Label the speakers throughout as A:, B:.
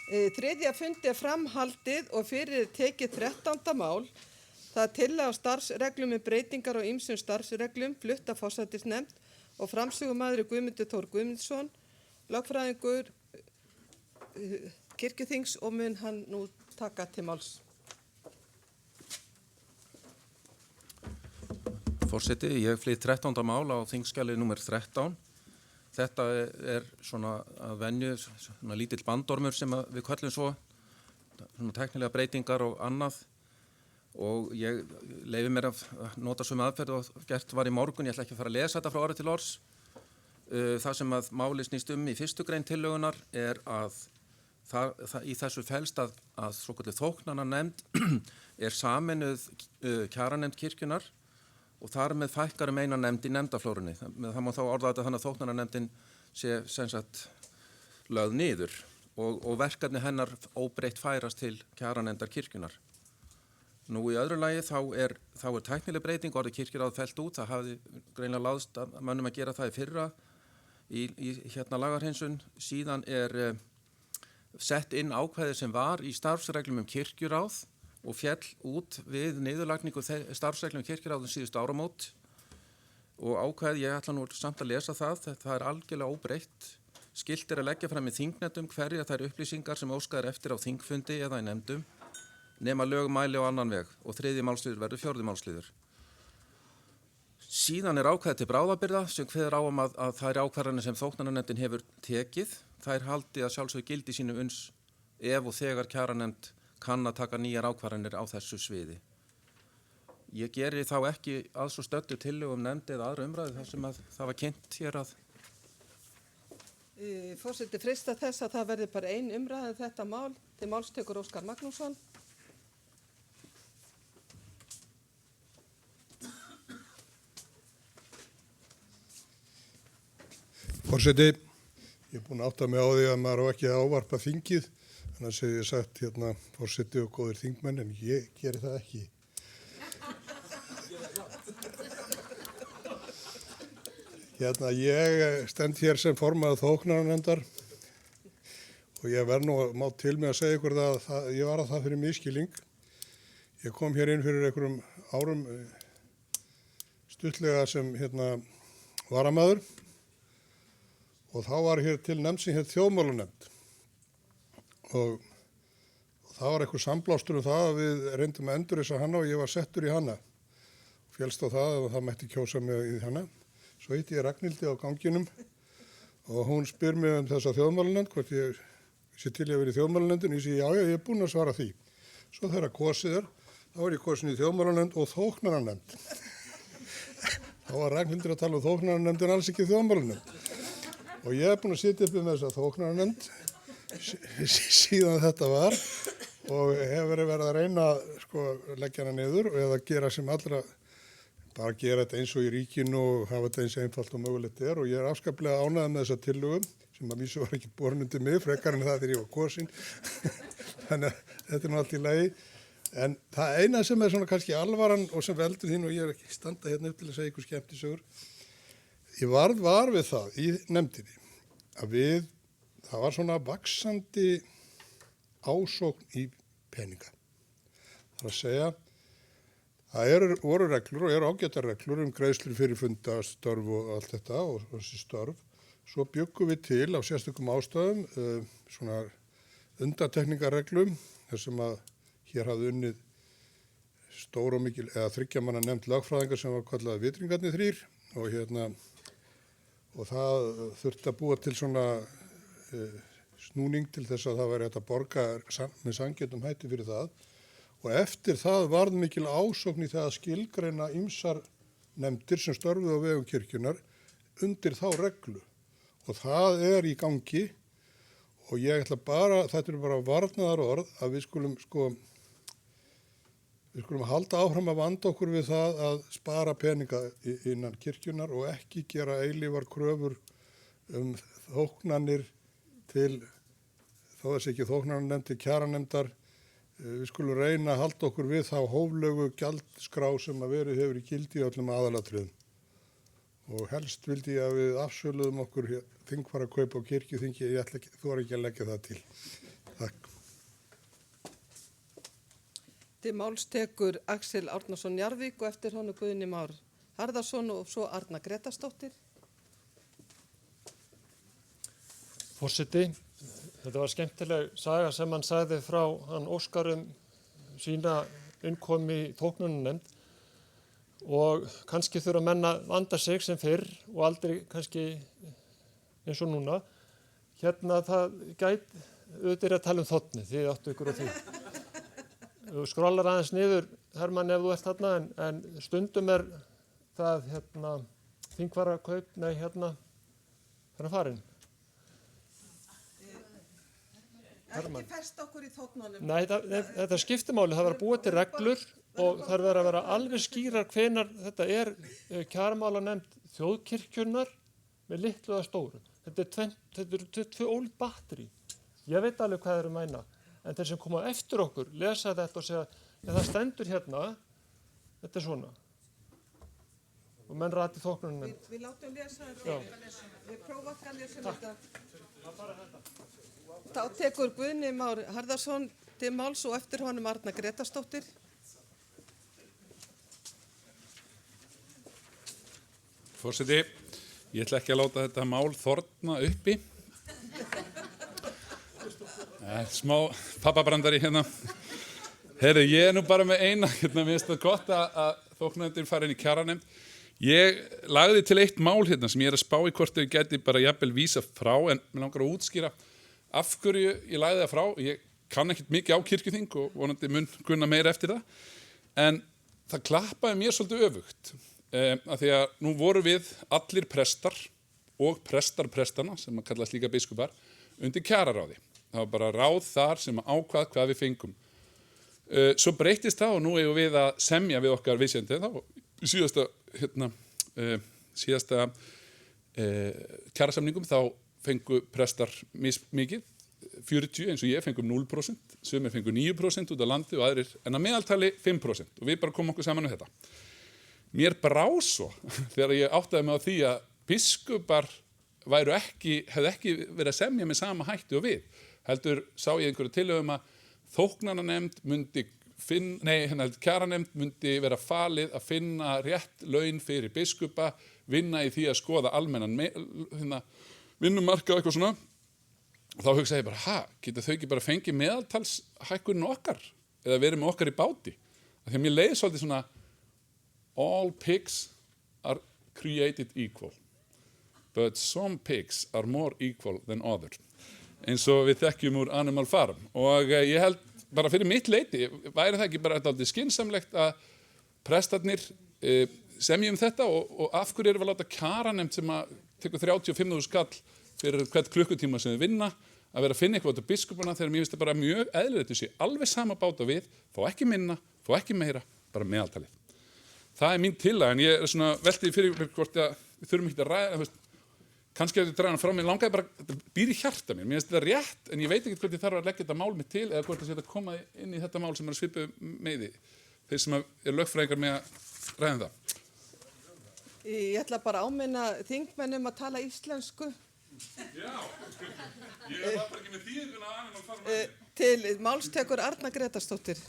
A: Þriðja fundi framhaldið og fyrir tekið 13. mál. Það tillaga starfsreglum breytingar á ýmsum starfsreglum flutt af forsætisnefnd og framsögumaður Guðmundur Þór Guðmundsson, lögfræðingur kirkjuþings og mun hann nú taka til máls.
B: Forseti, ég flyt 13. mál á þingskjali númer 13. Þetta svona að venju, svona lítill bandormur sem við köllum svona teknilega breytingar og annað. Og ég leyfi mér að nota sömu aðferð og gert var í morgun. Ég ætla ekki að fara að lesa þetta frá orði til orðs. Það sem að máli snýst í fyrstu grein tillögunnar að í þessu felst að svokölluð þóknananefnd sameinuð kjaranefnd kirkjunnar og þar með fækkar eina nefnd í nefndaflórunni. Það má þá orða þetta þannig að þóknananefndin sé sem sagt lögð niður og verkefni hennar óbreytt færast til kjaranefndar kirkjunnar. Nú í öðru lagi þá er tæknileg breyting orðið kirkjuráð fellt út. Það hafði greinilega láðst að mönnum að gera það í fyrra í lagarhreinsun. Síðan sett inn ákvæði sem var í starfsreglum kirkjuráð og féll út við niðurlagningu starfsreglum kirkjuráðum síðustu áramót. Og ákvæði, ég ætla nú samt að lesa það algjörlega óbreytt. Skylt að leggja fram í þingnefndum hverja þær upplýsingar sem óskað eftir á þingfundi eða í nefndum, nema lög mæli á annan veg og 3. málsliður verður 4. málsliður. Síðan ákvæði til bráðabirgða sem kveður á að þær ákvarðanir sem þóknananefndin hefur tekið, þær haldi að sjálfsögðu gildi sínu uns ef og þegar kjaranefnd kann að taka nýjar ákvarðanir á þessu sviði. Ég geri þá ekki að svo stöddu tillögu nefnd eða aðra umræðu þar sem að það var kynnt hér að.
A: Forseti freista þess að það verði bara ein umræða þetta mál. Til máls tekur Óskar Magnússon.
C: Forseti, ég er búinn að átta mig á því að maður á ekki að ávarpa þingið, þannig að ég sagt forseti og góðir þingmenn, en ég geri það ekki. Ég stend hér sem formaður þóknananefndar og ég verð nú má til mig að segja ykkur að ég var að það fyrir misskilning. Ég kom hér inn fyrir einhverjum árum stuttlega sem varamaður. Og þá var hér til nefnd sem hér þjóðmálanefnd og það var eitthvað samblástur það að við reyndum að endurreisa hana og ég var settur í hana. Félst á það og það mætti kjósa mig í hana. Svo hitti ég Ragnhildi á ganginum og hún spyr mig þessa þjóðmálanefnd, hvort ég sé til að vera í þjóðmálanefndin. Ég segi já, ég er búinn að svara því. Svo þegar kosið þá var ég kosin í þjóðmálanefnd og þóknananefnd. Þá var Ragnhildur að tala um þóknananefndin, alls ekki þjóðmálanefnd. Og ég er búinn að sitja uppi með þessa þóknananefnd síðan þetta var og hefur verið að reyna að leggja hana niður eða gera sem allra, bara gera þetta eins og í ríkinu og hafa þetta eins einfalt og mögulegt og ég er afskaplega ánægður með þessa tillögu sem að vísu var ekki borin undir mig, frekar en það þegar ég var kosin. Þannig að þetta er nú allt í lagi. En það eina sem er svona kannski alvaran og sem veldur þín og ég er ekki standa hérna upp til að segja ykkur skemmtisögur. Ég var við það í nefndinni að það var svona vaxandi ásókn í peninga. Það að segja, það voru reglur og eru ágætar reglur greiðslur fyrir fundastörf og allt þetta og þessi störf. Svo bjuggum við til á sérstökum ástæðum svona undantekningarreglum þar sem að hér hafði unnið stór og mikil eða 3 manna nefnd lögfræðingar sem var kallað vitringarnir 3 og það þurfti að búa til svona snúning til þess að það væri hægt að borga með sanngjörnum hætti fyrir það og eftir það varð mikil ásókn í það að skilgreina ýmsar nefndir sem störfuðu á vegum kirkjunnar undir þá reglu og það er í gangi og ég ætla þetta eru bara varnaðarorð að við skulum halda áfram að vanda okkur við það að spara peninga innan kirkjunnar og ekki gera eilífar kröfur þóknanir til, þó þess ekki þóknanarnefnd til kjaranefndar. Við skulum reyna að halda okkur við þá hóflegu gjaldskrá sem að verið hefur í gildi í öllum aðalatriðum. Og helst vildi ég að við afsöluðum okkur þingfararkaup á kirkjuþingi, þú er ekki að leggja það til. Takk.
A: Til máls tekur Axel Árnason Njarðvík og eftir honum Guðni Már Harðarson og svo Arna Grétarsdóttir.
D: Forseti, þetta var skemmtileg saga sem hann sagði frá hann Óskarum sína innkomi í þóknunarnefnd og kannski þurfa menn að vanda sig sem fyrr og aldrei kannski eins og núna. Hérna það gæti, auðvitað að tala þotni, þið áttu ykkur á því. Þú skrollar aðeins niður, Hermann, ef þú ert þarna, en stundum það þingvarakaup, farinn.
A: Ekki fest okkur í þóknunum.
D: Nei, þetta skiptimáli, það var að búa til reglur og það verður að vera alveg skýrar hvenar þetta kjaramálanefnd þjóðkirkjunnar með litlu eða stóru. Þetta eru tvö ólík batteri. Ég veit alveg hvað þeir mæna, en þeir sem koma eftir okkur lesa þetta og segja, það stendur hérna, þetta svona. Og menn rati þóknunarnefnd.
A: Við látum lesa þetta. Við prófum ekki að lesa þetta. Þá tekur Guðni Már Harðarson til máls og eftir honum Arna Grétarsdóttir.
E: Forseti, ég ætla ekki að láta þetta mál þorna uppi. Smá pappabrandari hérna. Heyrðu, ég nú bara með eina, mér finnst það gott að þóknunarnefndin fari inn í kjaranemnd. Ég lagði til eitt mál hérna sem ég að spá í hvort þau geti bara jafnvel vísa frá, en mér langar að útskýra af hverju ég lagði það frá. Ég kann ekkert mikið á kirkjuþing og vonandi mun kunna meira eftir það, en það klappaði mér svolítið öfugt. Af því að nú voru við allir prestar og prestarna, sem að kallast líka biskupar, undir kjararáði. Það var bara ráð þar sem ákvað hvað við fengum. Svo breytist það og nú eigum við að semja við okkar viðsjandi. Síðasta kjarasamningum þá fengu prestar mikið, 40 eins og ég fengum 0%, sumir fengu 9% út af landi og aðrir en að meðaltali 5% og við bara komum okkur saman um þetta. Mér brá svo þegar ég áttaði mig á því að biskupar hefðu ekki verið að semja með sama hætti og við. Heldur sá ég einhverju tillögum að þóknunarnefnd kjaranemnd myndi vera falið að finna rétt laun fyrir biskupa, vinna í því að skoða almennan vinnumarkað og eitthvað svona. Og þá hugsaði ég bara, geta þau ekki bara fengið meðaltalshækkunin okkar eða verið með okkar í báti? Af því að mér leiði svolítið svona all pigs are created equal, but some pigs are more equal than others. Eins og við þekkjum úr Animal Farm. Og ég held bara fyrir mitt leyti, væri það ekki bara alltaf skynsamlegt að prestarnir semjum þetta og af hverju erum við að láta kjaranemnd sem að tekur 35.000 skall fyrir hvert klukkutíma sem við vinna, að vera að finna eitthvað til biskupana þegar mér finnst það bara mjög eðlilegt að sé alveg sama báta við, fá ekki minna, fá ekki meira, bara meðaltalið. Það er mín tillaga, en ég er svona veltið fyrir mér hvort að við þurfum ekki að ræða, kannski að þetta draga hana frá mér, langaði bara, þetta býr í hjarta mér, mér finnst þetta rétt, en ég veit ekki hvort ég þarf að leggja þetta mál mitt til eða hvort það sé að koma inn í þetta mál sem er að svipa með því, þeir sem er lögfræðingar með að ræða það.
A: Ég ætla bara að áminna þingmennum að tala íslensku.
E: Já, ég var bara ekki með þýðinguna að Animal Farm.
A: Til máls tekur Arna Grétarsdóttir.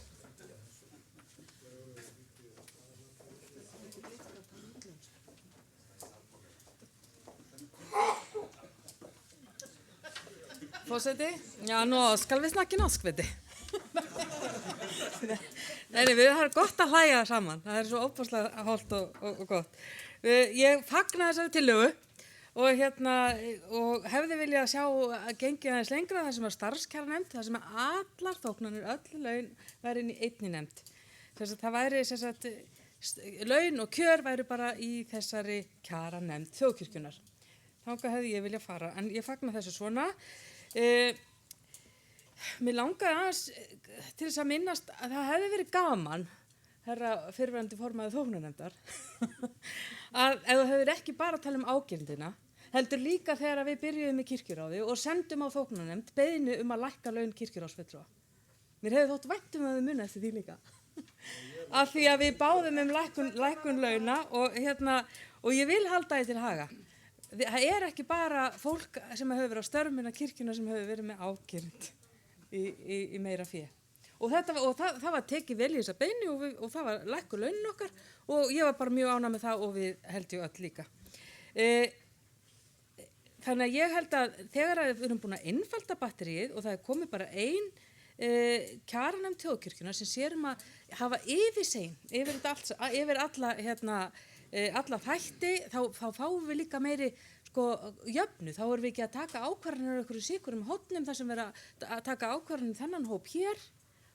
F: Forseti, já, nú skal við snakka norsk, veit þið. Nei, við erum gott að hlæja saman. Það er svo óbúslega hollt og gott. Ég fagna þessari tillögu og hefði viljað sjá að gengið aðeins lengra það sem er starfskjaranemnd, það sem er allar þóknanir, öll laun væri inn í einni nefnd. Það væri laun og kjör væri bara í þessari kjaranemnd þjóðkirkjunnar. Þangað hefði ég viljað fara, en ég fagna þessu svona. Mér langaði aðeins til þess að minnast að það hefði verið gaman, herra fyrrverandi formaður þóknunarnefndar, að ef þú hefur ekki bara að tala um ágirndina, heldur líka þegar við byrjuðum í kirkjuráði og sendum á þóknunarnefnd beiðni að lækka laun kirkjuráðsfulltrúa. Mér hefði þótt vænt að þau muna eftir því líka. Af því að við báðum lækkun launa og ég vil halda því til haga. Það er ekki bara fólk sem hefur verið á störfum innan kirkjuna sem hefur verið með ágirnd. í meira fé. Og það var tekið vel í þessa beini og það var lækkuð launin okkar og ég var bara mjög ánægð með það og við held ég öll líka. Þannig að ég held að þegar við erum búin að einfalda batteríið og það er komið bara ein kjaranefnd þjóðkirkjunnar sem sér að hafa yfirsýn yfir alla þætti, þá fáum við líka meiri jöfnu, þá erum við ekki að taka ákvarðanir á einhverju sikurum hótnum þar sem við erum að taka ákvarðanir þennan hóp hér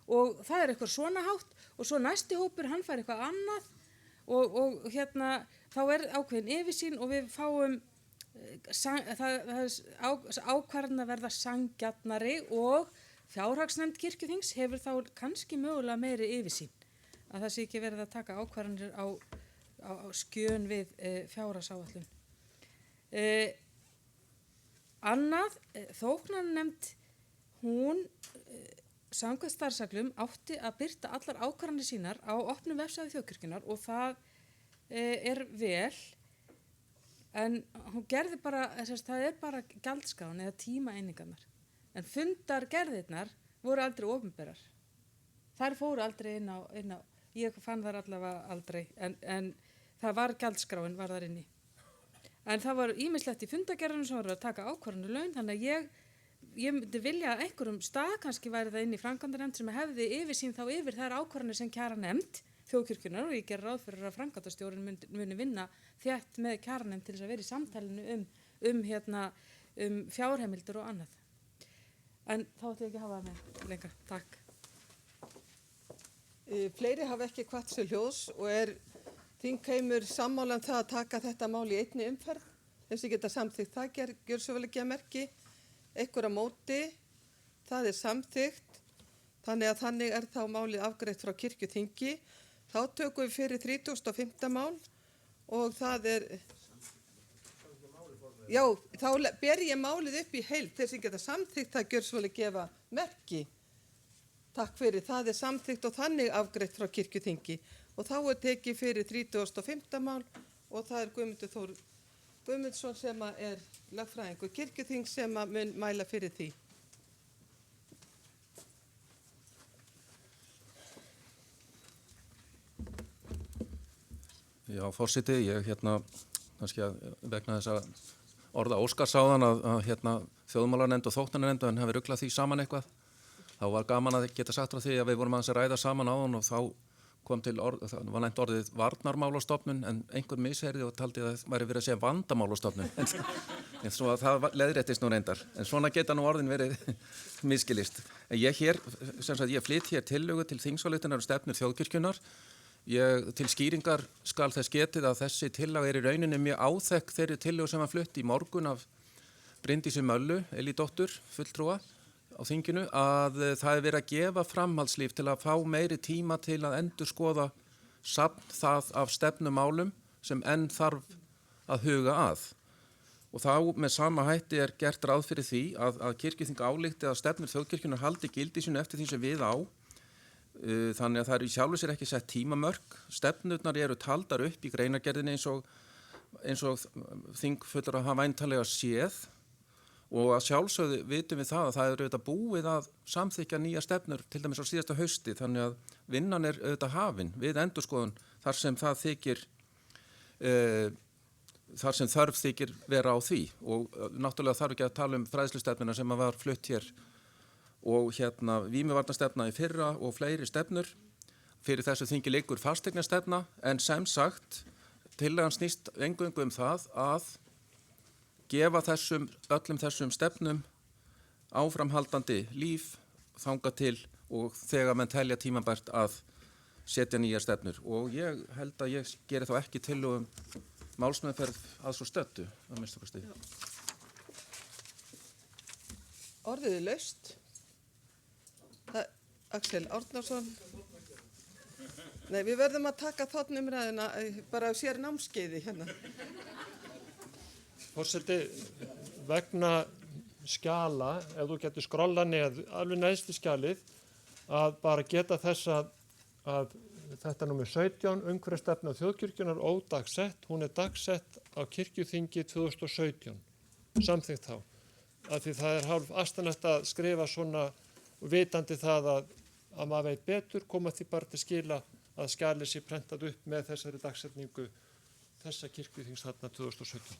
F: og það er eitthvað svona hátt og svo næsti hópur hann fær eitthvað annað og þá er ákveðin yfirsýn og við fáum ákvarðanir verða sanngjarnari og fjárhagsnefnd kirkjuþings hefur þá kannski mögulega meiri yfirsýn að það sé ekki verið að taka ákvarðanir á skjön við fjárhagsáætlun. Annað, þóknarnefnd, hún samkvæmt starfsreglum átti að birta allar ákvarðanir sínar á opnum vefsíðu þjóðkirkjunnar og það er vel, en hún gerði bara, það er bara gjaldskráin eða tímaeiningarnar, en fundargerðirnar voru aldrei opinberar. Þær fóru aldrei inn á ég fann þar allavega aldrei, en það var gjaldskráin var þar inni. En það var ýmislegt í fundagerðunum sem var að taka ákvarðanir laun, þannig að ég myndi vilja að einhverjum stað, kannski væri það inn í framkvæmdanefnd sem hefði yfirsýn þá yfir þær ákvarðanir sem kjaranefnd þjóðkirkjunnar og ég ger ráð fyrir að framkvæmdastjórinn muni vinna þétt með kjaranefnd til þess að vera í samtalinu um fjárheimildir og annað. En þá ætlum ég ekki að hafa það með lengra. Takk.
A: Fleiri hafa ekki hvatt sér hljóðs og þingheimur sammála það að taka þetta mál í einni umferð. Þessi geta samþykkt það, gjör svo vel ekki að merki. Einhver á móti, það er samþykkt. Þannig er þá málið afgreitt frá kirkjuþingi. Þá tökum við fyrir 35. mál og það er... Já, þá ber ég málið upp í heild. Þessi geta samþykkt það, gjör svo vel ekki að merki. Takk fyrir, það er samþykkt og þannig afgreitt frá kirkjuþingi. Og þá er tekið fyrir 35. mál og það er Guðmundur Þór Guðmundsson sem er lögfræðingur kirkjuþings sem mun mæla fyrir því.
B: Já, forseti, ég kannski vegna þess að orða Óskars áðan að þjóðmálanefnd og þóknarnefnd en hafi ruglað því saman eitthvað. Þá var gaman að geta sagt frá því að við vorum aðeins að ræða saman áðan og þá kom til það var nefnt orðið varnarmálastofnun en einhver misheyrði og taldi að það væri verið að segja vandamálastofnun en svo að það leiðréttist nú reyndar en svona geta nú orðin verið misskilist. En ég flyt hér tillögu til þingsályktunar um stefnu þjóðkirkjunnar. Til skýringar skal þess getið að þessi tillaga í rauninni mjög áþekk þeirri tillögu sem var flutt í morgun af Bryndísi Möllu, Elídóttur, fulltrúa á þinginu að það er verið að gefa framhaldslíf til að fá meiri tíma til að endurskoða safn það af stefnumálum sem enn þarf að huga að. Og þá með sama hætti er gert ráð fyrir því að kirkjuþing álykti að stefnur þjóðkirkjunnar haldi gildi sínu eftir því sem við á. Þannig að það er í sjálfu sér ekki sett tímamörk. Stefnurnar eru taldar upp í greinargerðinni eins og þingfullur að hafa væntanlega séð. Og að sjálfsögðu vitum við það að það er auðvitað búið að samþykkja nýja stefnur til dæmis á síðasta hausti þannig að vinnan er auðvitað hafin við endurskoðun þar sem það þykir þar sem þörf þykir vera á því og náttúrulega þarf ekki að tala um fræðslustefnuna sem var flutt hér og vímuvarnastefna í fyrra og fleiri stefnur. Fyrir þessu þingi liggur fasteignastefna en sem sagt tillagan snýst eingöngu um það að gefa öllum þessum stefnum áframhaldandi líf þangað til og þegar menn telja tímabært að setja nýjar stefnur og ég held að ég geri þá ekki tillögu málsmeðferð að svo stöddu að minnsta kosti.
A: Orðið er laust. Axel Árnason. Nei, við verðum að taka þarna umræðina bara á sér námskeiði hérna.
D: Forseti, vegna skjala, ef þú getur skrolla neð, alveg neðst í skjalið, að bara geta þess að þetta númer 17, umhverfisstefna þjóðkirkjunnar ódagsett, hún er dagsett á kirkjuþingi 2017, samþykkt þá. Af því það er hálf astanlegt að skrifa svona og vitandi það að maður veit betur, koma því bara til skila að skjalið sé prentað upp með þessari dagsetningu þessa kirkjuþings þarna 2017.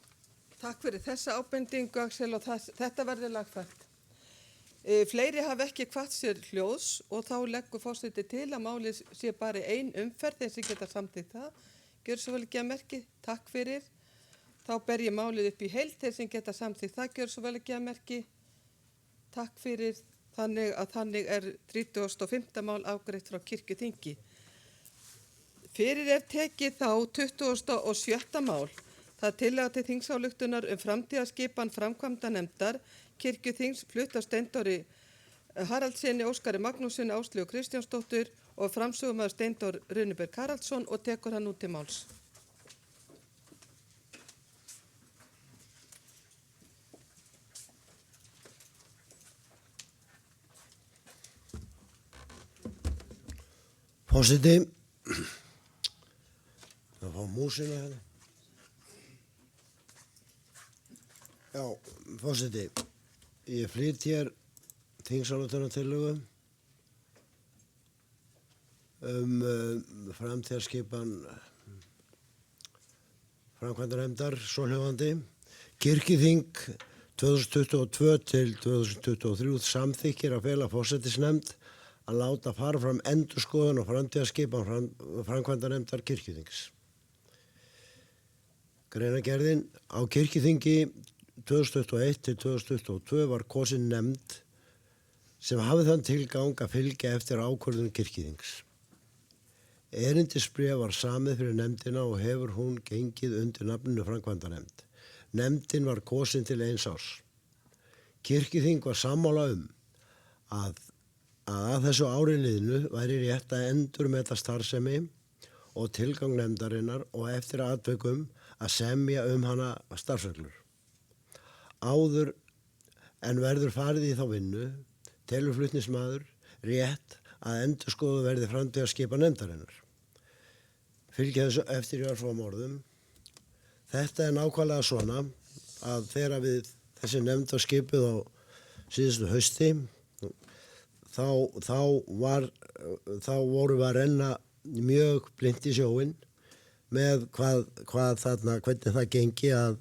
A: Takk fyrir þessa ábendingu, Axel, og þetta verður lagfært. Fleiri hafa ekki hvatt sér hljóðs og þá leggur forseti til að málið sé bara ein umferð þeir sem geta samþykkt það. Gjör svo vel ekki að merki. Takk fyrir. Þá ber ég málið upp í heild þeir sem geta samþykkt það. Gjör svo vel ekki að merki. Takk fyrir. Þannig er 35. mál afgreitt frá kirkjuþingi. Fyrir er tekið þá 27. mál. Það tillaga til þingsályktunar framtíðarskipan framkvæmdanefndar kirkjuþings flutt af Steindóri Haraldssyni, Óskari Magnússyni, Áslaugu Kristjánsdóttur og framsögumaður Steindór Runeberg Haraldsson og tekur hann út til máls.
G: Forseti, það fá músina hérna. Já, forseti, ég flyt hér þingsályktunartillögu framtíðarskipan framkvæmdanefndar svohljóðandi. Kirkjuþing 2022 til 2023 samþykkir að fela forsætisnefnd að láta fara fram endurskoðun og framtíðarskipan framkvæmdanefndar kirkjuþings. Greinargerðin á kirkjuþingi 2021 til 2022 var kosin nefnd sem hafði þann tilgang að fylgja eftir ákvörðun kirkjuþings. Erindisbréf var samið fyrir nefndina og hefur hún gengið undir nafninu framkvæmdanefnd. Nefndin var kosin til 1 árs. Kirkjuþing var sammála að þessu ári liðnu væri rétt að endurmeta starfsemi og tilgang nefndarinnar og eftir atvikum að semja hana starfsreglur. Áður en verður farið í þá vinnu, telur flutningsmaður rétt að endurskoðu verði framtíðarskipan nefndarinnar. Fylgja þessu eftir í örfáum orðum. Þetta er nákvæmlega svona að þegar við þessi nefnd var skipuð á síðustu hausti, þá vorum við að renna mjög blint í sjóinn með hvernig það gengi að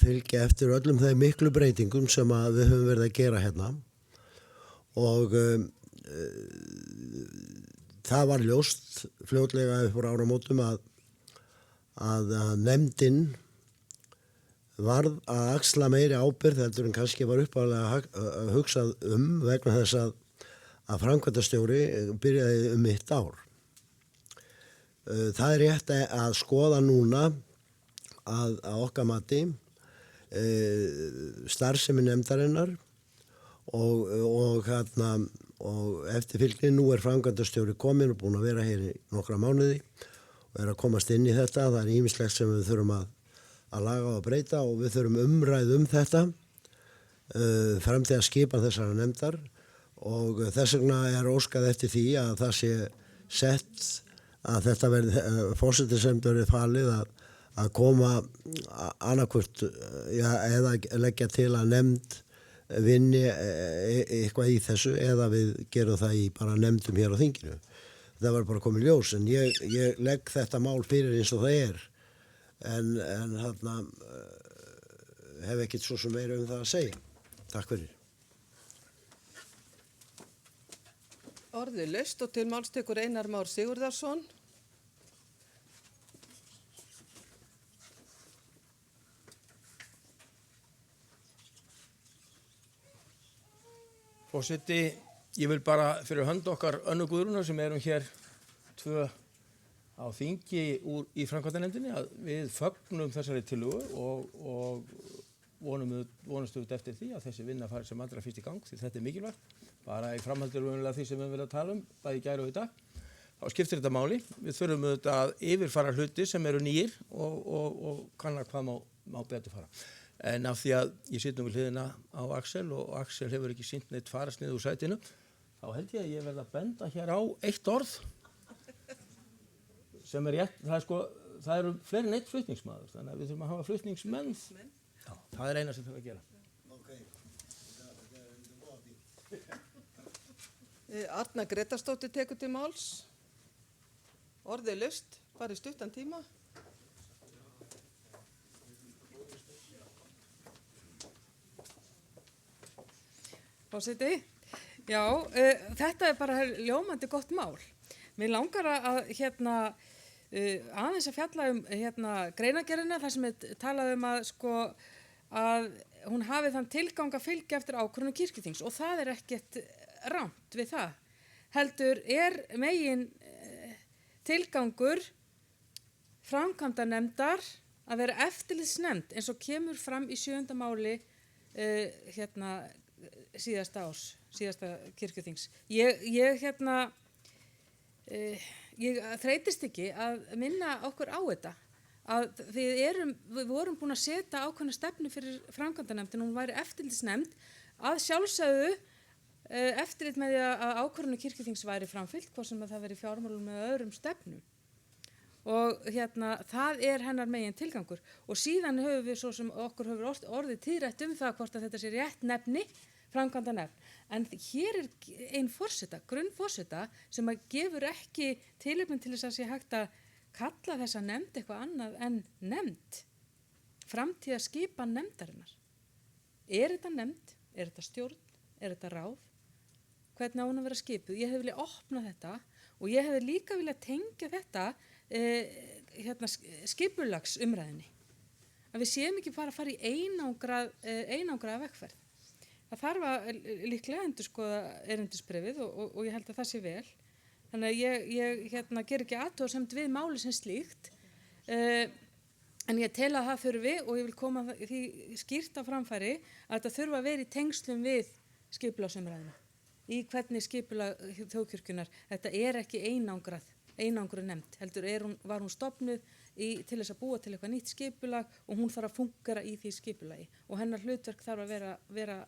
G: fylgja eftir öllum þeim miklu breytingum sem við höfum verið að gera hérna og það var ljóst fljótlega upp úr áramótum að nefndin varð að axla meiri ábyrgð heldur en kannski var upphaflega hugsað vegna þess að framkvæmdastjóri byrjaði 1 ár. Það er rétt að skoða núna að okkar mati starfsemi nefndarinnar og eftirfylgni. Nú er framkvæmdastjóri komin og búin að vera hér í nokkra mánuði og er að komast inn í þetta. Það er ýmislegt sem við þurfum að laga og breyta og við þurfum umræðu þetta framtíðarskipan þessara nefndar og þess vegna er óskað eftir því að það sé sett að þetta forsætisnefnd verði falið að koma annarkvort eða leggja til að nefnd vinni eitthvað í þessu eða við gerum það í bara nefndum hér á þinginu. Það var bara komið ljós en ég legg þetta mál fyrir eins og það er en hef ekkert svo sem meira það að segja. Takk fyrir.
A: Orðið laust og til máls tekur Einar Már Sigurðarsson.
H: Forseti, ég vil bara fyrir hönd okkar Önnu Guðrúnar sem erum hér 2 á þingi í framkvæmdanefndinni að við fögnum þessari tillögu og vonumst við eftir því að þessi vinna fari sem allra fyrst í gang því þetta er mikilvægt. Bara í framhaldur því sem við viljum tala bæði í gær og í dag. Þá skiptir þetta máli. Við þurfum auðvitað að yfirfara hluti sem eru nýir og kanna hvað má betur fara. En af því að ég sitt við hliðina á Axel og Axel hefur ekki sýnt neitt farasnið úr sætinu, þá held ég að ég verð að benda hér á eitt orð sem er rétt. Það eru fleiri en eitt flutningsmaður, þannig að við þurfum að hafa flutningsmenn. Já, það er eina sem þurfum að gera.
A: Arna Gretarsdóttir tekur til máls. Orðið laust, bara í stuttan tíma.
F: Forseti, já, þetta er bara ljómandi gott mál. Mér langar að aðeins að fjalla greinargerðina þar sem er talað að hún hafi þann tilgang að fylgja eftir ákvörðun kirkjuþings og það er ekkert rangt við það. Heldur er megin tilgangur framkvæmdanefndar að vera eftirlitsnefnd eins og kemur fram í 7. máli síðasta kirkjuþings. Ég þreytist ekki að minna okkur á þetta, að við vorum búin að setja ákveðna stefnu fyrir framkvæmdanefndin og hún væri eftirlitsnefnd að sjálfsögðu eftirlit með því að ákvörðun kirkjuþings væri framfylgt, hvort sem að það veri fjármálum með öðrum stefnum. Og það er hennar megin tilgangur. Og síðan höfum við svo sem okkur hefur orðið tíðrætt það hvort að þetta sé rétt nefni, framkvæmdanefnd. En hér er ein forseta, grunnforseta, sem að gefur ekki tilefni til þess að sé hægt að kalla þessa nefnd eitthvað annað en nefnd. Framtíða skipan nefndarinnar. Er þetta nefnd? Er þetta stjórn? Er þetta ráð? Hvernig á hún að vera skipuð? Ég hef viljað opna þetta og ég hef líka viljað tengja þetta skipulagsumræðinni. Að við séum ekki bara að fara í einangraða vegferð. Það þarf að líklega endurskoða erindisbréfið og ég held að það sé vel. Þannig að ég ger ekki athugasemd við máli sem slíkt. En ég tel að það þurfi og ég vil koma því skýrt á framfæri að þetta þurfa að vera í tengslum við skipulagsumræðina. Í hvernig skipulag þjóðkirkjunnar. Þetta er ekki einangruð nefnd. Heldur var hún stofnuð til þess að búa til eitthvað nýtt skipulag og hún þarf að fungera í því skipulagi. Og hennar hlutverk þarf að vera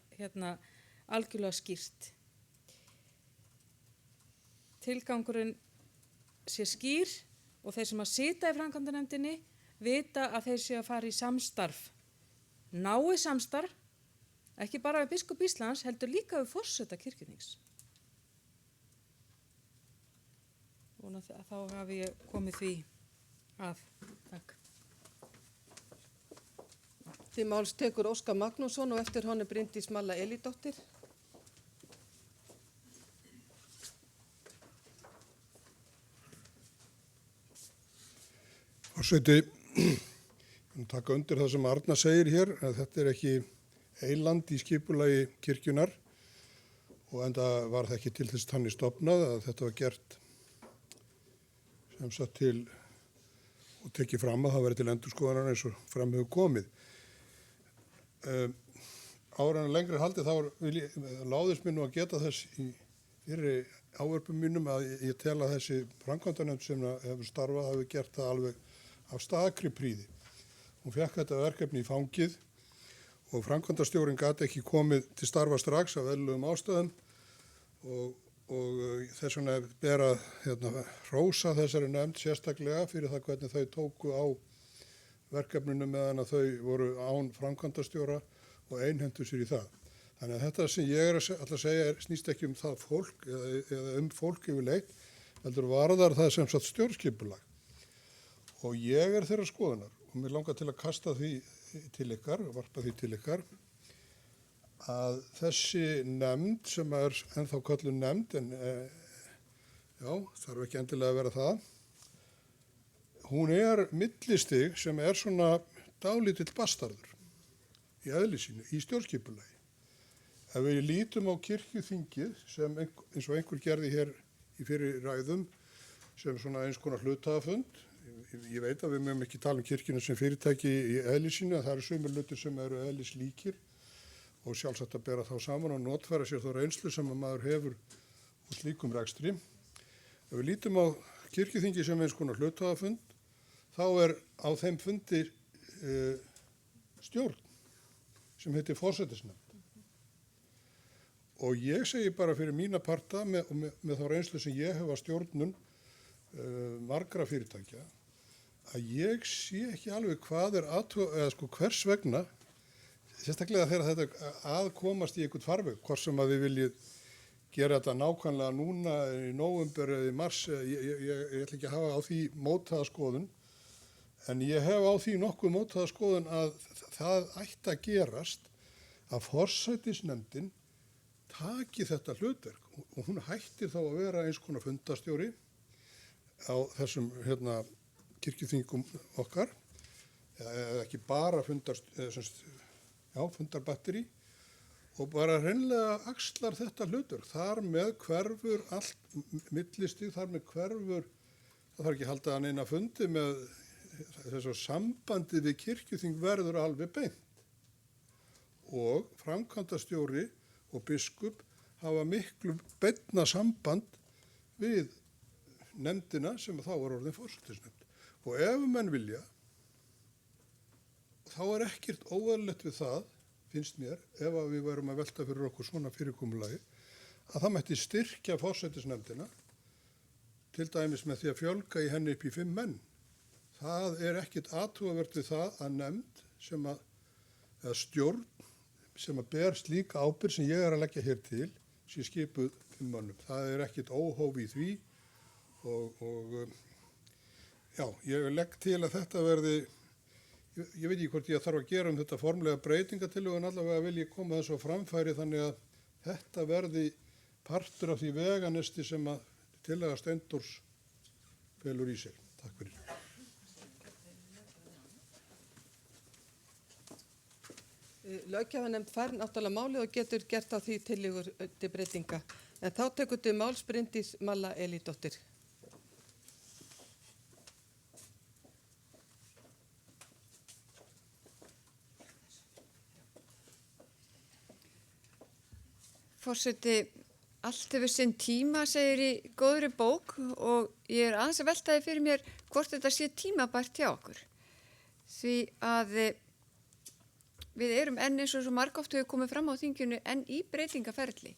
F: algjörlega skýrt. Tilgangurinn sé skýr og þeir sem að sita í framkvæmdanefndinni vita að þeir séu að fara í samstarf. Náið samstarf, ekki bara við biskup Íslands, heldur líka við forseta kirkjuþings. Og þá hafi ég komið því af. Takk.
A: Til máls tekur Óskar Magnússon og eftir honum Bryndís Malla Elídóttir.
C: Forseti, ég taka undir það sem Arna segir hér, að þetta er ekki eiland í skipulagi kirkjunar og enda var það ekki til þess þannig stofnað að þetta var gert sem satt til og tekið fram að það verið til endurskoðunar eins og fram hefur komið. Áður en lengri haldið þá láðist mér nú að geta þess í fyrri ávörpum mínum að ég tel að þessi framkvæmdanefnd sem hefur starfað hafi gert það alveg af stakri prýði. Hún fékk þetta verkefni í fangið og framkvæmdastjórinn gat ekki komið til starfa strax af eðlilegum ástæðum og þess vegna ber að hrósa þessari nefnd sérstaklega fyrir það hvernig þau tóku á verkefninu meðan að þau voru án framkvæmdastjóra og einhentu sér í það. Þannig að þetta sem ég er að segja snýst ekki það fólk eða fólk yfirleitt, heldur varðar það sem sagt stjórnskipulag. Og ég er þeirra skoðunar og mér langar til að kasta því til ykkar, varpa því til ykkar, að þessi nefnd sem er ennþá kölluð nefnd, en þarf ekki endilega að vera það, hún er millistig sem er svona dálítill bastarður í eðli sínu, í stjórnskipulagi. Ef við lítum á kirkjuþingið sem eins og einhver gerði hér í fyrir ræðum sem svona eins konar hluthafafund, ég veit að við mögum ekki tala um kirkjuna sem fyrirtæki í eðli sínu, en það eru sumir hlutir sem eru eðlislíkir og sjálfsagt að bera þá saman og notfæra sér þá reynslu sem að maður hefur úr slíkum rekstri. Ef við lítum á kirkjuþingi sem eins konar hluthafafund, þá er á þeim fundi stjórn sem heitir forsætisnefnd. Og ég segi bara fyrir mína parta með þá reynslu sem ég hef að stjórnun margra fyrirtækja, að ég sé ekki alveg hvað eða hvers vegna, sérstaklega þegar þetta aðkomast í einhvern farveg, hvort sem að við viljið gera þetta nákvæmlega núna í nóvember eða í mars, ég ætla ekki að hafa á því mótaða skoðun, en ég hef á því nokkuð mótaða skoðun að það ætti að gerast að forsætisnefndin taki þetta hlutverk og hún hættir þá að vera eins konar fundarstjóri á þessum kirkjuþingum okkar, eða ekki bara fundarbatteri, og bara hreinlega axlar þetta hlutverk. Þar með hverfur allt millistig, þar með hverfur, það þarf ekki að halda hann eina fundi með þessu sambandi við kirkjuþing verður alveg beint. Og framkvæmdastjóri og biskup hafa miklu beinna samband við nefndina sem þá var orðin forsætisnefnd. Og ef menn vilja, þá ekkert óeðlilegt við það, finnst mér, ef við værum að velta fyrir okkur svona fyrirkomulagi, að það mætti styrkja forsætisnefndina, til dæmis með því að fjölga í henni upp í 5 menn. Það ekkert athugavert við það að nefnd eða stjórn sem að ber slíka ábyrgð sem ég að leggja hér til, sé skipuð 5 mönnum. Það ekkert óhóf í því og já, ég legg til að þetta verði, ég veit ekki hvort ég þarf að gera þetta formlega breytingatillögu, en allavega vil ég koma þessu á framfæri þannig að þetta verði partur af því veganesti sem að tillaga Steindórs felur í sér. Takk fyrir.
A: Löggjafarnefnd fær náttúrulega málið og getur gert á því tillögur til breytinga. En þá tekur til máls Bryndís Malla Elídóttir.
I: Forseti, allt hefur sinn tíma, segir í góðri bók, og ég aðeins að velta því fyrir mér hvort þetta sé tímabært hjá okkur. Því að við erum enn eins og svo margoft hefur komið fram á þinginu enn í breytingaferli.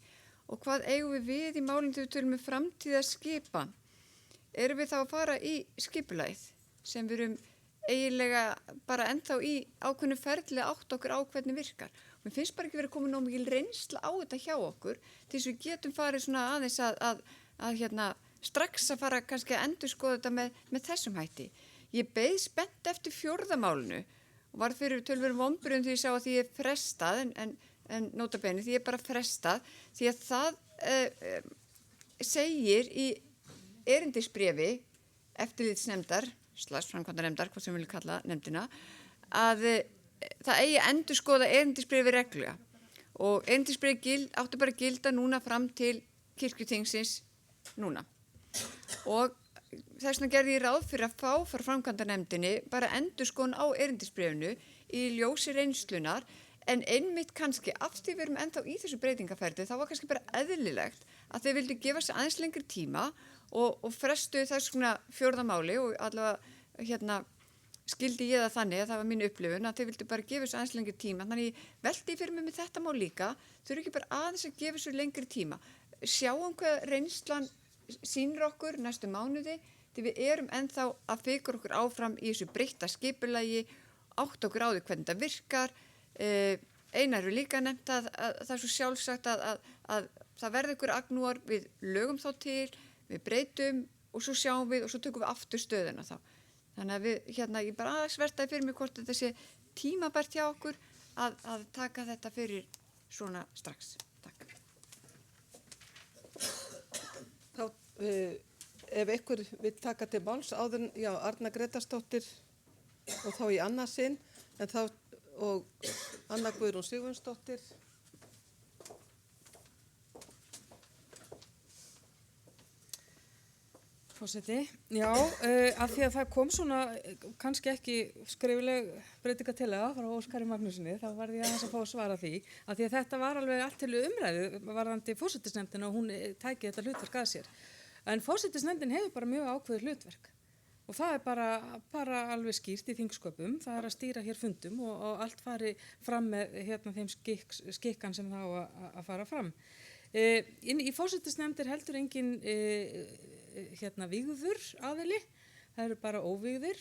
I: Og hvað eigum við í málum þegar við tölum með framtíðarskipan? Erum við þá að fara í skipulagið sem við erum eiginlega bara ennþá í ákveðnu ferli átt okkur á hvernig virkar? Mér finnst bara ekki verið að koma nóg mikil reynsla á þetta hjá okkur til þess að við getum farið svona aðeins að strax að fara kannski að endurskoða þetta með þessum hætti. Ég beið spennt eftir 4. málinu og var fyrir tölvörum vonbrigðum því ég sá að því ég frestað en nota bene því ég bara frestað því að það segir í erindisbréfi eftirlitsnefndar /framkvæmdanefndar, hvað sem við viljum kalla nefndina, að það eigi að endurskoða erindisbréfi reglulega og erindisbréfi áttu bara að gilda núna fram til kirkjuþingsins núna. Og þess vegna gerði ég ráð fyrir að fá frá framkvæmdanefndinni bara endurskoðun á erindisbréfinu í ljósi reynslunar, en einmitt kannski af því við erum ennþá í þessu breytingaferli, þá var kannski bara eðlilegt að þau vildu gefa sér aðeins lengri tíma og frestuðu þess svona 4. máli og allavega skildi ég það þannig að það var mín upplifun að þau vildu bara gefa sér aðeins lengri tíma. Þannig ég velti fyrir mig með þetta mál líka, þau eru ekki bara aðeins að gefa sér lengri tíma. Sjáum hvað reynslan sýnir okkur næstu mánuði, því við erum ennþá að fikra okkur áfram í þessu breytta skipulagi, átt okkur á því hvernig það virkar. Einar eru líka nefnt að það er svo sjálfsagt að það verður ykkur agnúar, við lögum þá til, við breytum og svo sjáum við og svo tökum við aftur stöðuna þá. Þannig að við, ég bara aðeins vertaði fyrir mig hvort þetta sé tímabært hjá okkur að taka þetta fyrir svona strax. Takk.
A: Þá, ef ykkur vil taka til máls áður, já, Arna Gretarsdóttir og þá í annað sinn, en þá, og Anna Guðrún Sigurjónsdóttir.
F: Forseti, já, af því að það kom svona kannski ekki skrifuleg breytingatillaga frá Óskari Magnúsinni, þá var ég aðeins að fá að svara því, af því að þetta var alveg allt til umræðu varðandi forsætisnefndina og hún tæki þetta hlutverk að sér. En forsætisnefndin hefur bara mjög ákveðið hlutverk og það er bara alveg skýrt í þingsköpum, það er að stýra hér fundum og allt fari fram með þeim skikkan sem það á að fara fram. Í forsætisnefnd heldur engin vígður aðili, það eru bara óvígðir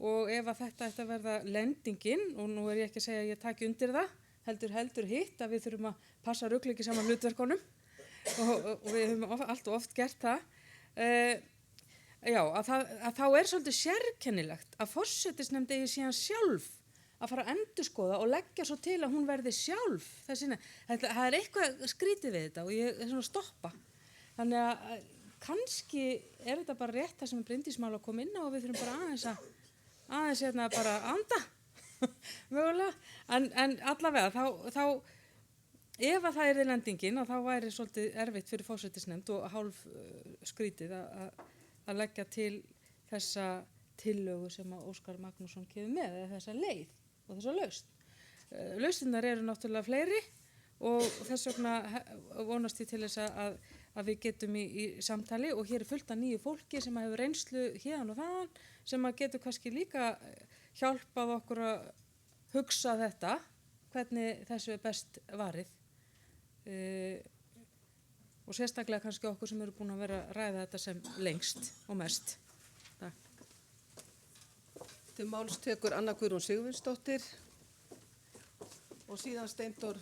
F: og ef að þetta ætti að verða lendingin, og nú ég ekki að segja að ég taki undir það, heldur hitt að við þurfum að passa rugleiki saman hlutverkunum, og við höfum allt og oft gert það, að þá er svolítið sérkennilegt að forsætisnefnd eigi síðan sjálf að fara að endurskoða og leggja svo til að hún verði sjálf það er eitthvað skrítið við þetta og ég er svona að stoppa. Þannig að kannski er þetta bara rétt það sem Bryndís Mál að koma inn á og við þurfum bara aðeins hérna bara anda mögulega, en allavega þá ef að það er lendingin og þá væri svolítið erfitt fyrir forsætisnefnd og hálf skrítið að leggja til þessa tillögu sem að Óskar Magnússon kemur með, eða þessa leið og þessa lausn. Lausnirnar eru náttúrulega fleiri og þess vegna vonast ég til þess að við getum í samtali og hér er fullt af nýju fólki sem hefur reynslu hérna og þaðan sem að getur kannski líka hjálpað okkur að hugsa þetta, hvernig þessu er best varið og sérstaklega kannski okkur sem eru búin að vera að ræða þetta sem lengst og mest. Takk.
A: Til máls tekur Anna Guðrún Sigurvinsdóttir og síðan Steindór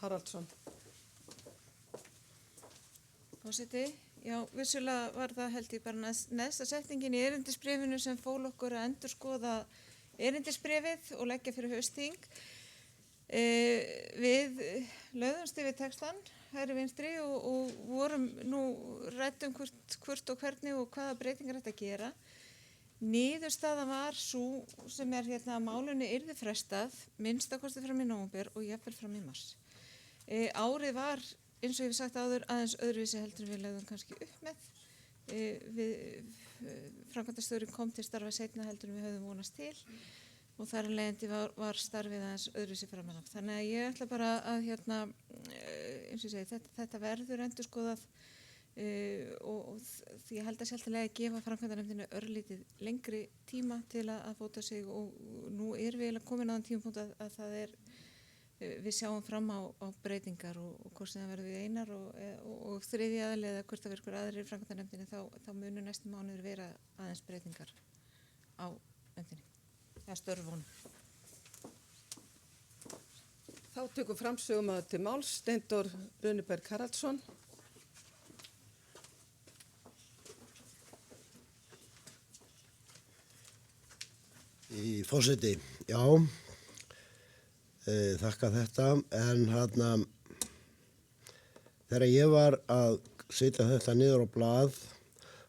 A: Haraldsson.
J: Forseti, já, vissulega var það held ég bara neðsta setningin í erindisbréfinu sem fól okkur að endurskoða erindisbréfið og leggja fyrir haustþing. Við lögðumst yfir textan, hægri vinstri og vorum nú ræddum hvort og hvernig og hvaða breytingar þetta gera. Niðurstaðan var svo sem er hérna að málunni yrði frestað, minnstakosti fram í nóvember og jafnvel fram í mars. Árið var, eins og ég hef sagt áður, aðeins öðruvísi heldur við lögðum kannski upp með. Framkvæmdastjórinn kom til starfa seinna heldur við höfðum vonast til og þar af leiðandi var starfið aðeins öðruvísi framan af. Þannig að ég ætla bara að hérna, eins og ég segi, þetta verður endurskoðað og því ég held að sjálftilega að gefa framkvæmdanefndinu örlítið lengri tíma til að fóta sig og nú er við eiginlega komin á þann tímapunkt að það er við sjáum fram á breytingar og hvort sem það verður við einar og þriðji aðili eða hvort það verður aðrir í framkvæmdanefndinu þá munu næstu mánuður vera aðeins breytingar á nefndinni eða störfunum.
A: Þá tökum framsögumaður til máls Steindór Runeberg Haraldsson.
G: Í forseti, já, þakka þetta, en hérna, þegar ég var að setja þetta niður á blað,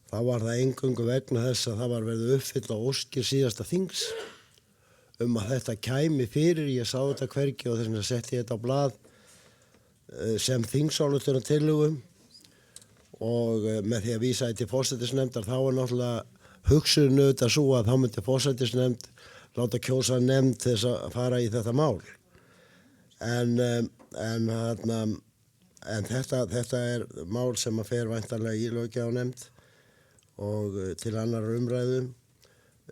G: þá var það eingöngu vegna þess að það var verið uppfylla óskir síðasta þings að þetta kæmi fyrir, ég sá þetta hvergi og þess vegna setti ég þetta á blað sem þingsályktunartillögu og með því að vísa þetta til forsætisnefndar þá er náttúrulega hugsunin auðvitað svo að þá myndi forsætisnefnd láta kjósa nefnd þess að fara í þetta mál. En þetta er mál sem að fer væntanlega í löggjafarnefnd og til annar umræðu.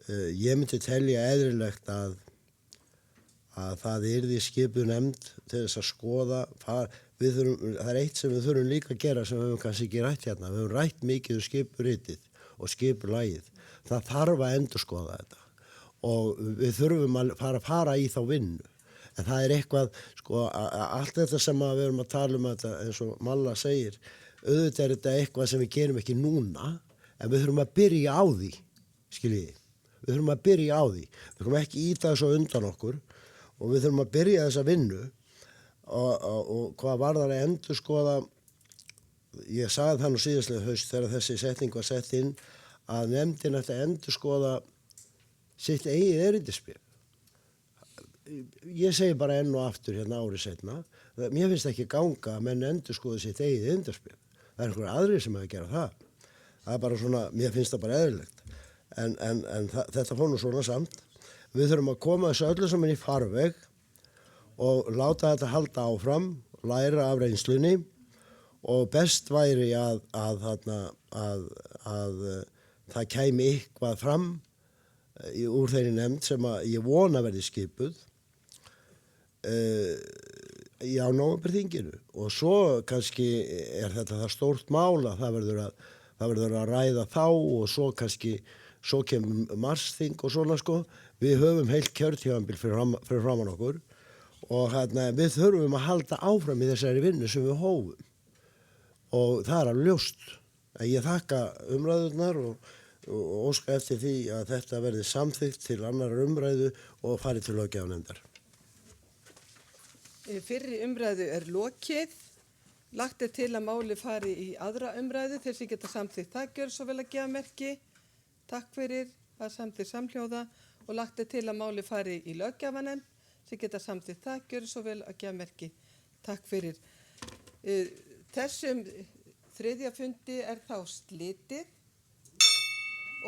G: Ég myndi telja eðlilegt að það yrði skipuð nefnd til þess að skoða. Það er eitt sem við þurfum líka að gera sem við höfum kannski ekki rætt hérna. Við höfum rætt mikið skipuritið og skipulagið. Það þarf að endurskoða þetta og við þurfum að fara í þá vinnu. En það er eitthvað, sko, allt þetta sem við erum að tala þetta, eins og Malla segir, auðvitað er þetta eitthvað sem við gerum ekki núna, en við þurfum að byrja á því, skiljiði. Við þurfum að byrja á því. Við þurfum ekki íta þessu undan okkur og við þurfum að byrja þessa vinnu og hvað varðar að endurskoða, ég sagði það nú síðastlega haust þegar þessi setning var sett inn, að nefndin ætti að endurskoða sitt eigið erindisbréf. Ég segi bara enn og aftur hérna árið seinna, mér finnst ekki ganga að menn endurskoði sitt eigið erindisbréf. Það er einhverja aðrir sem hefur að gera það. Það er bara svona, mér finnst það bara eðlilegt. En þetta fór nú svona samt. Við þurfum að koma þessu öllu saman í farveg og láta þetta halda áfram, læra af reynslunni og best væri að það kæmi eitthvað fram úr þeirri nefnd sem að ég vona verði skipuð á nóvemberþinginu og svo kannski er þetta það stórt mál að það verður að ræða þá og svo kemur marsþing og svona sko. Við höfum heilt kjörtímabil fyrir framan okkur og við þurfum að halda áfram í þessari vinnu sem við hófum og það er alveg ljóst. Ég þakka umræðurnar og óska eftir því að þetta verði samþykkt til annar umræðu og fari til löggjafarnefndar.
A: Fyrri umræðu er lokið. Lagt er til að máli fari í aðra umræðu. Þeir sem geta samþykkt það gjör svo vel að gefa merki. Takk fyrir að samþykkt samhljóða og lagt er til að máli fari í löggjafarnefnd. Sem geta samþykkt það gjör svo vel að gefa merki. Takk fyrir. Þessum þriðja fundi er þá slitið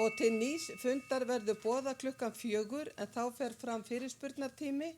A: og til nýs fundar verður boðað klukkan 4 en þá fer fram fyrirspurnartími.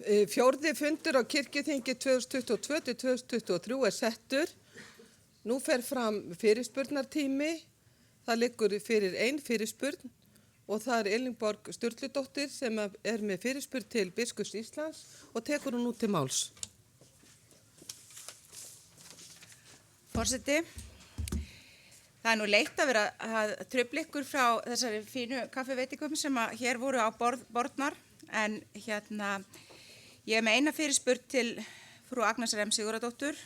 A: Fjórði fundur á kirkjuþingi 2022-2023 er settur. Nú fer fram fyrirspurnartími. Það liggur fyrir ein fyrirspurn og það er Elínborg Sturludóttir sem er með fyrirspurn til biskups Íslands og tekur hún nú til máls.
K: Forseti, það er nú leitt að vera að trufla ykkur frá þessari fínu kaffiveitingum sem að hér voru á borðnar, en ég er með eina fyrirspurn til frú Agnesar M. Sigurðardóttur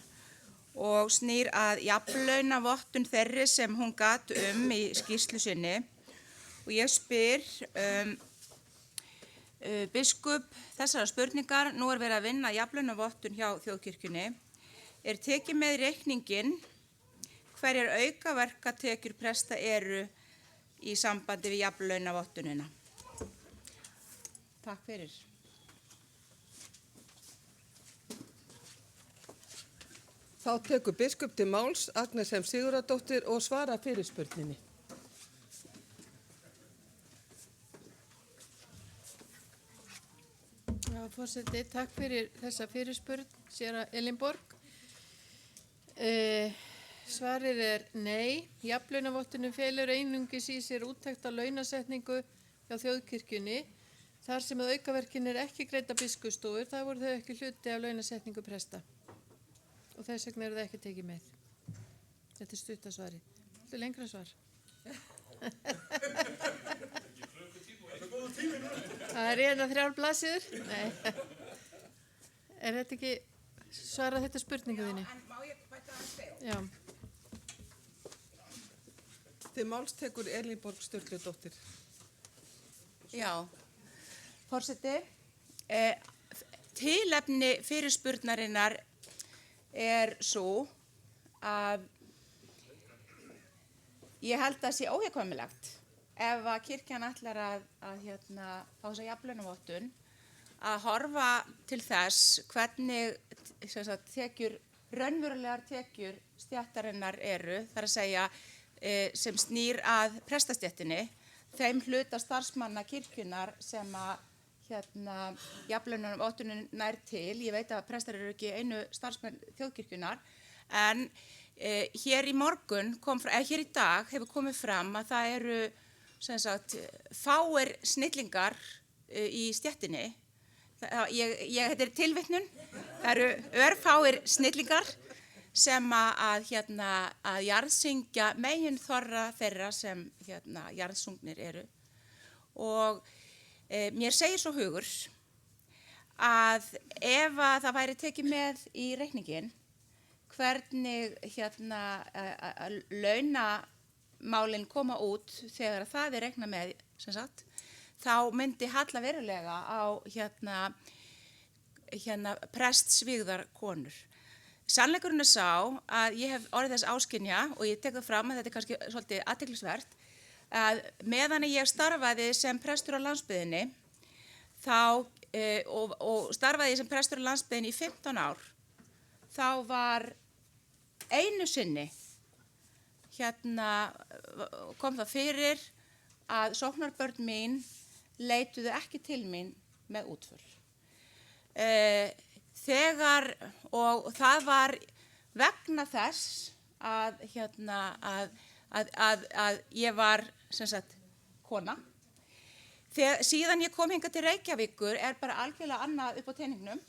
K: og snýr að jafnlaunavottun þeirri sem hún gat í skýrslu sinni. Og ég spyr biskup þessara spurningar, nú er verið að vinna jafnlaunavottun hjá þjóðkirkjunni. Er tekið með reikningin hverjar aukaverkatekjur presta eru í sambandi við jafnlaunavottunina? Takk fyrir.
A: Þá tekur biskup til máls Agnes M. Sigurðardóttir og svara fyrirspurninni.
J: Já, forseti, takk fyrir þessa fyrirspurn, séra Elínborg. Svarið er nei. Jafnlaunavottunin felur einungis í sér úttekt á launasetningu hjá þjóðkirkjunni. Þar sem að aukaverkin er ekki greidda biskupsstofur, það voru þau ekki hluti af launasetningu presta. Og þess vegna eru það ekki tekið með. Þetta er stuttasvari. Þetta er lengra svar. Það er 1-3 blaðsíður. Nei. Er þetta ekki svarað þetta spurningu þinni?
K: Má ég bæta að segja?
J: Já.
A: Til máls tekur Elínborg Sturludóttir.
K: Já, forseti, tilefni fyrirspurnarinnar er svo að ég held að það sé óhjákvæmilegt ef að kirkjan ætlar að fá þessa jafnlaunavottun að horfa til þess hvernig raunverulegar tekjur stéttarinnar eru, þar að segja sem snýr að prestastéttinni, þeim hluta starfsmanna kirkjunar sem að jafnlaunavottunin nær til. Ég veit að prestar eru ekki einu starfsmenn þjóðkirkjunar, en hér í dag hefur komið fram að það eru fáir snillingar í stéttinni. Þetta er tilvitnun. Það eru örfáir snillingar sem að jarðsyngja meginþorra þeirra sem jarðsungnir eru. Og mér segir svo hugur að ef að það væri tekið með í reikningin hvernig launamálin koma út þegar það er reiknað með, þá myndi halla verulega á prestsvígðar konur. Sannleikurinn er sá að ég hef orðið þess áskynja, og ég tek það fram að þetta er kannski svolítið athyglisvert, að meðan ég starfaði sem prestur á landsbyggðinni og starfaði sem prestur á landsbyggðinni í 15 ár, þá var einu sinni kom það fyrir að sóknarbörn mín leituðu ekki til mín með útför. Og það var vegna þess að ég var kona. Síðan ég kom hingað til Reykjavíkur er bara algjörlega annað upp á teningnum.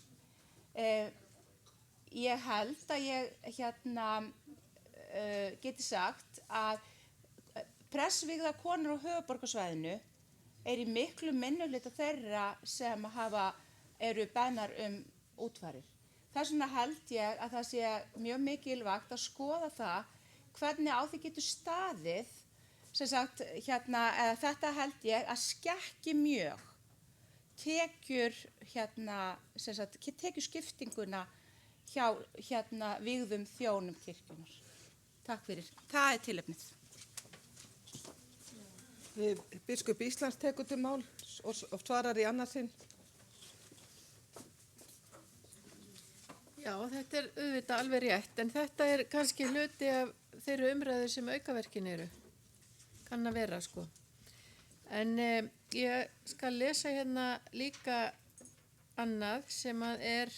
K: Ég held að ég geti sagt að prestsvígðar konur á höfuðborgarsvæðinu er í miklu minnihluta þeirra sem eru beðnar útfarir. Þess vegna held ég að það sé mjög mikilvægt að skoða það hvernig á því getur staðið, eða þetta held ég að skekki mjög tekjuskiptinguna hjá vígðum þjónum kirkjunnar. Takk fyrir. Það er tilefnið.
A: Biskup Íslands tekur til máls og svarar í annað sinn.
J: Já, þetta er auðvitað alveg rétt, en þetta er kannski hluti af þeirra umræðu sem aukaverkin eru. Kann að vera, En ég skal lesa hérna líka
L: annað sem er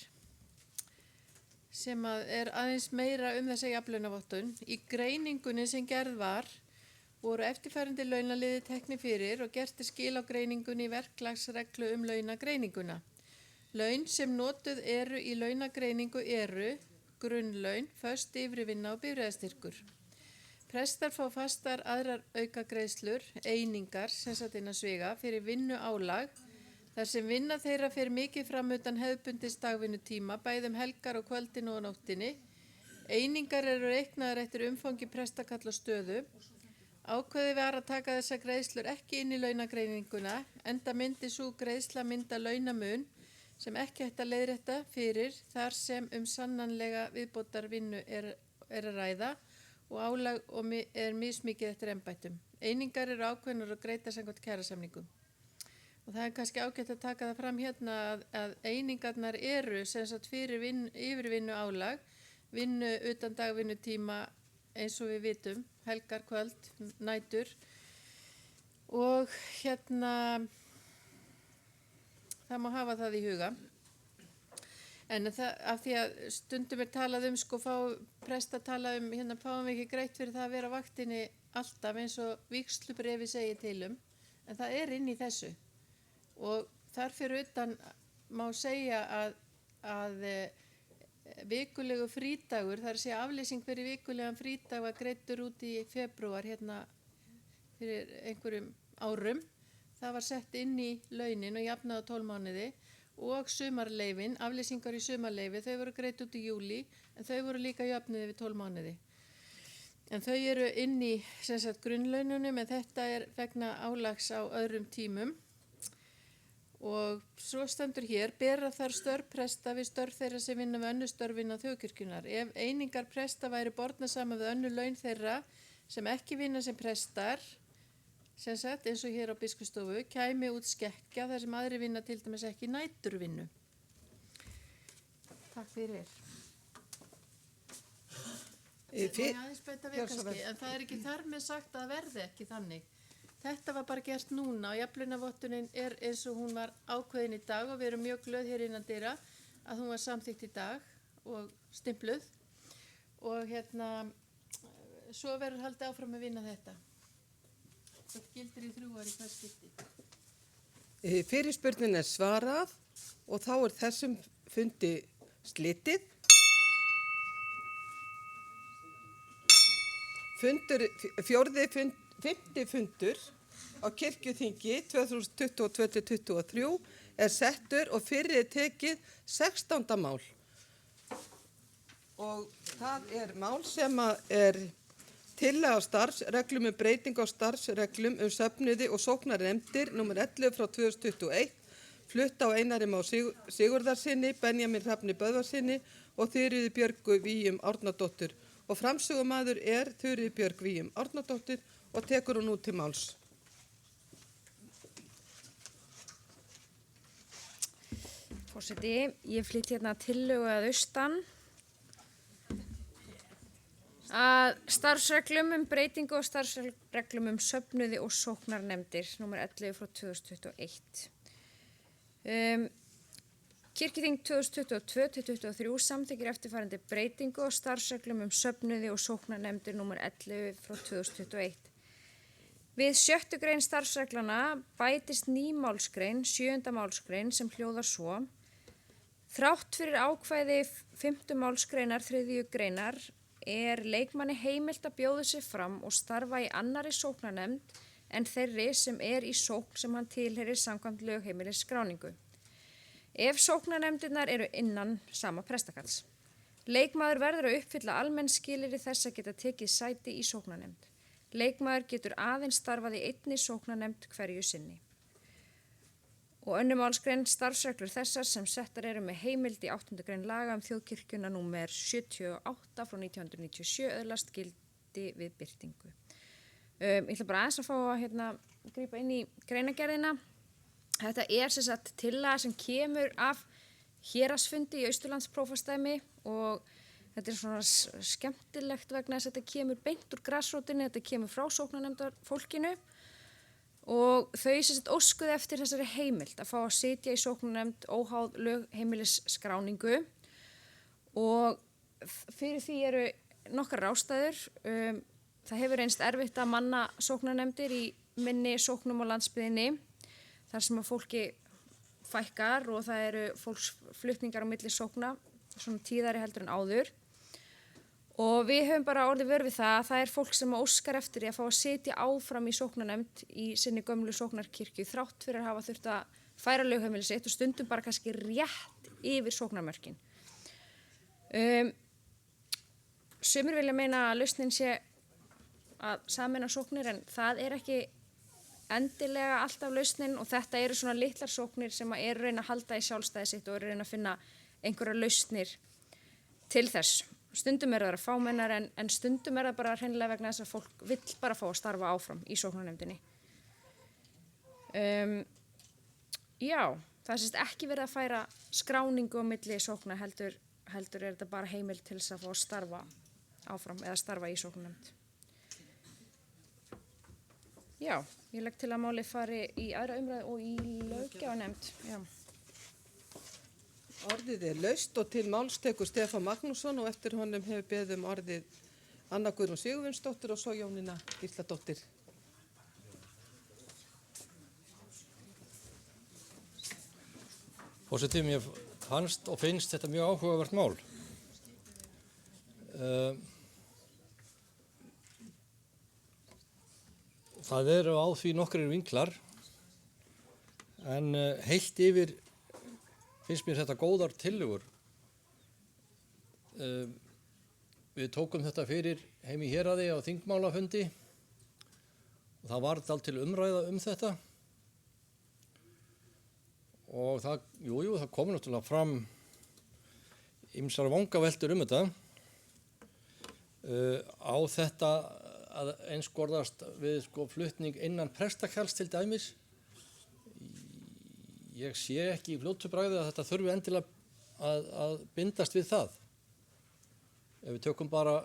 L: aðeins meira þessa jafnlaunavottun. Í greiningunni sem gerð var voru eftirfærandi launaliði teknir fyrir og gert skil á greiningunni í verklagsreglu launagreininguna. Laun sem notuð eru í launagreiningu eru grunnlaun, föst yfirvinna og bifreiðastyrkur. Prestar fá fastar aðrar aukagreiðslur, einingar, sem sagt innan sviga, fyrir vinnu álag, þar sem vinna þeirra fer mikið fram utan hefðbundins dagvinnutíma, bæðum helgar og kvöldin og nóttinni. Einingar eru reiknaðar eftir umfangi prestakalla stöðu. Ákveðið var að taka þessa greiðslur ekki inn í launagreininguna, enda myndi sú greiðsla mynda launamun sem ekki hægt að leiðrétta fyrir þar sem sannanlega viðbótar vinnu er að ræða og álag er mismikið eftir embættum. Einingar eru ákveðnar og greiddar samkvæmt kjarasamningum. Og það er kannski ágætt að taka það fram hérna að einingarnar eru sem sagt fyrir yfirvinnu álag, vinnu utan dagvinnutíma eins og við vitum, helgar, kvöld, nætur og það má hafa það í huga. En af því að stundum talað presta talað fáum við ekki greitt fyrir það að vera á vaktinni alltaf eins og vígslubrefi segir til en það er inn í þessu. Og þar fyrir utan má segja að vikulegu frídagur, það er að segja afleysing fyrir vikulegan frídag var greiddur út í febrúar fyrir einhverjum árum. Það var sett inn í launin og jafnað á 12 mánuði og sumarleifin, afleysingar í sumarleifi, þau voru greidd út í júlí en þau voru líka jöfnuð við 12 mánuði. En þau eru inn í grunnlaununum en þetta er vegna álags á öðrum tímum. Og svo stendur hér, bera þar störf presta við störf þeirra sem vinna við önnur störf innan þjóðkirkjunnar. Ef einingar presta væri borna saman við önnur laun þeirra sem ekki vinna sem prestar, sem sagt eins og hér á Biskupsstofu, kæmi út skekkja þar sem aðri vinna til dæmis ekki næturvinnu. Takk fyrir. Aðeins bæta við kannski, en það er ekki þar með sagt að það verði ekki þannig. Þetta var bara gert núna og jafnlaunavottunin er eins og hún var ákveðin í dag og við erum mjög glöð hér innan dyra að hún var samþykkt í dag og stimpluð og svo verður haldið áfram að vinna þetta. Það gildir í 3 ári hvað skipti.
A: Fyrirspurnin er svarað og þá er þessum fundi slitið. Fimmti fundur á kirkjuþingi 2022-2023 er settur og fyrir er tekið 16. mál. Og það er mál sem er tillaga starfsreglum breyting á starfsreglum söfnuði og sóknarnefndir nr. 11 frá 2021, flutt á Einari Má Sigurðarsyni, Benjamin Hrafni Böðvarssyni og Þuríði Björgu Víum Árnadóttur. Og framsögumaður er Þuríður Björg Víum Árnadóttir og tekur hún út til máls.
M: Forseti, ég flyt tillögu að austan að starfsreglum breytingu og starfsreglum söfnuði og sóknarnefndir nr. 11 frá 2021. Kirkjuþing 2022-2023 samþykkir eftirfarandi breytingu og starfsreglum söfnuði og sóknarnefndir nr. 11 frá 2021. Við 6. grein starfsreglana bætist ný málsgrein, 7. málsgrein sem hljóðar svo: Þrátt fyrir ákvæði 5. málsgreinar 3. greinar er leikmanni heimilt að bjóða sig fram og starfa í annarri sóknarnefnd en þeirri sem er í sókn sem hann tilheyrir samkvæmt lögheimilisskráningu. Ef sóknarnefndirnar eru innan sama prestakalls. Leikmaður verður að uppfylla almenn skilyrði þess að geta tekið sæti í sóknarnefnd. Leikmaður getur aðeins starfað í einni sóknarnefnd hverju sinni. Og önnur málsgrein starfsreglur þessar sem settar eru með heimild í 8. grein laga þjóðkirkjuna númer 78 frá 1997 öðlast gildi við birtingu. Ég ætla bara aðeins að fá að grípa inn í greinagerðina. Þetta er sem sagt tillaga sem kemur af héraðsfundi í Austurlandsprófastsdæmi og þetta er svona skemmtilegt vegna þess að þetta kemur beint úr grasrótinni, þetta kemur frá sóknarnefndar fólkinu og þau sem sagt óskuðu eftir þessari heimild að fá að sitja í sóknarnefnd óháð lögheimilisskráningu og fyrir því eru nokkrar ástæður. Það hefur reynst erfitt að manna sóknarnefndir í minni sóknum á landsbyggðinni þar sem að fólki fækkar og það eru fólksflutningar á milli sókna svona tíðari heldur en áður. Og við höfum bara orðið vör við það að það er fólk sem óskar eftir því að fá að sitja áfram í sóknarnefnd í sinni gömlu sóknarkirkju þrátt fyrir að hafa þurft að færa lögheimili sitt og stundum bara kannski rétt yfir sóknarmörkin. Sumir vilja meina að lausnin sé að sameina sóknir en það er ekki endilega alltaf lausnin og þetta eru svona litlar sóknir sem eru að reyna að halda í sjálfstæði sitt og eru að reyna að finna einhverja lausnir til þess. Stundum eru það fámennar en stundum er það bara hreinlega vegna þess að fólk vill bara fá að starfa áfram í sóknarnefndinni. Já, það er sérst ekki verið að færa skráningu á milli sókna heldur er þetta bara heimild til þess að fá að starfa áfram eða starfa í sóknarnefnd. Já, ég legg til að málið fari í aðra umræðu og í löggjafarnefnd. Já.
A: Orðið er laust og til máls tekur Stefán Magnússon og eftir honum hefur beðið orðið Anna Guðrún Sigurvinsdóttir og svo Jónína Gísladóttir.
H: Forseti, mér fannst og finnst þetta mjög áhugavert mál. Það eru á því nokkrir vinklar en heilt yfir finnst mér þetta góðar tillögur. Við tókum þetta fyrir heim í héraði á þingmálafundi og það var dálítil umræða þetta og það kom náttúrulega fram ýmsar vangaveltur þetta. Á þetta að einskorðast við flutning innan prestakjalls til dæmis. Ég sé ekki í fljótu bragði að þetta þurfi endilega að bindast við það. Ef við tökum bara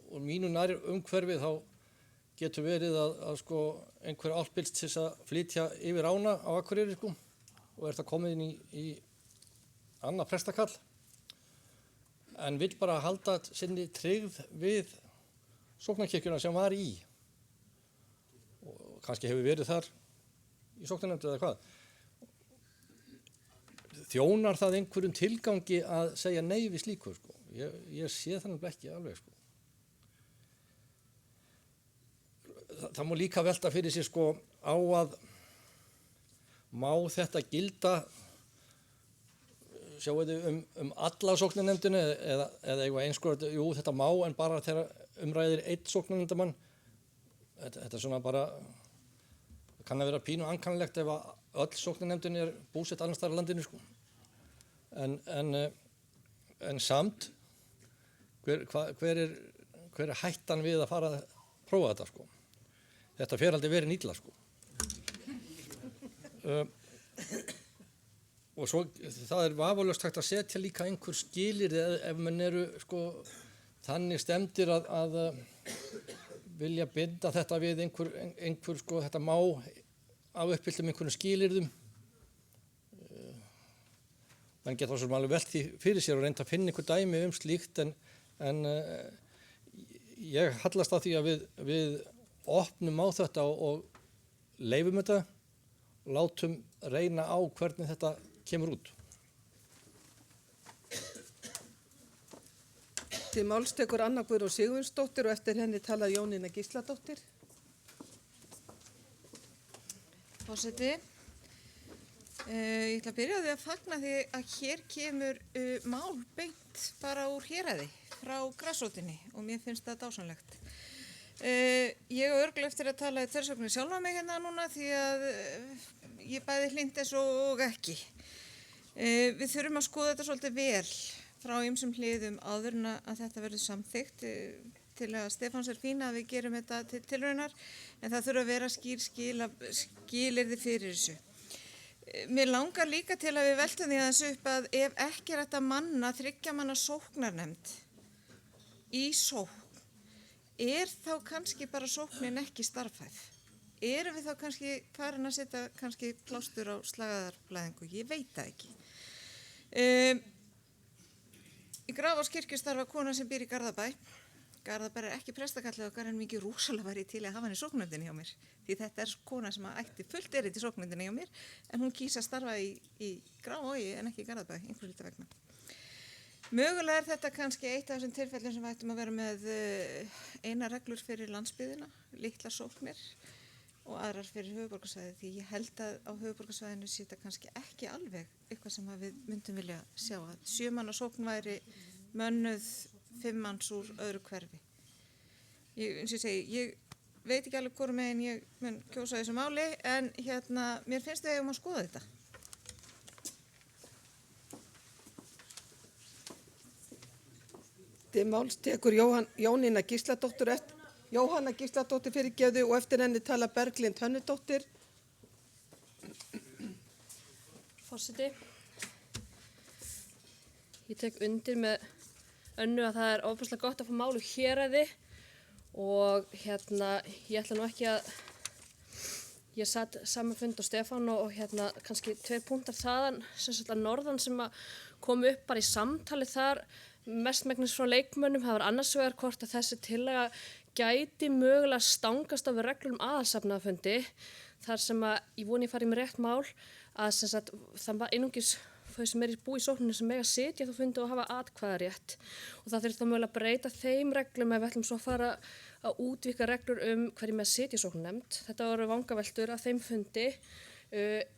H: úr mínu nær umhverfi þá getur verið að einhver álpilst til að flytja yfir ána á Akureyri og er það komið inn í annað prestakall en vill bara halda sinni tryggð við sóknarkirkjuna sem var í og kannski hefur verið þar í sóknarnefnd eða hvað. Þjónar það einhverjum tilgangi að segja nei við slíku? Ég sé þannig ekki alveg. Það má líka velta fyrir sér á að má þetta gilda sjáu þið alla sóknarnefndinu eða eitthvað einskort, jú þetta má en bara þegar umræðir einn sóknarnefndamann. Þetta er svona bara, kann að vera pínu ankannlegt ef að öll sóknarnefndin er búsett annars staðar á landinu En samt, hver er hættan við að fara að prófa þetta Þetta fer aldrei verið illa og svo það er vafalaust hægt að setja líka einhver skilyrði ef menn eru þannig stemdir að vilja binda þetta við einhver þetta má af uppfylltum einhverjum skilyrðum. Man getur svo alveg velt því fyrir sér og reynda að finna einhver dæmi slíkt en ég hallast að því að við opnum á þetta og leifum þetta og látum reyna á hvernig þetta kemur út.
A: Til máls tekur Anna Guðrún Sigurvinsdóttir og eftir henni tala Jónína Gísladóttir.
J: Forseti. Ég ætla að byrja á því að fagna því að hér kemur mál beint bara úr héraði frá grasrótinni og mér finnst það dásamlegt. Ég á örugglega eftir að tala í þversögninni sjálfa mig hérna núna því að ég bæði hlyndes og ekki. Við þurfum að skoða þetta svolítið vel frá ýmsum hliðum áður en að þetta verður samþykkt til að Stefáns er fína að við gerum þetta til tilraunar en það þurfa að vera skilyrði fyrir þessu. Mér langar líka til að við veltum því aðeins upp að ef ekki er þetta manna 3 manna sóknarnefnd í sókn, er þá kannski bara sóknin ekki starfhæf? erum við þá kannski farin að setja kannski plástur á slagæðarblæðingu? Ég veit það ekki. Í Grafarvogskirkju starfa kona sem býr í Garðabæ. Garðabær er ekki prestakallið okkar en mikið rosalega væri til að hafa hann í sóknarnefndinni hjá mér. Því þetta er kona sem ætti fullt erindi í sóknarnefndinni hjá mér en hún kýs að starfa í Grafarvogi en ekki í Garðabæ, einhverju hluta vegna. Mögulega er þetta kannski eitt af þessum tilfellum sem við ættum að vera með eina reglur fyrir landsbyggðina, litlar sóknir og aðrar fyrir höfuðborgarsvæðið því ég held að á höfuðborgarsvæðinu sé þetta kannski ekki alveg eitthvað sem við myndum vilja sjá að 7 manna sókn væri mönnuð 5 manns úr öðru hverfi. Eins og ég segi, ég veit ekki alveg hvorum megin ég mun kjósa þessu máli en mér finnst við eigum að skoða þetta.
A: Til máls tekur Jóhanna Gísladóttir fyrirgefðu og eftir henni tala Berglind Hönnudóttir.
N: Forseti, ég tek undir með Önnu að það er ofboðslega gott að fá mál úr héraði og ég ætla nú ekki að, ég satt saman fund á Stefán og kannski 2 punktar þaðan, sem sagt að norðan sem að komu upp bara í samtali þar, mestmegnis frá leikmönnum, það var annars vegar hvort að þessi tillaga gæti mögulega stangast á við reglum aðalsafnaðarfundi, þar sem að ég voni ég farið með rétt mál, að sem sagt það var einungis þau sem búi í sókninu sem mega sitja þú fundi og hafa atkvæðarétt og það þurfti þá mögulega að breyta þeim reglum ef við ætlum svo að fara að útvíkka reglur hverju með sitja í sóknarnefnd. Þetta voru vangaveltur að þeim fundi.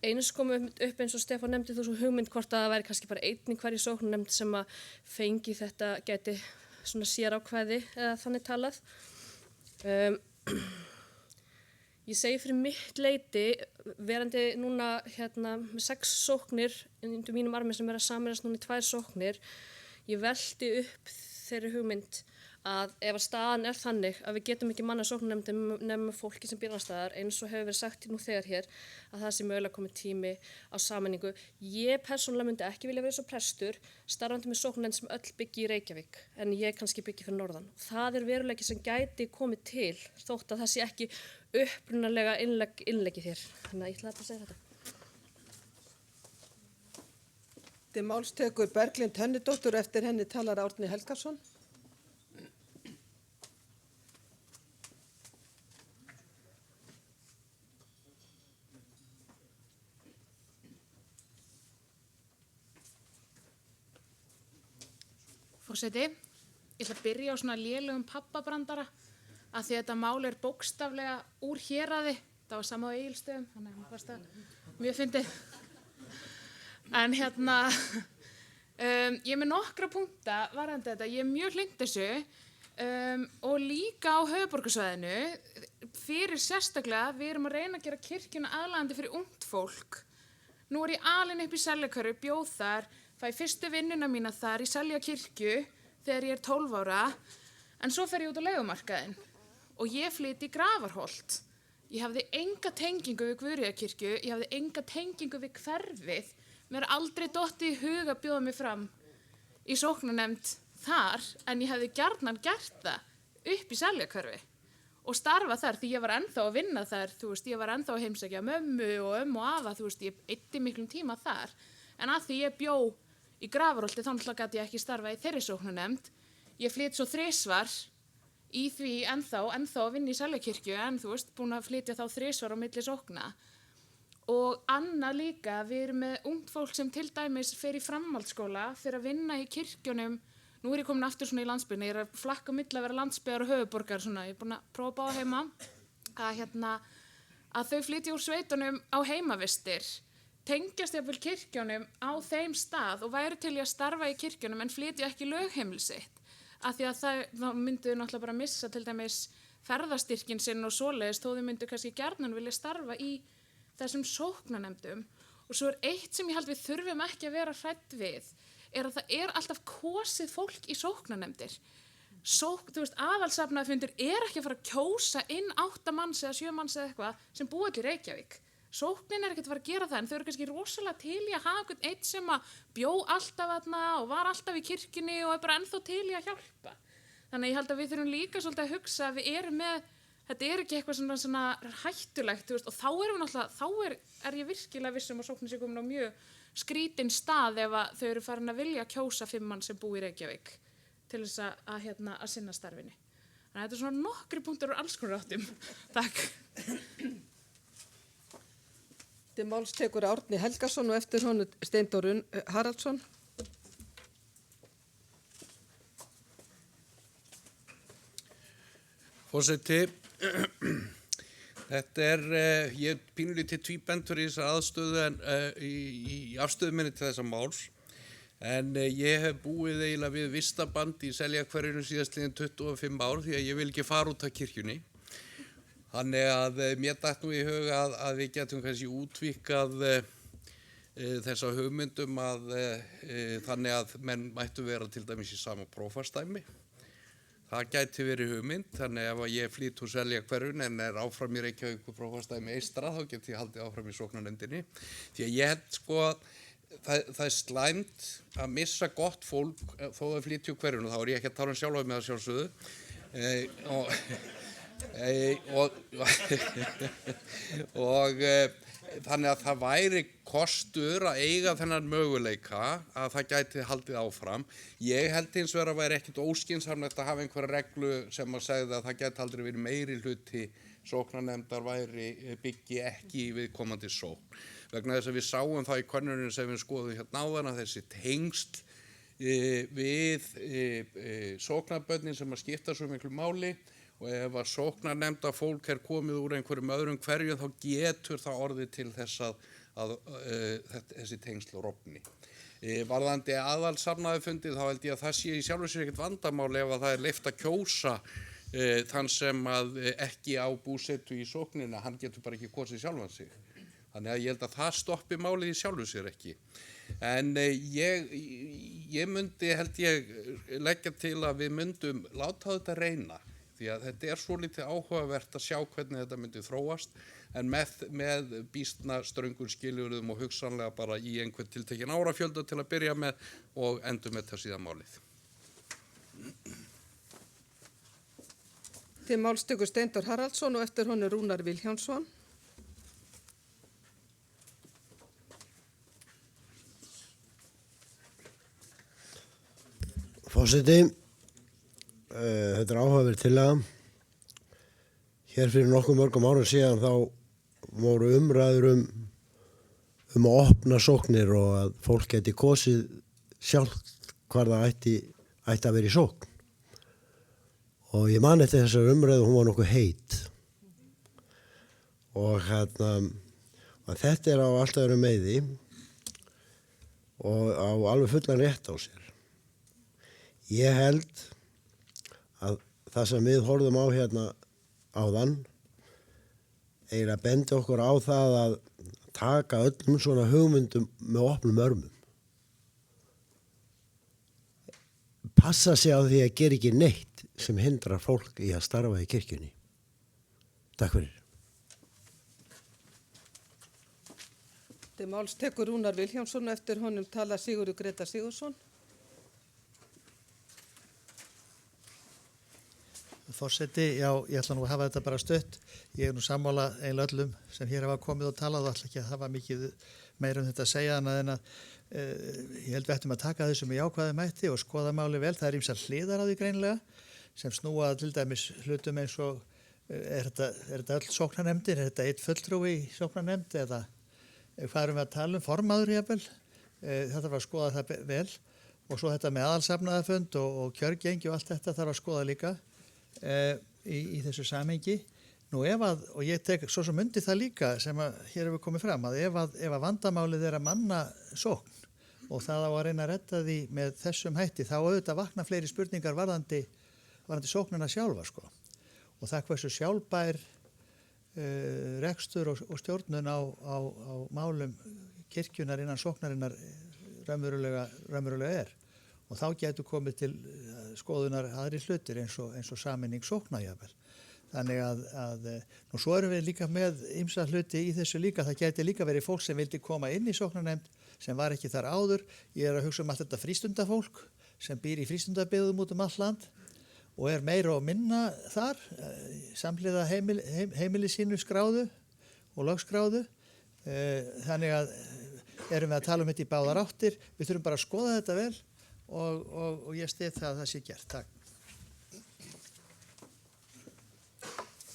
N: Eins kom upp eins og Stefán nefndi þú svo hugmynd hvort að það væri kannski bara einn í hverju sóknarnefnd sem að fengi þetta gæti svona sérákvæði eða þannig talað. Ég segi fyrir mitt leyti, verandi núna með 6 sóknir undir mínum armi sem að sameinast núna í 2 sóknir, ég velti upp þeirri hugmynd að ef að staðan er þannig að við getum ekki manna sóknarnefndum nema fólki sem býr annars staðar, eins og hefur verið sagt nú þegar hér, að það sé mögulega komið tími á sameiningu. Ég persónulega myndi ekki vilja vera svo prestur, starfandi með sóknarnefnd sem öll byggi í Reykjavík, en ég kannski byggi fyrir norðan. Það er veruleiki sem gæti komið til, þótt að það sé ekki upprunalega innleggi þér. Þannig að ég ætlaði bara að segja þetta.
A: Til máls tekur Berglind Hönnudóttir, eftir henni talar Árni Helgason.
K: Forseti, ég ætla að byrja á svona lélegum pappabrandara að því að þetta mál er bókstaflega úr héraði. Það var sama á Egilsstöðum, þannig að það var mjög fyndið. En ég er með nokkra punkta varðandi þetta. Ég er mjög hlynnt þessu og líka á höfuðborgarsvæðinu fyrir sérstaklega við erum að reyna að gera kirkjuna aðlaðandi fyrir ungt fólk. Nú er ég alin upp í Seljakörfu, bjóð þar, fæ fyrstu vinnuna mína þar í Seljakirkju þegar ég er 12 ára, en svo fer ég út á leigumarkaðinn og ég flyt í Grafarholt. Ég hafði enga tengingu við Guðríðarkirkju, ég hafði enga tengingu við hverfið. Mér er aldrei dottið í hug að bjóða mig fram í sóknarnefnd þar, en ég hefði gjarnan gert það upp í Seljakörfu og starfa þar því ég var ennþá að vinna þar, ég var ennþá að heimsækja mömmu og afa, ég eyddi miklum tíma þar. En að því ég bjó í Grafarholti þá gat ég ekki starfa í þeirri sóknarnefnd. Ég flyt svo 3 í því ennþá að vinna í Seljakirkju en búin að flytja þá 3 á milli sókna. Og annað líka, við erum með ungt fólk sem til dæmis fer í framhaldsskóla fyrir að vinna í kirkjunum. Nú er ég komin aftur svona í landsbyggðina, ég er að flakka á milli að vera landsbyggðar og höfuðborgar svona. Ég er búin að prófa að báða heima að þau flytja úr sveitunum á heimavistir. Tengjast jafnvel kirkjunum á þeim stað og væri til í að starfa í kirkjunum en flytja ekki lögheimili sitt. Af því að þá myndu náttúrulega bara missa til dæmis ferðastyrkin sinn og svoleiðis þó þau myndu kannski gjarnan vilja starfa í þessum sóknarnefndum. Og svo er eitt sem ég held við þurfum ekki að vera hrædd við, er að það er alltaf kosið fólk í sóknarnefndir. Aðalsafnaðarfundur er ekki að fara að kjósa inn 8 manns eða 7 manns eða eitthvað sem búa til Reykjavík. Sóknin er ekkert að fara að gera það en þau eru kannski rosalega til í að hafa einhvern eitt sem að bjó alltaf þarna og var alltaf í kirkjunni og er bara ennþá til í að hjálpa. Þannig að ég held að við þurfum líka svolítið að hugsa að við erum með
O: þetta er ekki eitthvað svona hættulegt, þú veist, og þá erum við náttúrulega, þá er ég virkilega vissum að sóknin sé komin á mjög skrítinn stað ef að þau eru farin að vilja kjósa 5 mann sem búi í Reykjavík til þess að sinna starfinu. Þannig að þetta er svona nokkri punktur úr alls konar áttum. Takk.
A: Til máls tekur Árni Helgason og eftir honum Steindór Haraldsson.
P: Forseti, þetta ég er pínulítið tvíbendur í þessar aðstöðu í afstöðu minni til þessa máls, en ég hef búið eiginlega við vistaband í Seljakverjunum síðastliðin 25 ár því að ég vil ekki fara út af kirkjunni. Þannig að mér datt nú í huga að við getum kannski útvíkkað þessa hugmyndum þannig að menn mættu vera til dæmis í sama prófasdæmi. Það gæti verið hugmynd, þannig ef ég flýt úr Seljakverjun en er áfram í Reykjavík prófasdæmi eystra, þá get ég haldið áfram í sóknarnefndinni. Því að ég held sko það er slæmt að missa gott fólk þó það flýti úr hverjun og þá er ég ekki að tala sjálfa með það sjálfsögðu. Og þannig að það væri kostur að eiga þennan möguleika að það gæti haldið áfram. Ég held hins vegar að væri ekkit óskynsamlegt að hafa einhverja reglu sem að segja að það gæti aldrei verið meiri hluti sóknarnefndar byggi ekki í viðkomandi sókn. Vegna þess að við sáum það í könnunum sem við skoðum hérna áðan að þessi tengsl við sóknarbörnin sem að skipta svo miklu máli og ef að sóknarnefnda fólk er komið úr einhverjum öðrum hverjum þá getur það orðið til þess að þessi tengsl rofni. Varðandi aðalsafnaðarfundi þá held ég að það sé í sjálfu sér ekkert vandamál ef að það er leyft að kjósa þann sem að ekki á búsetu í sóknina, hann getur bara ekki kosið sjálfan sig. Þannig að ég held að það stoppi málið í sjálfu sér ekki. En ég myndi, held ég, leggja til að við myndum láta þetta reyna. Því að þetta er svo litið áhugavert að sjá hvernig þetta myndi þróast en með býstna ströngum skilyrðum og hugsanlega bara í einhvern tiltekinn árafjölda til að byrja með og endur með það síðan málið.
A: Til máls tekur Steindór Haraldsson og eftir honum Rúnar Vilhjálmsson.
G: Forseti, þetta er áhugaverð tillaga. Hér fyrir nokkuð mörgum árum síðan þá voru umræður um að opna sóknir og að fólk geti kosið sjálft hvar það ætti að vera í sókn. Og ég man eftir þessar umræðu, hún var nokkuð heit. Og þetta er á alltaf öðrum meiði og á alveg fullan rétt á sér. Ég held að það sem við horfum á hérna áðan eiginlega bendi okkur á það að taka öllum svona hugmyndum með opnum örmum. Passa sig á því að gera ekki neitt sem hindrar fólk í að starfa í kirkjunni. Takk fyrir.
A: Til máls tekur Rúnar Vilhjálmsson og eftir honum tala Sigurður Grétar Sigurðsson.
Q: Forseti, já, ég ætla nú að hafa þetta bara stutt. Ég er nú sammála eiginlega öllum sem hér hafa komið og talað og ætla ekki að hafa mikið meira þetta að segja annað en að ég held við ættum að taka þessu með jákvæðum hætti og skoða máli vel. Það er ýmsar hliðar á því greinilega sem snúa til dæmis hlutum eins og er þetta öll sóknarnefndir, er þetta eitt fulltrúi í sóknarnefnd eða hvað erum við að tala um, formaður jafnvel. Þetta var að skoða það vel og svo þetta með aðalsafnaðarfund og kjörgengi og allt þetta þarf að skoða líka. Í þessu samhengi. Nú og ég tek svo sem undir það líka sem að hér hefur komið fram að ef að vandamálið er að manna sókn og það á að reyna að redda því með þessum hætti þá auðvitað vakna fleiri spurningar varðandi sóknina sjálfa sko. Og það hversu sjálfbær rekstur og stjórnun á málum kirkjunar innan sóknarinnar raunverulega er. Og þá getur komið til skoðunar aðri hlutir eins og sameining sóknarjafnvel. Þannig að nú svo erum við líka með ýmsa hluti í þessu líka. Það geti líka verið fólk sem vildi koma inn í sóknarnefnd sem var ekki þar áður. Ég er að hugsa um allt þetta frístundafólk sem býr í frístundabyggðum út um allt land og meira og minna þar, samhliða heimili sínu skráðu og lögskráðu. Þannig að erum við að tala þetta í báðar áttir. Við þurfum bara að skoða þetta vel og ég styð það að það sé gert. Takk.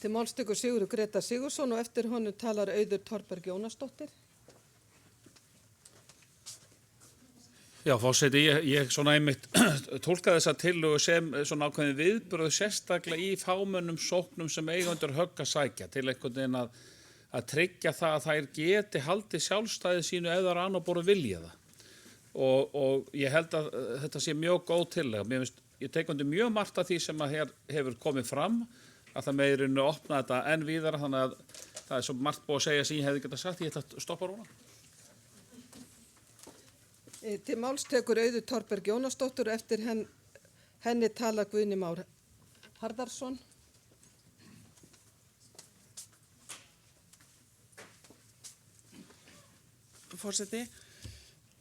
A: Til máls tekur Sigurður Grétar Sigurðsson og eftir honum talar Auður Thorberg Jónasdóttir.
R: Já, forseti, ég svona einmitt tólka þessa tillögu sem svona ákveðin viðbrögð sérstaklega í fámennum sóknum sem eigendur högg að sækja til einhvern veginn að tryggja það að þær geti haldið sjálfstæði sínu ef það er annað borð vilja það. Og ég held að þetta sé mjög góð tillega. Ég tek undir mjög margt af því sem að hér hefur komið fram, að það meirinu opna þetta enn víðara, þannig að það er svo margt búið að segja sem ég hefði getað sagt, ég ætla að stoppa núna.
A: Til máls tekur Auður Thorberg Jónasdóttir og eftir henni tala Guðni Már Harðarson.
S: Forseti,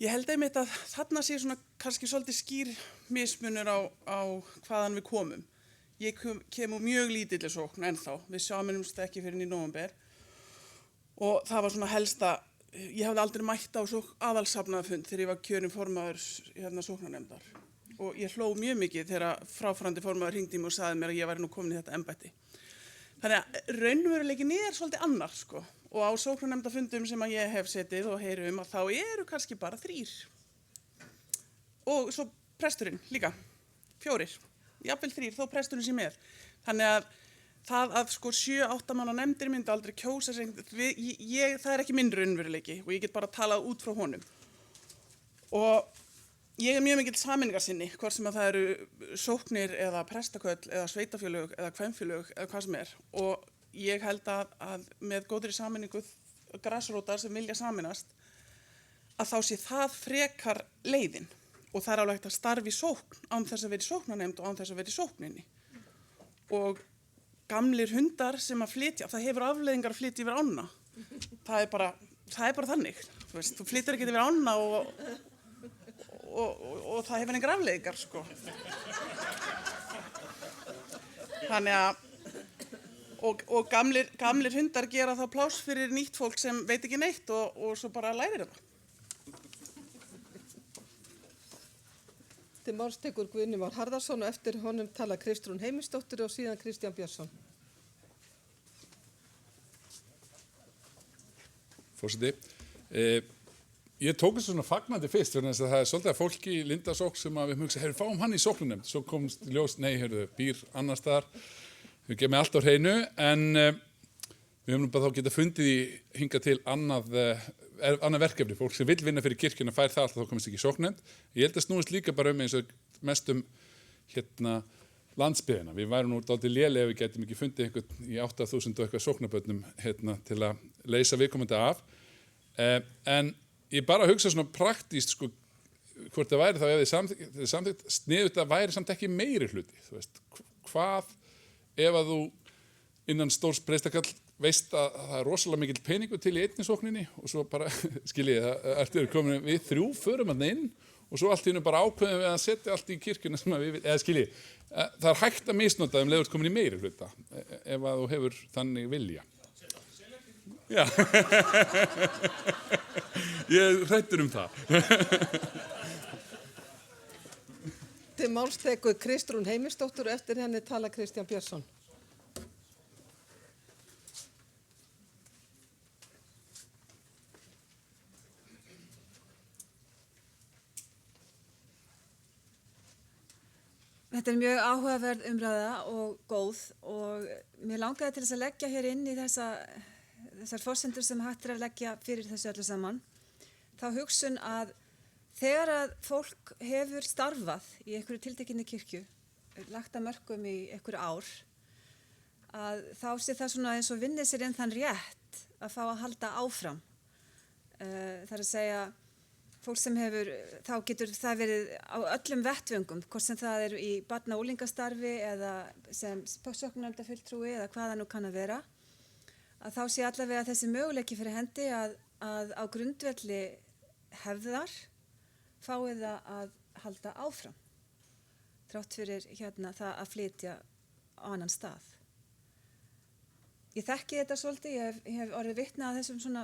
S: ég held einmitt að þarna sé svona kannski svolítið skýr mismunur á hvaðan við komum. Ég kem úr mjög lítilli sókn ennþá, við sameinumst ekki fyrir í nóvember og það var svona helsta, ég hafði aldrei mætt á aðalsafnaðarfund þegar ég var kjörinn formaður sóknarnefndar og ég hló mjög mikið þegar fráfarandi formaður hringdi í mig og sagði mér að ég væri nú komin í þetta embætti. Þannig að raunveruleikin er svolítið annar sko. Og á sóknarnefndarfundum sem að ég hef setið og heyri að þá eru kannski bara 3. Og svo presturinn líka, 4. Jafnvel 3, þó presturinn sé með. Þannig að það að sko 7-8 manna nefndir myndi aldrei kjósa sig, það er ekki minn raunveruleiki og ég get bara talað út frá honum. Og ég er mjög mikill sameiningarsinni, hvort sem að það eru sóknir eða prestaköll eða sveitafélög eða kvenfélög eða hvað sem er. Og ég held að með góðri sameiningu grasrótar sem vilja sameinast, að þá sé það frekar leiðin. Og það er alveg hægt að starfi í sókn án þess að vera í sóknarnefnd og án þess að vera í sókninni. Og gamlir hundar sem að flytja, það hefur afleiðingar að flytja yfir ána. Það er bara þannig. Þú flytjar ekki yfir ána og það hefur engar afleiðingar, sko. Þannig að Og gamlir hundar gera þá pláss fyrir nýtt fólk sem veit ekki neitt og svo bara lærir það.
A: Til máls tekur Guðni Már Harðarson og eftir honum tala Kristrún Heimisdóttir og síðan Kristján Björnsson.
E: Forseti, ég tók þessu svona fagnandi fyrst fyrir þess að það er svolítið að fólki í Lindasókn sem að við hugsa, fáum hann í sóknarnefnd, svo komst ljós, nei, býr annars staðar. Við gefum allt á hreinu, en við höfum bara þá getað fundið í hinga til annað verkefni. Fólk sem vil vinna fyrir kirkjuna fær það alltaf, þá komist ekki í sóknarnefnd. Ég held að snúist líka bara eins og mest landsbyggðina. Við værum nú dálítið léleg ef við getum ekki fundið einhvern í 8.000 og eitthvað sóknarbörnum til að leysa viðkomandi af. En ég bara hugsa svona praktískt, sko, hvort það væri þá ef þið samþykkt sniðugt að væri samt ekki meiri hluti. Þú veist, hvað ef að þú innan stórs prestakall veist að það er rosalega mikill peningur til í einni sókninni og svo bara, skiljið, ertu komin við 3 förum hann inn og svo allt í hennu bara ákveðum við að setja allt í kirkjuna sem við, eða skiljið, það er hægt að misnota um leiður komin í meiri hluta ef að þú hefur þannig vilja. Já, ég hrættur það.
A: Til máls tekur Kristrún Heimisdóttir og eftir henni tala Kristján Björnsson.
T: Þetta er mjög áhugaverð umræða og góð og mér langaði til þess að leggja hér inn í þessar forsendur sem hægt er að leggja fyrir þessu öllu saman. Þá hugsun að þegar að fólk hefur starfað í einhverju tiltekinni kirkju, lagt að mörkum í einhverju ár, að þá sé það svona eins og vinnið sér inn þann rétt að fá að halda áfram. Það er að segja, fólk sem hefur, þá getur það verið á öllum vettvöngum, hvort sem það er í barna- og unglingastarfi eða sem sóknarnefndarfulltrúi eða hvað það nú kann að vera, að þá sé allavega þessi möguleiki fyrir hendi að á grundvelli hefðar fáið það að halda áfram. þrátt fyrir það að flytja á annan stað. Ég þekki þetta svolítið, ég hef orðið vitni að þessum svona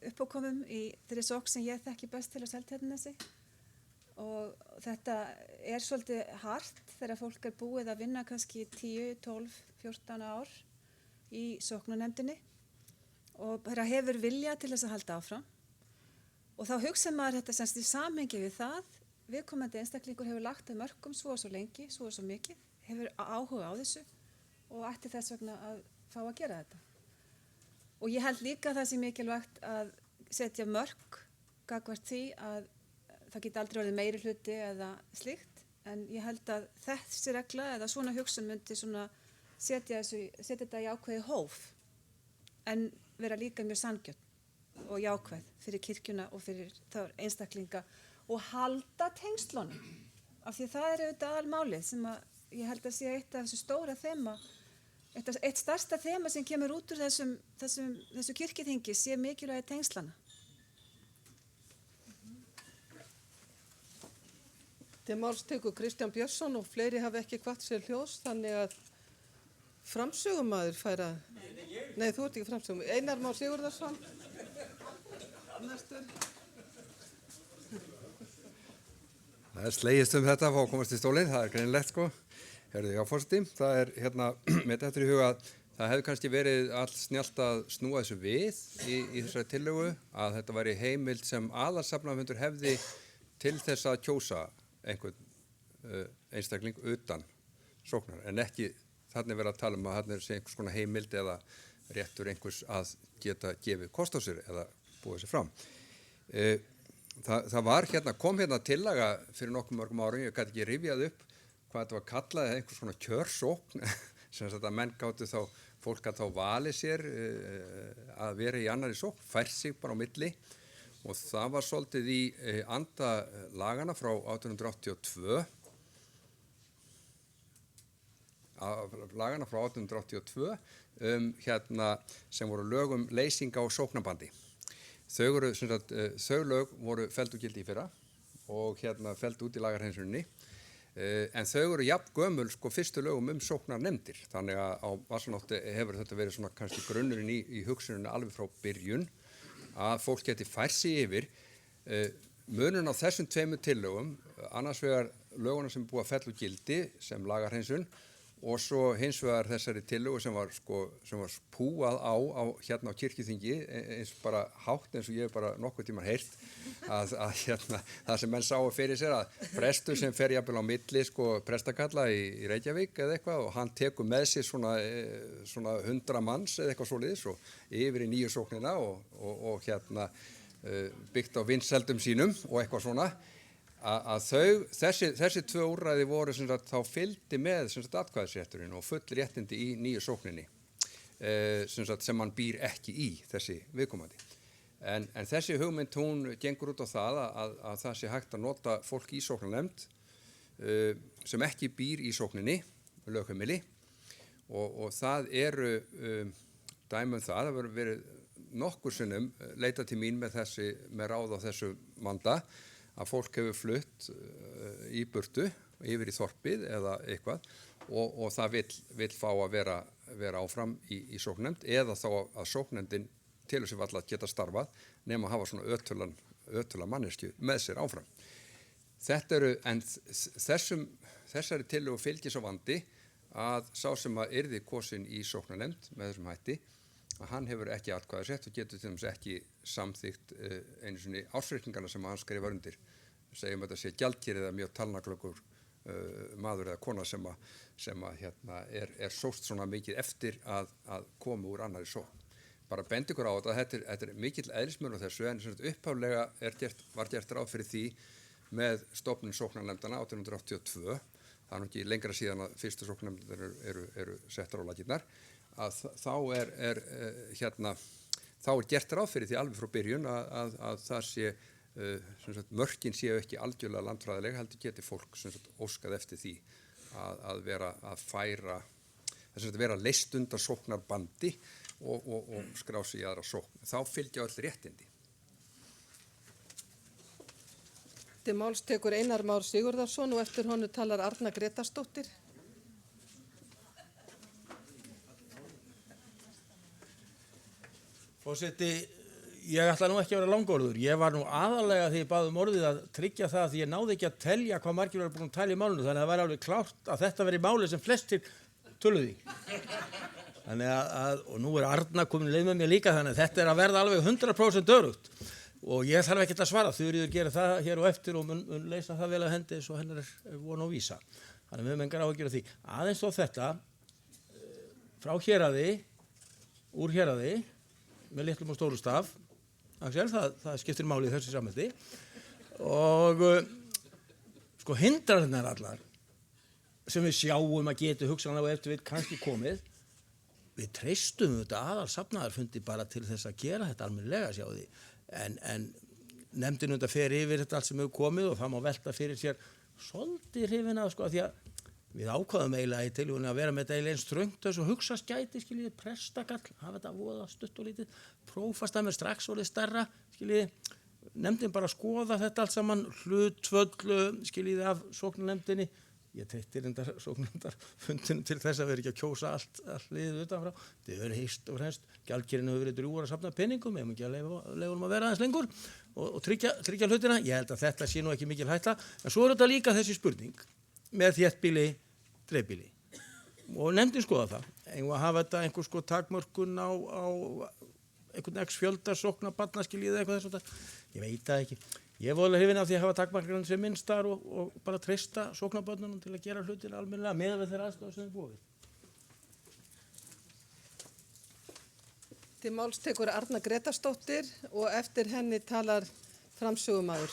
T: uppákomum í þeirri sókn sem ég þekki best til á Seltjarnarnesi og þetta svolítið hart þegar fólk búið að vinna kannski 10, 12, 14 ár í sóknarnefndinni og bara hefur vilja til þess að halda áfram og þá hugsa maður þetta semst í samhengi við það, viðkomandi einstaklingur hefur lagt að mörkum svo og svo lengi, svo og svo mikið, hefur áhuga á þessu og ætti þess vegna að fá að gera þetta. Og ég held líka það sé mikilvægt að setja mörk gagnvart því að það geti aldrei orðið meiri hluti eða slíkt, en ég held að þessi regla eða svona hugsun myndi svona setja þetta í ákveði hóf en vera líka mjög sanngjörn og jákvæð fyrir kirkjuna og fyrir þá einstaklinga og halda tengslunum af því það auðvitað aðalmálið sem að ég held að sé eitt af þessu stóra þema. Eitt starsta þema sem kemur út úr þessu kirkjuþingi sé mikilvægi tengslana.
A: Til máls tekur Kristján Björnsson og fleiri hafa ekki hvatt sér hljós, þannig að framsögumaður fær að... Nei, þú ert ekki framsögumaður. Einar Már Sigurðarsson. Næstur.
U: Það slegist þetta að fá að komast í stólinn, það greinilegt sko. Herðu, já, forseti, það með þetta í huga að það hefði kannski verið allt snjallt að snúa þessu við í þessari tillögu að þetta væri heimild sem aðalsafnafundur hefði til þess að kjósa einhvern einstakling utan sóknar, en ekki þannig verið að tala að þannig sé einhvers konar heimild eða réttur einhvers að geta gefið kost á sér eða búið sér fram. Það var kom tillaga fyrir nokkuð mörgum árum, ég gæti ekki rifjað upp hvað þetta var kallað, einhvers svona kjörsókn, sem þetta menn gáttu þá, fólk gat þá valið sér að vera í annarri sókn, fær sig bara á milli og það var svolítið í anda lagana frá 1882, sem voru lög leysinga og sóknarbandi. Þau lög voru felld úr gildi í fyrra og felld út í lagarhreinsuninni. En þau eru jafn gömul fyrstu lögum sóknarnefndir, þannig að á Vatnslanótti hefur þetta verið svona kannski grunnurinn í hugsuninu alveg frá byrjun að fólk geti fært sig yfir. Munurinn á þessum tveimur tillögum, annars vegar löguna sem búið að fella úr gildi sem lagarhreinsun og svo hins vegar þessari tillögu sem var púað á kirkjuþingi eins bara hátt eins og ég hef bara nokkuð tímar heyrt að það sem menn sáu fyrir sér að prestur sem fer jafnvel á milli prestakalla í Reykjavík eða eitthvað og hann tekur með sér svona 100 manns eða eitthvað svoleiðis og yfir í nýju sóknina og byggt á vinsældum sínum og eitthvað svona að þessi tvö úrræði voru þá fylgdi með atkvæðisrétturinn og full réttindi í nýju sókninni sem hann býr ekki í þessi viðkomandi. En þessi hugmynd hún gengur út á það að það sé hægt að nota fólk í sóknarnefnd sem ekki býr í sókninni, lögheimili og það eru dæmi það hefur verið nokkur sinnum leitað til mín með ráð á þessu manda að fólk hefur flutt í burtu, yfir í þorpið eða eitthvað og það vill fá að vera áfram í sóknefnd eða þá að sóknefndin telur sér varla að geta starfað nema að hafa svona ötulan manneskju með sér áfram. Þessari tillögu fylgir svo vandi að sá sem að yrði kosin í sóknarnefnd með þessum hætti að hann hefur ekki atkvæðisrétt og getur til dæmis ekki samþykkt einu sinni ársreikningarna sem hann skrifar undir. Segjum að þetta sé gjaldkeri eða mjög talnaglöggur maður eða kona sem er sóst svona mikið eftir að koma úr annarri sókn. Bara bendi ykkur á þetta er mikill eðlismunur á þessu en upphaflega var gert ráð fyrir því með stofnun sóknarnefndana 1882, það er nú ekki lengra síðan að fyrstu sóknarnefndar eru settar á laginnar, að þá er gert ráð fyrir því alveg frá byrjun að það sé mörkin séu ekki algjörlega landfræðileg, heldur geti fólk óskað eftir því að vera leyst undan sóknarbandi og skrá sig í aðra sókn. Þá fylgja öll réttindi.
A: Til máls tekur Einar Már Sigurðarsson og eftir honu talar Arna Grétarsdóttir.
H: Forseti, ég ætla nú ekki að vera langorður. Ég var nú aðalega því ég baði orðið að tryggja það því ég náði ekki að telja hvað margir verið búin að tala í málunum, þannig að það væri alveg klárt að þetta veri máli sem flestir töluði. Þannig að, og nú Arna komin leið með mér líka, þannig að þetta að verða alveg 100% örugt. Og ég þarf ekki að svara, Þuríður gerir það hér og eftir og mun leysa það vel að hendi eins og hennar von og vísa. Þannig að við höfum engar áhyggjur af því. Aðeins þó þetta, frá héraði, úr héraði, með litlum og stóru staf, Axel, það skiptir máli í þessu samhengi. Og sko hindranirnar allar, sem við sjáum að geta hugsanlega og eftir við kannski komið, við treystum þetta aðalsafnaðarfundi bara til þess að gera þetta almennilega, sjáu því. En nefndin þetta fer yfir þetta allt sem hefur komið og það má velta fyrir sér svolítið hrifin af sko því að við ákvaðum eiginlega í tilhugsunni að vera með þetta eiginlega eins þröngt þess og hugsa skæti, skiljiði, prestakall, hafa þetta voða stutt og lítið, prófast það með strax orðið stærra, skiljiði, nefndin bara skoða þetta allt saman, hlutföll, skiljiði, af sóknarnefndinni. Ég treytti reyndar sóknarnefndarfundinum til þess að vera ekki að kjósa allt liðið utanfrá. Þetta hefur hist og fremst, gjaldkerinn hefur verið drjúgar að safna peningum, ef ekki að leifa að vera aðeins lengur og tryggja hlutina. Ég held að þetta sé nú ekki mikil hætta, en svo þetta líka þessi spurning með þéttbýli, dreifbýli. Og nefndin skoða það, eigum að hafa þetta einhver sko takmörkun á einhvern x fjölda sókna barnaskiljiði eitthvað þess að ég veit það ekki. Ég voru hrifinn af því að hafa takmarkan sem minnstar og bara treysta sóknarbörnunum til að gera hlutir almennilega með við þeirra aðstæður sem þið búið.
A: Til máls tekur Arna Grétarsdóttir og eftir henni talar framsögumaður.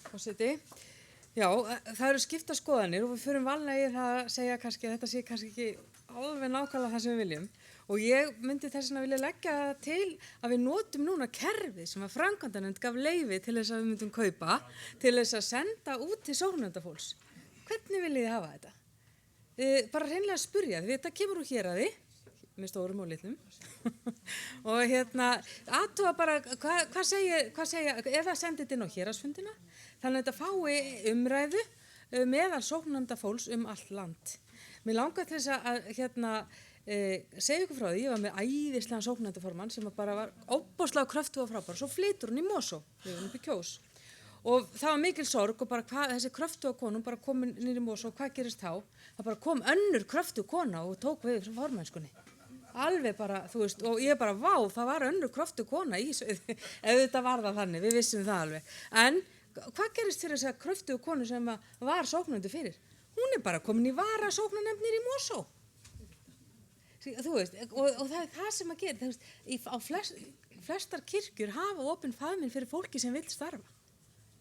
F: Forseti, já, það eru skipta skoðanir og við förum vallega í það að segja kannski að þetta sé kannski ekki alveg nákvæmlega það sem við viljum. Og ég myndi þess að vilja leggja til að við notum núna kerfið sem að framkvæmdanefnd gaf leyfi til þess að við myndum kaupa, til þess að senda út til sóknarnefndafólks. Hvernig viljið þið hafa þetta? Bara hreinlega að spurja, því þetta kemur úr héraði, með stórum og litlum, og athuga bara hvað segja, ef það sendið inn á héraðsfundina, þannig að þetta fái umræðu meðal sóknarnefndafólks allt land. Mér langar til þess að segja ykkur frá því, ég var með æðislegan sóknarnefndarformann sem bara var óbáslega kröftuga og frábær, svo flytur hún í Mosó, við erum upp í Kjós. Og það var mikil sorg og bara þessi kröftuga konum bara komin niður í Mosó, hvað gerist þá? Það bara kom önnur kröftuga kona og tók við frá formennskunni. Alveg bara, þú veist, og ég bara, vá, það var önnur kröftuga kona í, ef þetta var það þannig, við vissum það alveg. En hvað gerist fyrir þess að kröftuga konu sem var sóknarnefndur fyrir? Hún bara komin í varasóknarnefnd niður í Mosó. Þú veist, og það það sem að gera, á flestar kirkjur hafa opinn faðminn fyrir fólki sem vil starfa.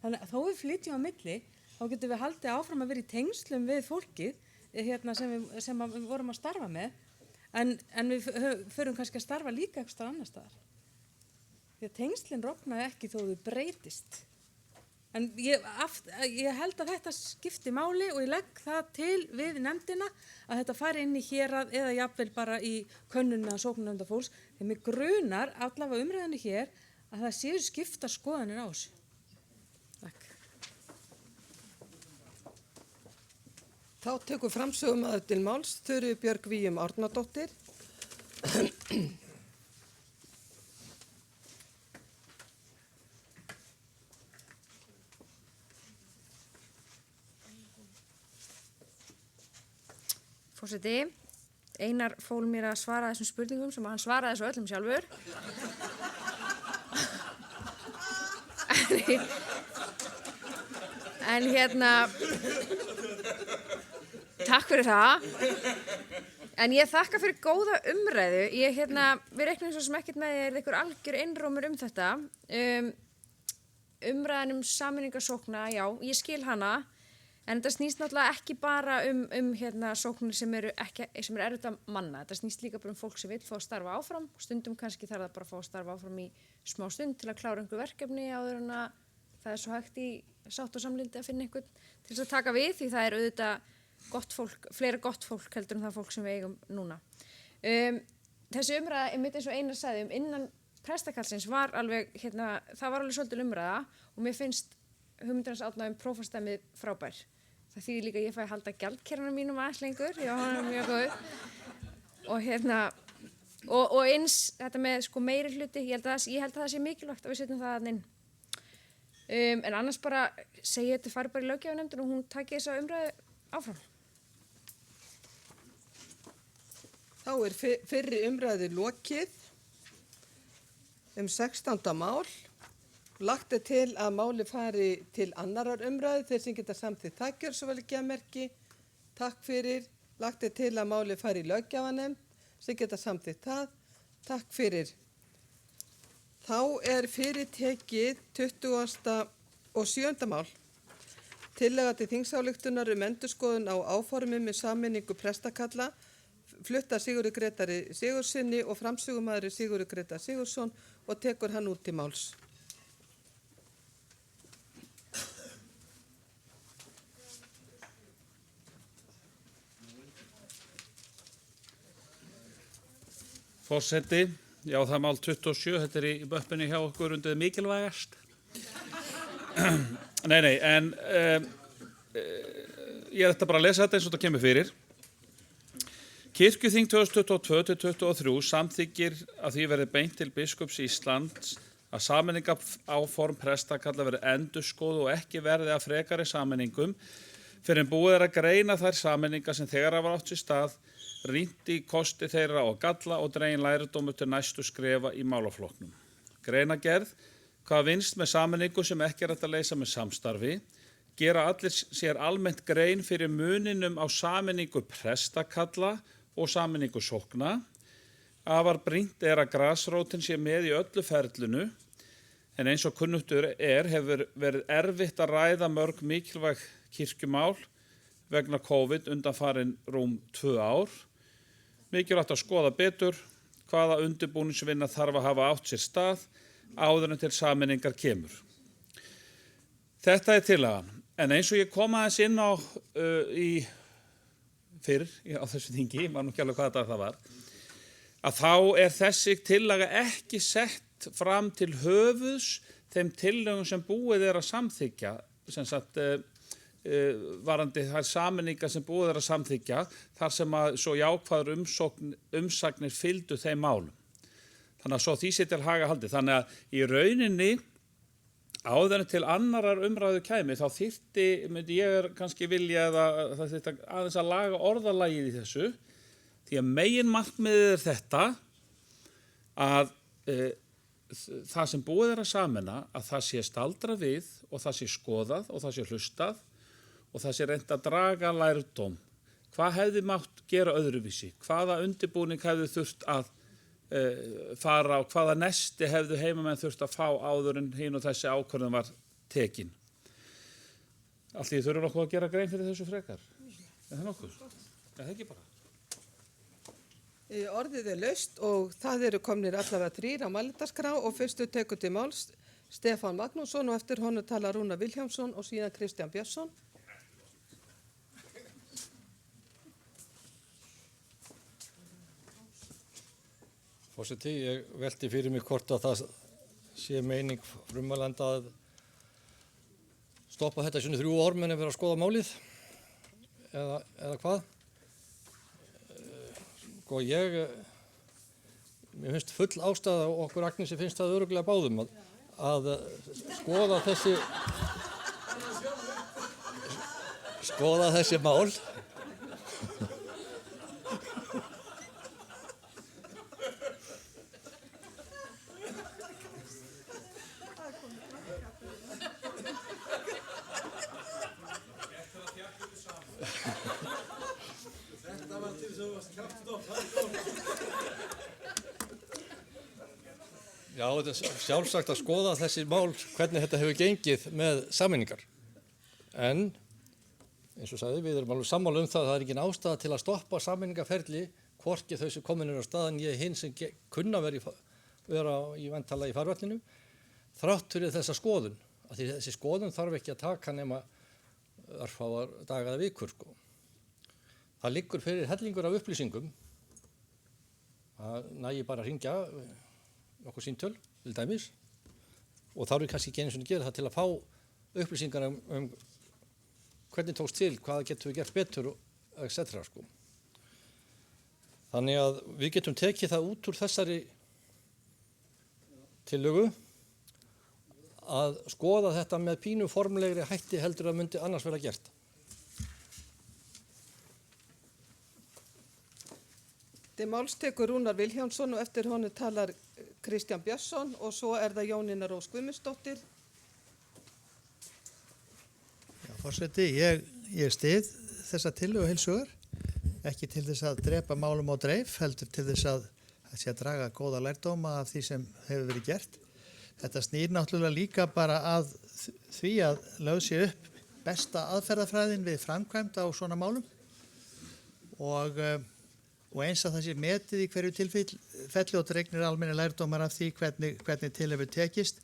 F: Þannig að þó við flytjum á milli, þá getum við haldið áfram að vera í tengslum við fólkið sem við vorum að starfa með, en við förum kannski að starfa líka eitthvað annar staðar. Því að tengslinn rofnaði ekki þó þau breytist. En ég held að þetta skipti máli og ég legg það til við nefndina að þetta fari inn í hérað eða jafnvel bara í könnunina sóknarnefndarfólks. Þegar mig grunar allavega umræðinni hér að það séu skipta skoðanir á þessu. Takk.
A: Þá tekur framsögumaður til máls Þuríður Björg Víum Árnadóttir.
M: Forseti, Einar fól mér að svara þessum spurningum sem hann svaraði þessu öllum sjálfur. En takk fyrir það. En ég þakka fyrir góða umræðu. Við reiknum svo sem ekkert með því að einhver algjör einrómur þetta. Umræðan sameiningarsókna, já, ég skil hana. En þetta snýst náttúrulega ekki bara sóknir sem er erfitt að manna. Þetta snýst líka bara fólk sem vil fá að starfa áfram. Stundum kannski þarf það bara að fá að starfa áfram í smá stund til að klára einhver verkefni áður en að það er svo hægt í sátt og samlyndi að finna einhvern til þess að taka við, því það er auðvitað gott fólk, fleira gott fólk heldur en það fólk sem við eigum núna. þessi umræða, einmitt eins og Einar sagði, innan prestakallsins var alveg, það var alveg svolítið umræða og mér finnst hugmyndir hans Árna prófastsdæmið frábær. Það þýðir líka að ég fæ að halda gjaldkerranum mínum aðeins lengur, já, hann er mjög góð. Og eins þetta með sko meiri hluti, ég held að það sé mikilvægt að við setjum það inn. En annars bara segi þetta fari bara í löggjafarnefndina og hún taki þessa umræðu áfram.
A: Þá fyrri umræðu lokið 16. mál. Lagt til að máli fari til annarar umræðu, þeir sem geta samþykkt það gjör svo vel ekki að merki. Takk fyrir. Lagt til að máli fari í löggjafarnefnd, sem geta samþykkt það. Takk fyrir. Þá fyrir tekið 27. mál. Tillaga til þingsályktunar endurskoðun á áformum með sameiningu prestakalla, flutta Sigurði Grétari Sigurðssyni og framsögumaður Sigurður Grétar Sigurðsson og tekur hann út til máls.
R: Forseti, já það mál 27, þetta í böppinni hjá okkur undir mikilvægast. Nei, en ég ætla bara að lesa þetta eins og þetta kemur fyrir. Kirkjuþing 2022-23 samþykkir að því verði beint til biskups Íslands að sameiningaráform prestakalla verði endurskoðuð og ekki verði að frekari sameiningum fyrr en búið að greina þær sameiningar sem þegar hafa átt sér stað, rýnt í kosti þeirra og galla og dregin lærdómur til næstu skrefa í málaflokknum. Greinagerð, hvað vinst með sameiningu sem ekki hægt að leysa með samstarfi, gera allir sér almennt grein fyrir muninum á sameiningu prestakalla og sameiningu sókna. Afar brýnt að grasrótin sé með í öllu ferlinu, en eins og kunnugtur hefur verið erfitt að ræða mörg mikilvæg kirkjumál vegna COVID undanfarin rúm 2 ár. Mikilvægt að skoða betur hvaða undirbúningsvinna þarf að hafa átt sér stað áður en til sameiningar kemur. Þetta tillagan, en eins og ég kom aðeins inn á fyrr á þessu þingi, ég man nú ekki alveg hvað það var, að þá þessi tillaga ekki sett fram til höfuðs þeim tillögum sem búið að samþykkja, sem sagt varandi þær sameiningar sem búið að samþykkja, þar sem að svo jákvæður umsagnir fylgdu þeim málum. Þannig að svo því sé til haga haldið. Þannig að í rauninni áður en til annarar umræðu kæmi, þá myndi ég kannski vilja að það þyrfti aðeins að laga orðalagið í þessu, því að meginmarkmiðið þetta að það sem búið að sameina, að það sé staldra við og það sé skoðað og það sé hlustað og það sé reynt að draga lærdóm. Hvað hefði mátt gera öðruvísi? Hvaða undirbúning hefði þurft að fara og hvaða nesti hefðu heimamenn þurft að fá áður en hinn og þessi ákvörðun var tekin? Allt því þurfum nokkuð að gera grein fyrir þessu frekar. Það nokkuð? Það ekki bara.
A: Orðið laust og það eru komnir allavega 3 á mælendaskrá og fyrstu tekur til máls Stefán Magnússon og eftir honum tala Rúnar Vilhjálmsson og síðan Kristján Björnsson.
B: Forseti, ég velti fyrir mig hvort að það sé meining frummælanda að stoppa þetta svona 3 ár menn að vera að skoða málið eða hvað. Sko mér finnst full ástæða og okkur Agnesi finnst það örugglega báðum að skoða þessi mál. Já, þetta sjálfsagt að skoða þessi mál, hvernig þetta hefur gengið með sameiningar. En, eins og sagði, við erum alveg sammála það að það engin ástæða til að stoppa sameiningarferli, hvorki þau sem komin á staðan ég hinn sem kunna vera í vantala í farvallinu, þrátt fyrir þessa skoðun. Af því þessi skoðun þarf ekki að taka nema örfáar daga eða vikur. Það liggur fyrir hellingur af upplýsingum Það nægir bara að hringja nokkuð síntöl, til dæmis, og þá er kannski ekki einu sinni að gera það til að fá upplýsingar hvernig tókst til, hvað getum við gert betur, etc. Sko. Þannig að við getum tekið það út úr þessari tillögu að skoða þetta með pínu formlegri hætti heldur að myndi annars vera gert.
A: Til máls tekur Rúnar Vilhjálmsson og eftir honum talar Kristján Björnsson og svo er það Jónína Rós Guðmundsdóttir.
Q: Já, forseti, ég styð þessa tillögu heils hugar, ekki til þess að drepa málum á dreif, heldur til þess að draga góða lærdóma af því sem hefur verið gert. Þetta snýr náttúrulega líka bara að því að lögð sé upp besta aðferðafræðin við framkvæmd á svona málum og eins að það sé metið í hverju tilfelli og dregnir almenni lærdómar af því hvernig til hefur tekist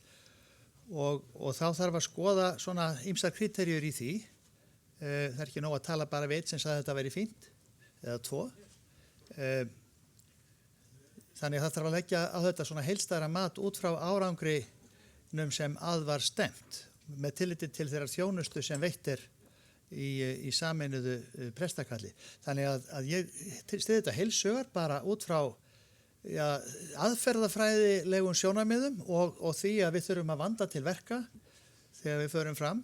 Q: og þá þarf að skoða svona ýmsar kriteríur í því. Það er ekki nóg að tala bara við einn sem sagði að þetta væri fínt eða 2. Þannig að það þarf að leggja á þetta svona heildstæðara mat út frá árangrinum sem að var stefnt með tilliti til þeirrar þjónustu sem veitt er í sameinuðu prestakalli. Þannig að ég styð þetta heils hugar bara út frá aðferðafræðilegum sjónarmiðum og því að við þurfum að vanda til verka þegar við förum fram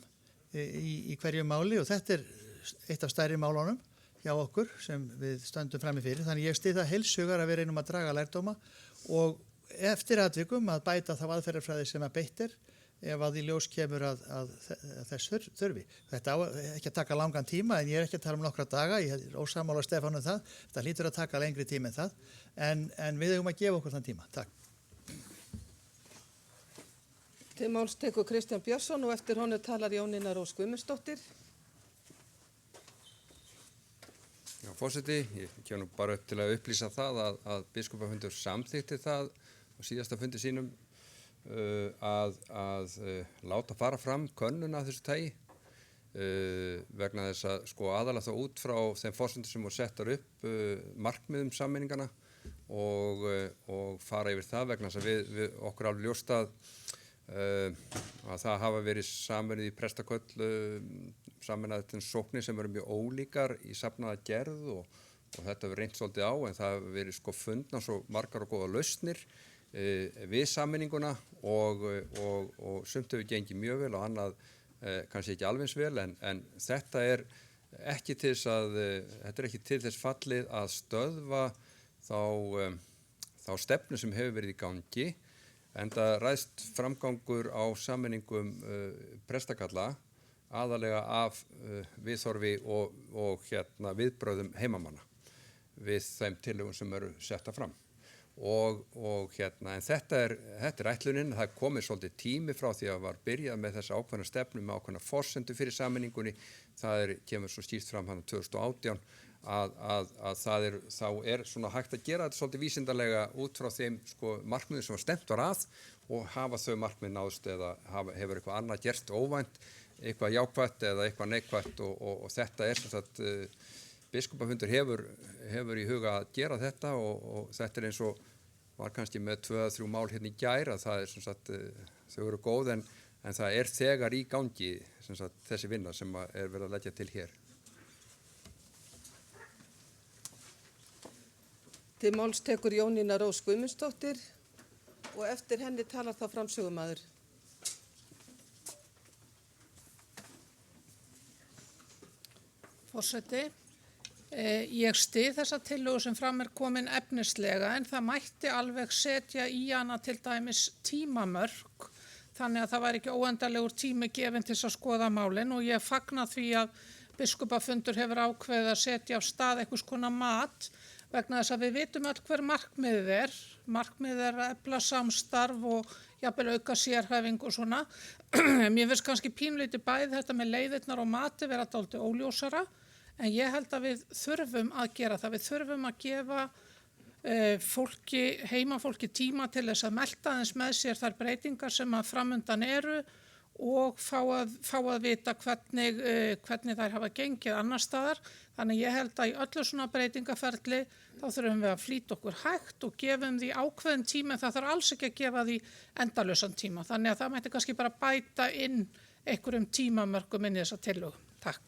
Q: í hverju máli og þetta er eitt af stærri málunum hjá okkur sem við stöndum frammi fyrir. Þannig ég styð það heils hugar að við reynum að draga lærdóma og eftir atvikum að bæta þá aðferðafræði sem að beitt er ef að í ljós kemur að þess þurfi. Þetta á ekki að taka langan tíma en ég er ekki að tala um nokkra daga, ég er ósammála Stefán um það, þetta hlýtur að taka lengri tíma en það, en við eigum að gefa okkur þann tíma. Takk.
A: Til máls tekur Kristján Björnsson og eftir honum talar Jónína Rós Guðmundsdóttir.
U: Já, forseti, ég kem nú bara upp til að upplýsa það að biskupafundur samþykti það á síðasta fundi sínum að láta fara fram könnun af þessu tagi vegna þess að sko aðalega þá út frá þeim forsendum sem voru settar upp markmiðum sammeiningana og fara yfir það vegna þess að við okkur alveg ljóst að það hafa verið sameinuð í prestaköll sameinaðar sóknir sem eru mjög ólíkar í safnaða gerð og þetta verið reynt svolítið á en það hefur verið sko fundna svo margar og góða lausnir við sameininguna og sumt hefur gengið mjög vel og annað kannski ekki alveg eins vel en þetta er ekki til þess fallið að stöðva þá stefnu sem hefur verið í gangi enda ræðst framgangur á sameiningum prestakalla aðalega af viðhorfi og viðbrögðum heimamanna við þeim tillögum sem eru setta fram. En þetta er ætlunin, það er komið svolítið tími frá því að var byrjað með þessa ákveðna stefnu með ákveðna forsendu fyrir sameiningunni, kemur svo skýrt fram hann 2018 að þá er svona hægt að gera þetta svolítið vísindarlega út frá þeim sko markmiðum sem var stefnt var að og hafa þau markmið náðst eða hefur eitthvað annað gert óvænt, eitthvað jákvætt eða eitthvað neikvætt og þetta er sem sagt biskupafundur hefur í huga að gera þetta og þetta er eins og var kannski með 2-3 mál hérna í gær að það er sem sagt þau eru góð en það er þegar í gangi sem sagt þessi vinna sem er verið að leggja til hér.
A: Til máls tekur Jónína Rós Guðmundsdóttir og eftir henni talar þá framsögumaður.
D: Forseti, ég styð þessa tillögu sem fram er komin efnislega en það mætti alveg setja í hana til dæmis tímamörk þannig að það væri ekki óendalegur tími gefinn til að skoða málin og ég fagna því að biskupafundur hefur ákveðið að setja af stað einhvers konar mat vegna þess að við vitum öll hver markmiðið er. Markmiðið er að efla samstarf og jafnvel auka sérhæfing og svona. Mér finnst kannski pínlítið bæði þetta með leiðirnar og mati vera dálítið óljósara en ég held að við þurfum að gera það. Við þurfum að gefa heimafólki tíma til þess að melta aðeins með sér þær breytingar sem að framundan eru og fá að vita hvernig þær hafa gengið annar staðar. Þannig ég held að í öllu svona breytingaferli þá þurfum við að flýta okkur hægt og gefum því ákveðin tíma, en það þarf alls ekki að gefa því endalausan tíma. Þannig að það mætti kannski bara bæta inn einhverjum tímamörkum inn í þessa tillögu. Takk.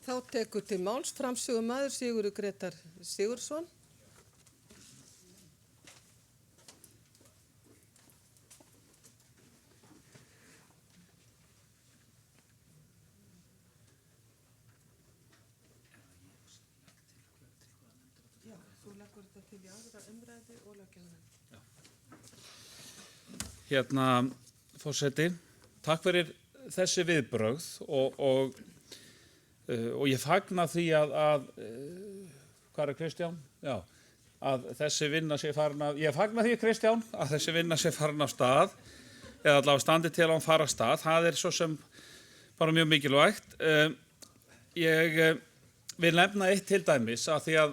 A: Þá tekur til máls framsögumaður Sigurður Grétar Sigurðsson.
R: Forseti, takk fyrir þessi viðbrögð og ég fagna því að hvað Kristján? Já, að þessi vinna sé farin af, ég fagna því Kristján, að þessi vinna sé farin af stað, eða allavega standi til að hún fara af stað, það svo sem bara mjög mikilvægt. Ég vil nefna eitt til dæmis að því að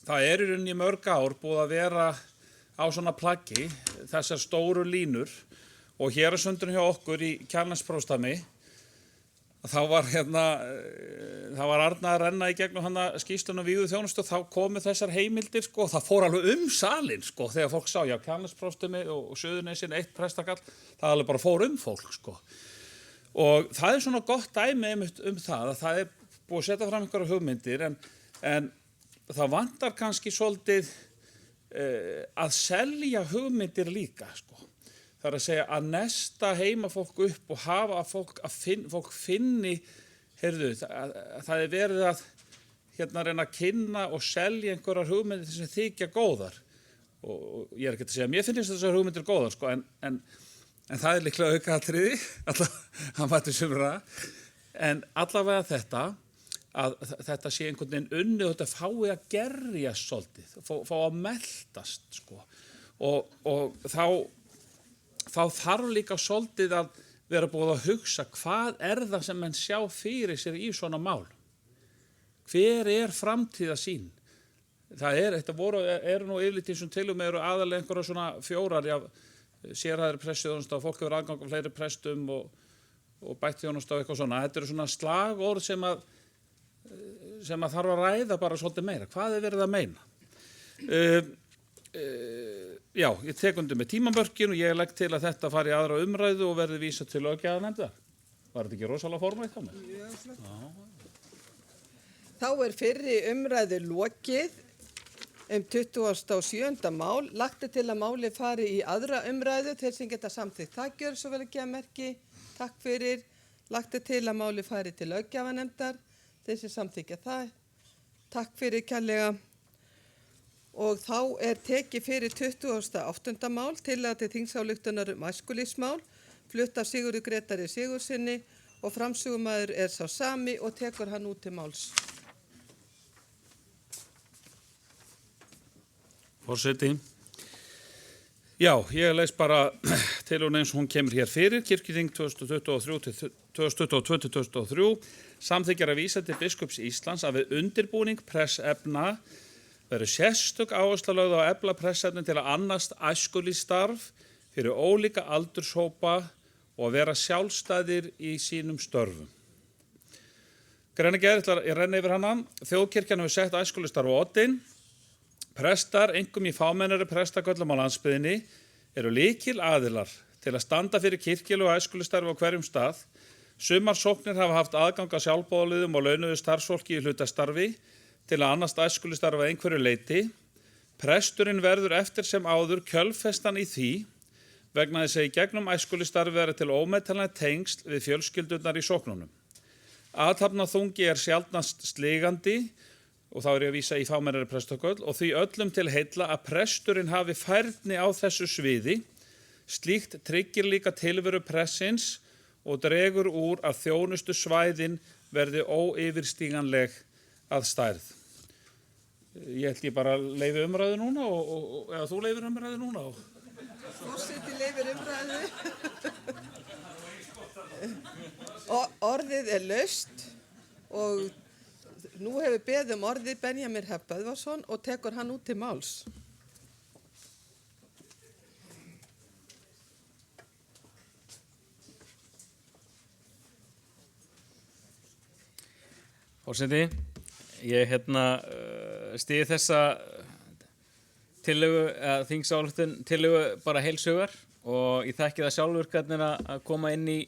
R: það í rauninni í mörg ár búið að vera á svona plaggi þessar stóru línur og hér sundurinn hjá okkur í Kjarnesprófsdæmi þá var það var Arna að renna í gegnum skýrsluna vígðu þjónustu og þá komu þessar heimildir og það fór alveg salinn þegar fólk sá, já, Kjarnesprófsdæmi og Suðurnesin, eitt prestakall, það alveg bara fór fólk og það svona gott dæmi það að það búið að setja fram einhverjar hugmyndir en það vantar kannski svolítið að selja hugmyndir líka það að segja að nesta heimafólk upp og hafa fólk finni heyrðu, það verið að reyna að kynna og selja einhverjar hugmyndir sem þykja góðar og ég ekki að segja mér finnst þessar hugmyndir góðar en það líklega aukaatriði það mætti sumra en allavega þetta sé einhvern veginn unnið og þetta fái að gerjast svolítið, fá að meltast og þá þarf líka svolítið að vera búið að hugsa hvað það sem menn sjá fyrir sér í svona mál. Hver framtíðarsýn? Þetta nú yfirleitt í þessum tilum aðalega einhverja svona fjórar sérhæðri prestsþjónusta og fólk hefur aðgang á fleiri prestum og bætt þjónusta og eitthvað svona. Þetta svona slagorð sem að þarf að ræða bara svolítið meira. Hvað verið að meina? Já, ég tek undir með tímamörkin og ég legg til að þetta fari í aðra umræðu og verði vísað til löggjafarnefndar. Var þetta ekki rosalega formlegt á mig?
A: Þá fyrri umræðu lokið 27. mál. Lagt til að máli fari í aðra umræðu. Þeir sem geta samþykkt það gjör svo vel að gefa merki. Takk fyrir. Lagt til að máli fari til löggjafarnefndar. Þeir sem samþykja það. Takk fyrir kærlega. Og þá tekið fyrir 28. mál tillaga til þingsályktunar æskulýðsmál, flutt af Sigurði Grétari Sigurðssyni og framsögumaður sá sami og tekur hann út til máls.
R: Forseti. Já, ég leys bara til hún eins og hún kemur hér fyrir, kirkjuþing 2022-2023, samþykkjar að vísa til biskups Íslands að við undirbúning pressefna verður sérstök áhersla lögð á að efla pressefnin til að annast æskulýðsstarf fyrir ólíka aldurshópa og að vera sjálfstæðir í sínum störfum. Greinargerð, ég renni yfir hana. Þjóðkirkjan hefur sett æskulýðsstarf á oddinn. Prestar, einkum í fámennari prestaköllum á landsbyggðinni, eru lykil aðilar til að standa fyrir kirkjulegu æskulýðsstarfi á hverjum stað. Sumar sóknir hafa haft aðgang að sjálfboðaliðum og launuðu starfsfólki í hlutastarfi til að annast æskulýðsstarf að einhverju leyti. Presturinn verður eftir sem áður kjölfestan í því vegna þess að í gegnum æskulýðsstarfi verður til ómetanlega tengsl við fjölskyldurnar í sóknunum. Athafnaþungi sjaldnast sligandi og þá ég að vísa í fámennari prestaköll og því öllum til heilla að presturinn hafi færni á þessu sviði. Slíkt tryggir líka tilveru pressins og dregur úr að þjónustu svæðin verði óyfirstíganleg að stærð. Ég held ég bara leyfi umræðu núna eða þú leifir umræðu núna?
A: Forseti leifir umræðu. Orðið laust og nú hefur beðið orðið Benjamín Hreinn Böðvarsson og tekur hann út til máls.
R: Forseti, ég styð þessa tillögu, þingsályktun tillögu bara heilshugar og ég þekki það sjálfur hvernig að koma inn í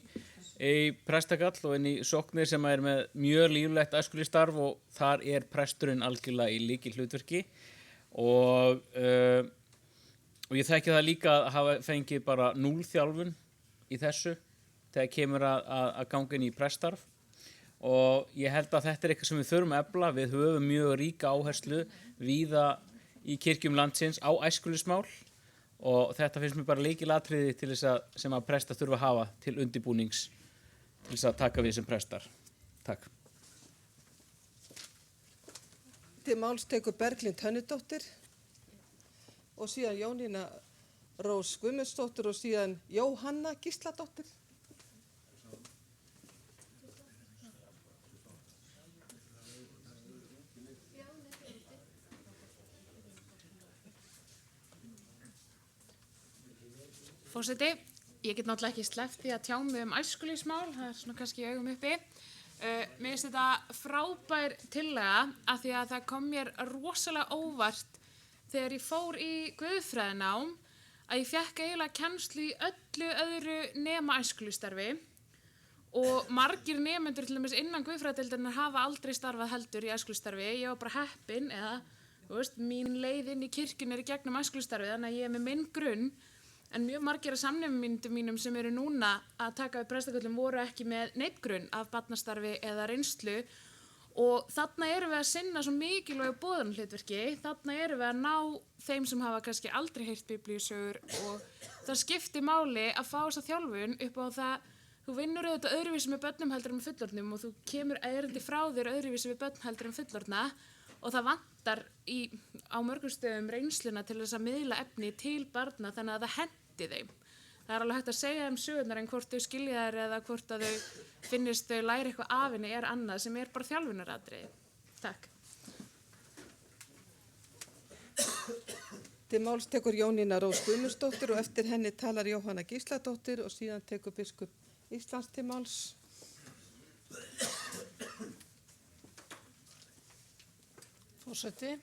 R: prestakall og inn í sóknir sem er með mjög líflegt æskulýðsstarf og þar er presturinn algjörlega í lykilhlutverki og ég þekki það líka að hafa fengið bara 0 þjálfun í þessu þegar kemur að ganga inn í preststarf og ég held að þetta er eitthvað sem við þurfum að efla. Við höfum mjög ríka áherslu víða í kirkjum landsins á æskulýðsmál og þetta finnst mér bara lykilatriði til þess að sem að prestar þurfa að hafa til undirbúnings til þess að taka við sem prestar. Takk.
A: Til máls tekur Berglind Hönnudóttir og síðan Jónína Rós Guðmundsdóttir og síðan Jóhanna Gísladóttir.
O: Forseti, ég get náttúrulega ekki sleppt því að tjá mig æskulýðsmál, það er svona kannski í augum uppi. Mér finnst þetta frábær tillaga af því að það kom mér rosalega óvart þegar ég fór í guðfræðinám að ég fékk eiginlega kennslu í öllu öðru nema æskulýðsstarfi og margir nemendur til dæmis innan guðfræðadeildarinnar hafa aldrei starfað heldur í æskulýðsstarfi. Ég var bara heppin eða mín leið inn í kirkjun er í gegnum æskulýðsstarfi þannig að ég er með minn grunn. En mjög margir af samnemyndum mínum sem eru núna að taka við prestaköllum voru ekki með neinn af barnastarfi eða reynslu og þarna erum við að sinna svo mikilvægu boðunarhlutverki, þarna erum við að ná þeim sem hafa kannski aldrei heyrt biblíusögur og það skiptir máli að fá þessa þjálfun upp á það, þú vinnur auðvitað öðruvísi með börnum heldur en með fullorðnum og þú kemur erindi frá þér öðruvísi með börn heldur en fullorðna og það vantar á mörgum stöðum reynsluna til þess að miðla efni til barna þannig að það hendi þeim. Það er alveg hægt að segja þeim sögurnar en hvort þau skilja þær eða hvort að þau finnist þau læri eitthvað af henni er annað sem er bara þjálfunaratriði. Takk.
A: Til máls tekur Jónína Rós Guðmundsdóttir og eftir henni talar Jóhanna Gísladóttir og síðan tekur biskup Íslands til máls.
D: Forseti,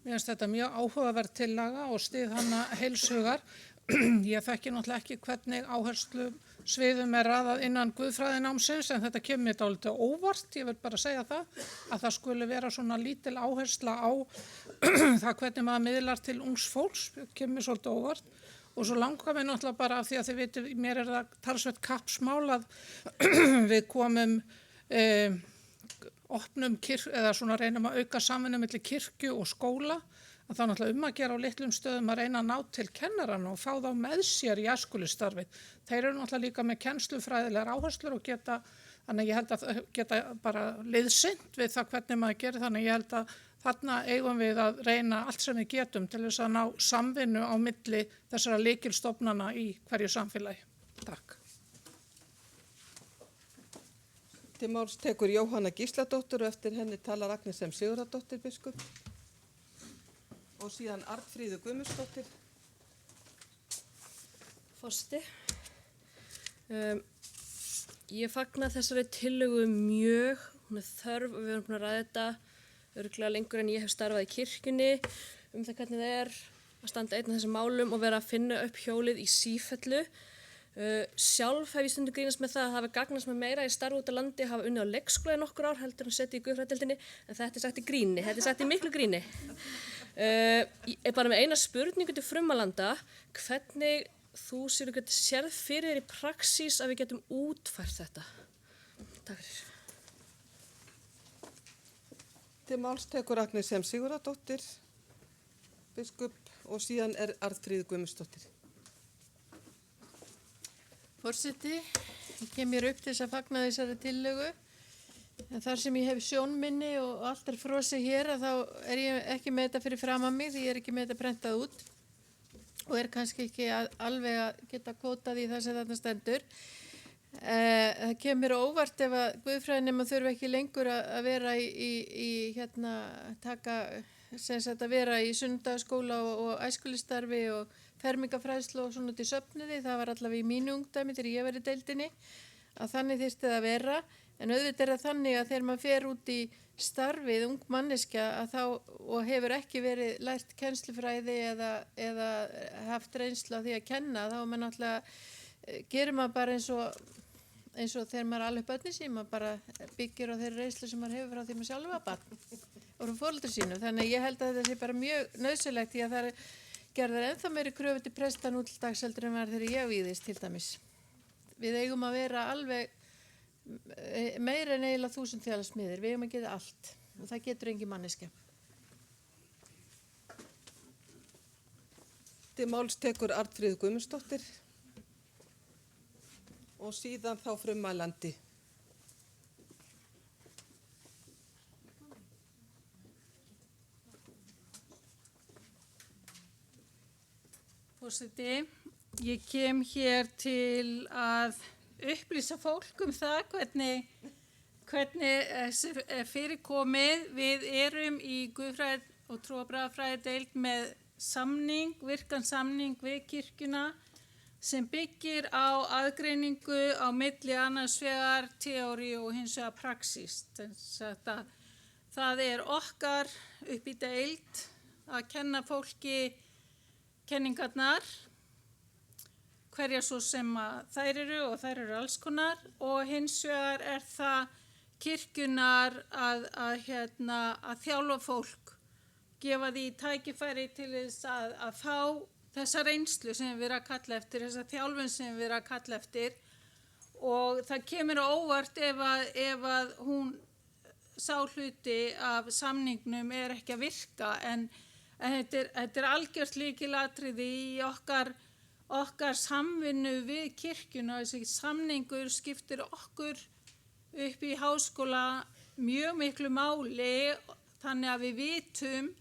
D: mér finnst þetta mjög áhugaverð tillaga og styð hana heilshugar. Ég þekki náttúrulega ekki hvernig áherslu sviðum er raðað innan guðfræðinámsins en þetta kemur mér dálítið óvart. Ég vil bara segja að það skuli vera svona lítil áhersla á það hvernig maður miðlar til ungs fólks, kemur mér svolítið óvart. Og svo langar mér náttúrulega bara af því að þið vitið, mér er það talsvert kappsmál að við komum opnum eða svona reynum að auka samvinnu milli kirkju og skóla að það er náttúrulega að gera á litlum stöðum að reyna að ná til kennarana og fá þá með sér í æskulýðsstarfið. Þeir eru náttúrulega líka með kennslufræðilegar áherslur og þannig að ég held að geta bara liðsinnt við það hvernig maður gerir þannig að ég held að þarna eigum við að reyna allt sem við getum til þess að ná samvinnu á milli þessara lykilstofnana í hverju samfélagi. Takk.
A: Til máls tekur Jóhanna Gísladóttir og eftir henni talar Agnes M. Sigurðardóttir biskup og síðan Arnfríður Guðmundsdóttir.
N: Forseti, ég fagna þessari tillögu mjög, hún er þörf og við erum búin að ræða þetta örugglega lengur en ég hef starfað í kirkjunni það hvernig það er að standa einn af þessum málum og vera að finna upp hjólið í sífellu. Sjálf hef ég stundum grínast með það að hafa gagnast með meira í starfi út á landi, hafa unnið á leikskóla í nokkur ár heldur en setið í guðfræðideildinni en þetta er sagt í gríni, þetta er sagt í miklu gríni. Ég er bara með eina spurningu til frumalanda, hvernig þú Sigurður sérð fyrir þér í praxís að við getum útfært þetta? Takk fyrir.
A: Til máls tekur Agnes M. Sigurðardóttir biskup og síðan er Arnfríður Guðmundsdóttir.
L: Forseti, ég kem mér upp til þess að fagna þessari tillögu. En þar sem ég hef sjónminni og allt er frosið hér að þá er ég ekki með þetta fyrir fram að mig því ég er ekki með þetta prentað út og er kannski ekki alveg að geta kvótað í það sem þarna stendur. Það kemur óvart ef að guðfræðinema þurfi ekki lengur að vera að vera í sunnudagsskóla og æskulýðsstarfi og fermingafræðslu og svona til söfnuði. Það var allavega í mínu ungdæmi þegar ég var í deildinni að þannig þyrfti það að vera. En auðvitað það þannig að þegar maður fer út í starfið ung manneskja og hefur ekki verið lært kennslufræði eða haft reynslu af því að kenna, þá maður náttúrulega gerir maður bara eins og þegar maður er alveg börni sín, maður bara byggir á þeirri reynslu sem maður hefur frá því maður sjálf var barn og frá foreldrum sínum. Þannig ég held að þetta sé bara mjög nauðsynlegt því að það gerðar ennþá meiri kröfu til presta nú til dags heldur en var þegar ég víðist til dæmis. Við eigum að vera alveg meira en eiginlega 1000 þjálasmiðir, við eigum að geta allt og það getur engin manneskja.
A: Til máls tekur Arnfríður Guðmundsdóttir og síðan þá frummælandi.
C: Forseti, ég kem hér til að upplýsa fólk það hvernig fyrirkomið. Við erum í Guðfræði og trúarbragðafræði deild með virkan samning við kirkjuna sem byggir á aðgreiningu á milli annars vegar teóri og hins vegar praxís. Það okkar upp í deild að kenna fólki kenningarnar, hverja svo sem þær eru og þær eru alls konar, og hins vegar það kirkjunar að þjálfa fólk, gefa því tækifæri til þess að fá þessa reynslu sem við erum að kalla eftir, þessa þjálfun sem við erum að kalla eftir, og það kemur á óvart ef að hún sá hluti af samningnum ekki að virka, en þetta algjört lykilatriði í okkar samvinnu við kirkjuna. Þessi samningur skiptir okkur upp í háskóla mjög miklu máli, þannig að við vitum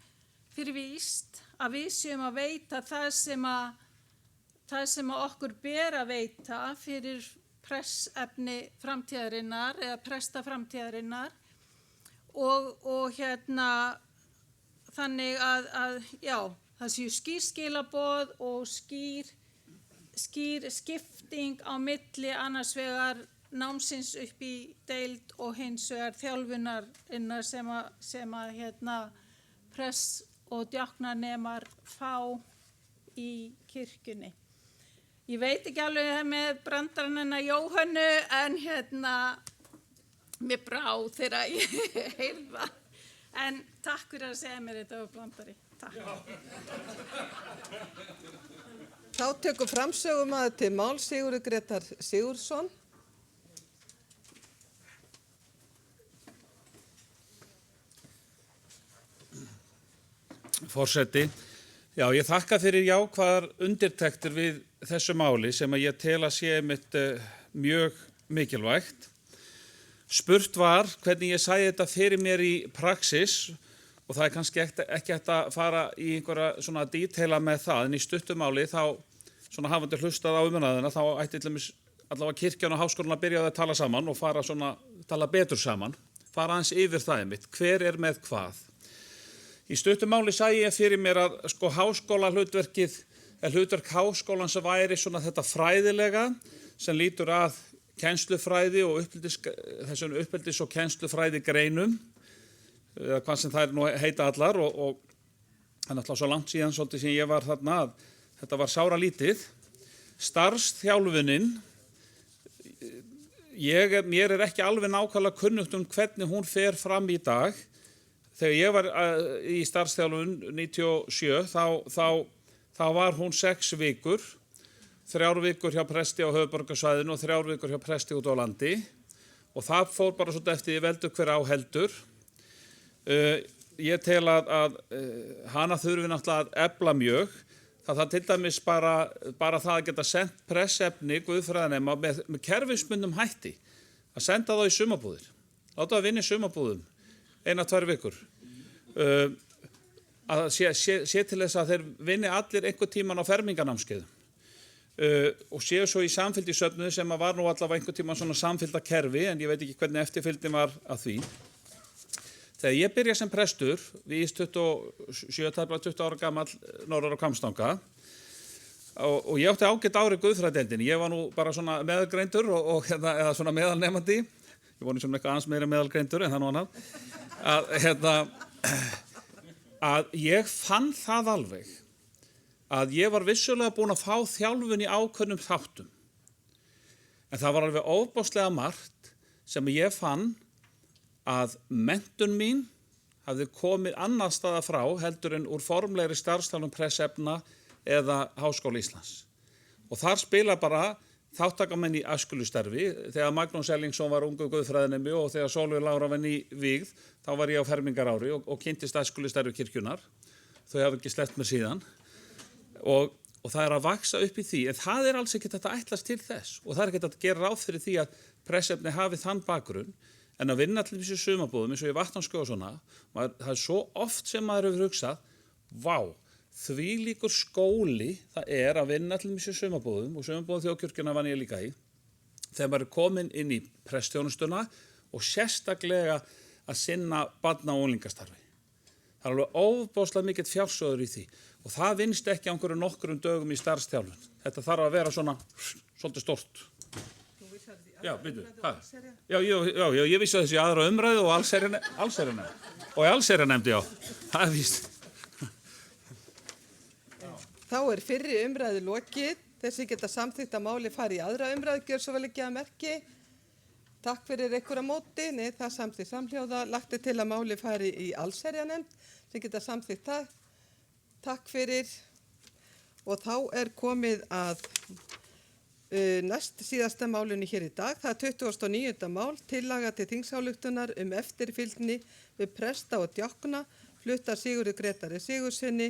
C: fyrir víst að við séum að veita það sem að okkur ber að veita fyrir pressefni framtíðarinnar eða presta framtíðarinnar og þannig að það séu skýr skilaboð og skýr skipting á milli annars vegar námsins upp í deild og hins vegar þjálfunarinnar sem að press og djáknanemar fá í kirkjunni. Ég veit ekki alveg með brandaranina Jóhönnu en mér brá þegar ég heyrða. En takk fyrir að segja mér þetta brandari. Takk.
A: Þá tekur framsögumaður til máls Sigurður Grétar Sigurðsson.
R: Forseti, já, ég þakka fyrir jákvæðar undirtektir við þessu máli sem að ég tel að sé mjög mikilvægt. Spurt var hvernig ég sæði þetta fyrir mér í praxis og það kannski ekki hægt að fara í einhverja svona díteila með það, en í stuttumáli þá svona hafandi hlustað á umræðuna þá ætti allavega kirkjan og háskólan að byrja að tala saman og fara svona tala betur saman, fara aðeins yfir það einmitt, hver með hvað. Í stuttumáli sæði ég fyrir mér að sko háskóla hlutverk háskólan sem væri svona þetta fræðilega sem lítur að kennslufræði og þessum uppeldis- og kennslufræði greinum, eða hvað sem þær nú heita allar og það er náttúrulega svo langt síðan svolítið sem ég var þarna að þetta var sára lítið. Starfsþjálfunin, mér ekki alveg nákvæmlega kunnugt hvernig hún fer fram í dag. Þegar ég var í starfsþjálfun 97 þá var hún 6 vikur. 3 vikur hjá presti á höfuðborgarsvæðinu og 3 vikur hjá presti út á landi og það fór bara svolítið eftir ég veldur hver á heldur. Ég tel að hana þurfi náttúrulega að efla mjög. Það til dæmis bara það að geta sendt pressefni guðfræðinema með kerfisbundnum hætti. Að senda þá í sumarbúðir. Láta það vinna í sumarbúðum 1-2 vikur. Að sé til þess að þeir vinni allir einhver tíman á fermingarnámskeiðum. Og séu svo í samfylgd í söfnuði sem var nú allavega einhver tíma svona samfylgda kerfi en ég veit ekki hvernig eftirfylgdin var að því. Þegar ég byrja sem prestur, við 20 ára gamall norður á Hvammstanga og ég átti ágætt ári guðfræðideildinni. Ég var nú bara svona meðgreindur eða svona meðalnemandi ég voni sem eitthvað aðeins meira meðalgreindur en það nú annað, að ég fann það alveg að ég var vissulega búin að fá þjálfun í ákveðnum þáttum. En það var alveg ofboðslega margt sem ég fann að menntun mín hafði komið annar staða frá heldur en úr formlegri starfsþjálfun pressefna eða Háskóla Íslands. Og þar spila bara þáttakamenn í æskulistarfi. Þegar Magnús Erlingsson var ungu guðfræðinemi og þegar Sólveig Lára var ný vígð, þá var ég á fermingarári og kynntist æskulistarfi kirkjunar. Þau hafa ekki sleppt mér síðan. Og það er að vaksa upp í því, en það er alls ekki þetta ætlast til þess. Og það er ekki að gera ráð fyrir því að pressefni hafi þann bakgrunn, en að vinna til þessu sumarbúðum eins og í Vatnarskóla og svona, það er svo oft sem maður hefur hugsað, vá, þvílíkur skóli það er að vinna til þessu sumarbúðum og sumarbúðum Þjóðkirkjunnar vann ég líka í, þegar maður er komin inn í prestþjónustuna og sérstaklega að sinna barna- og unglingastarfi. Það er alveg ofboðslega mikill fjársjóður í því og það vinnst ekki á einhverjum nokkrum dögum í starfsþjálfun. Þetta þarf að vera svona svolítið stórt. Já, byrju, hvað? Já, ég vissi að þessi aðra umræðu og allsherjarnefnd. Og allsherjarnefnd, já, það er víst.
A: Þá er fyrri umræðu lokið. Þessi geta samþykkt að máli fari í aðra umræðu, gjör svo vel ekki að merki. Takk fyrir einhverja móti, nei, það samþykkt samhljóða. Lagt er til að máli fari í allsherjarnefnd, sem geta samþykkt það. Takk fyrir. Og þá er komið að næst síðasta málunni hér í dag. Það er 29. mál, tillaga til þingsályktunar eftirfylgni við presta og djákna, fluttar Sigurði Grétari Sigurðssyni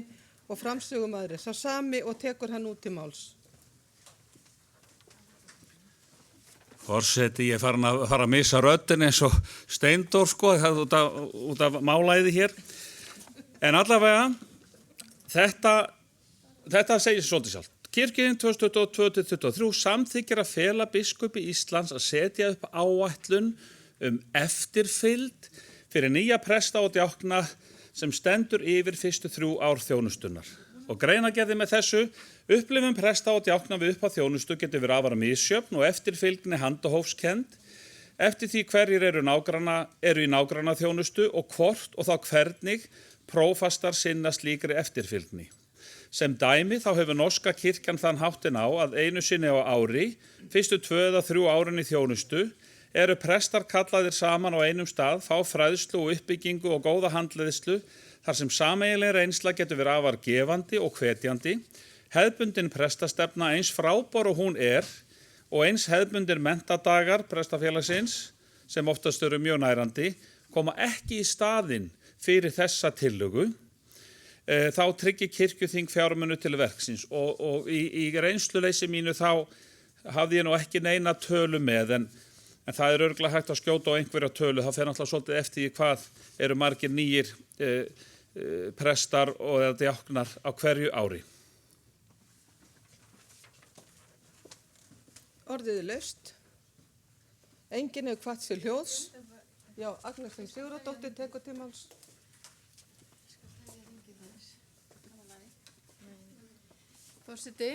A: og framsögumaður er sá sami og tekur hann út til máls.
R: Forseti, ég er farin að missa röddin eins og Steindór, sko, út af málæði hér. En allavega, þetta segir svolítið sjálft. Kirkjan 2022-2023 samþykkir að fela biskupi Íslands að setja upp áætlun eftirfylgd fyrir nýja presta og djákna sem stendur yfir fyrstu 3 ár þjónustunnar. Og greinargerði með þessu, upplifun presta og djákna við upphaf þjónustu getur verið afar misjöfn og eftirfylgni handahófskend eftir því hverjir eru í nágranna þjónustu og hvort og þá hvernig prófastar sinna slíkri eftirfylgni. Sem dæmi þá hefur norska kirkjan þann háttin á að einu sinni á ári, fyrstu 2 eða 3 árin í þjónustu, eru prestar kallaðir saman á einum stað, fá fræðslu og uppbyggingu og góða handleiðslu, þar sem sameiginleg reynsla getur verið afar gefandi og hvetjandi, hefðbundin prestastefna eins frábær og hún er, og eins hefðbundin mentadagar prestafélagsins, sem oftast eru mjög nærandi, koma ekki í staðinn fyrir þessa tillögu, þá tryggir kirkjuþing fjármunu til verksins og í reynsluleysi mínu þá hafði ég nú ekki neina tölu með en það er örugglega hægt að skjóta á einhverja tölu, það fer náttúrulega svolítið eftir í hvað eru margir nýjir prestar og djáknar á hverju ári.
A: Orðið er laust. Enginn hefur hvatt sér hljóðs. Já, Agnes Sigurðardóttir tekur til máls.
L: Forseti,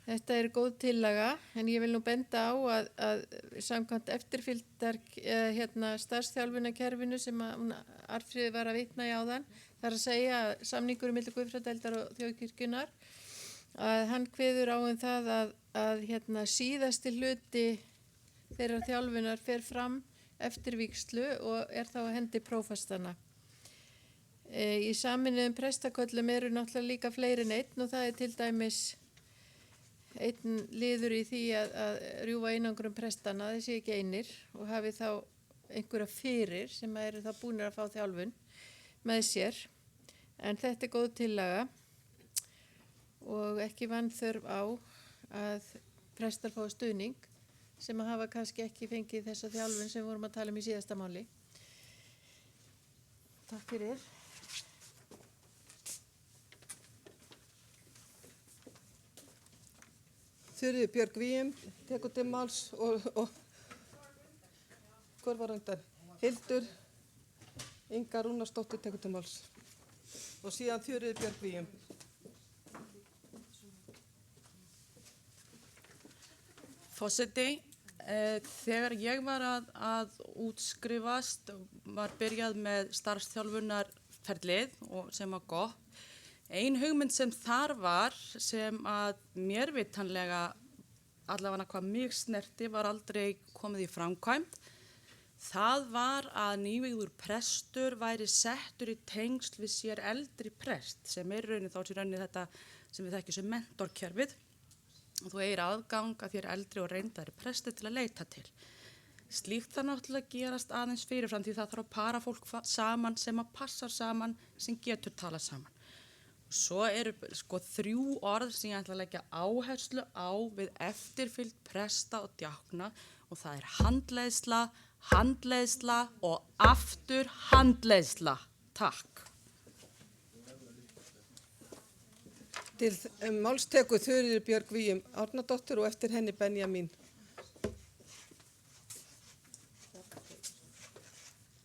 L: þetta er góð tillaga en ég vil nú benda á að samkvæmt eftirfylgdar starfsþjálfunarkerfinu sem Arnfríður var að vitna í áðan, það er að segja að samningur milli Guðfræðideildar og Þjóðkirkjunnar að hann kveður á það að síðasti hluti þeirra þjálfunar fer fram eftir vígslu og er þá að hendi prófastana. Í sameinuðum prestaköllum eru náttúrulega líka fleiri en einn og það er til dæmis einn liður í því að rjúfa einangrum prestana, þessi ekki einir og hafi þá einhverja fyrir sem eru þá búinir að fá þjálfun með sér. En þetta er góð tillaga og ekki vanþörf á að prestar fái stuðning sem að hafa kannski ekki fengið þessa þjálfun sem við vorum að tala í síðasta máli. Takk fyrir.
A: Þuríður Björg Víum tekur til máls og hvor var undan? Hildur Inga Rúnarsdóttir tekur til máls og síðan Þuríður Björg Víum.
I: Forseti, Þegar ég var að útskrifast var byrjað með starfsþjálfunarferlið og sem var gott. Ein hugmynd sem þar var sem að mér vitanlega allavega hvað mig snerti var aldrei komið í framkvæmd. Það var að nývígður prestur væri settur í tengsl við sér eldri prest sem raunin þá sér raunin þetta sem við þekkjum sem mentorkerfið. Og þú eigir aðgang að þér eldri og reyndari presti til að leita til. Slíkt það náttúrulega gerast aðeins fyrirfram því það þarf að para fólk saman sem að passa saman sem getur talað saman. Svo eru 3 orð sem ég ætla að leggja áherslu á við eftirfylgd presta og djákna og það handleiðsla, handleiðsla og aftur handleiðsla. Takk.
A: Til máls tekur Þuríður Björg Víum Árnadóttir og eftir henni Benjamín.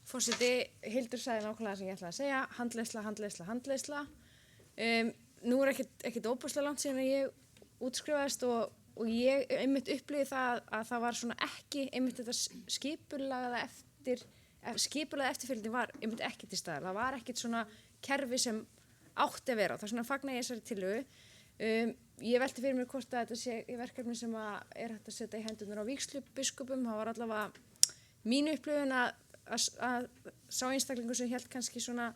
M: Forseti, Hildur sagði nákvæmlega sem ég ætlaði að segja, handleiðsla, handleiðsla, handleiðsla. Nú ekkert óbúslega langt síðan að ég útskrifaðist og ég einmitt upplifði það að það var svona ekki, einmitt þetta skipulagða eftirfylgni var einmitt ekki til staðar. Það var ekkert svona kerfi sem átti að vera. Það er svona fagna ég þessari tillögu. Ég velti fyrir mér hvort að þetta sé verkefni sem hægt að setja í hendurnar á vígslubiskupum. Það var allavega mín upplifun að sá einstaklingur sem hélt kannski svona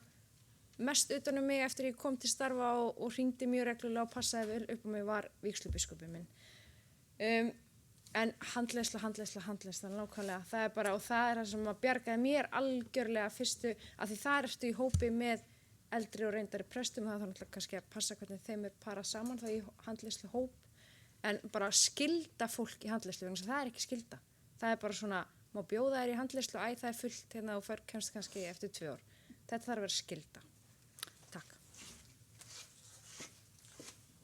M: mest utan mig eftir ég kom til starfa og hringdi mjög reglulega og passaði vel upp á mig var vígslubiskupið minn. En handleiðsla, nákvæmlega. Það er bara, og það er það sem að bjargaði mér algjörlega fyrstu, af því það ertu í hópi með eldri og reyndari prestum, það þarf náttúrulega kannski að passa hvernig þeim parað saman það í handleiðslu hóp, en bara skylda fólk í handleiðslu, þannig að það er ekki skylda. Það er bara svona, má bjóða þér í handleiðslu, það er fullt hérna og kemst kannski eftir 2 ár. Þetta þarf að vera skylda. Takk.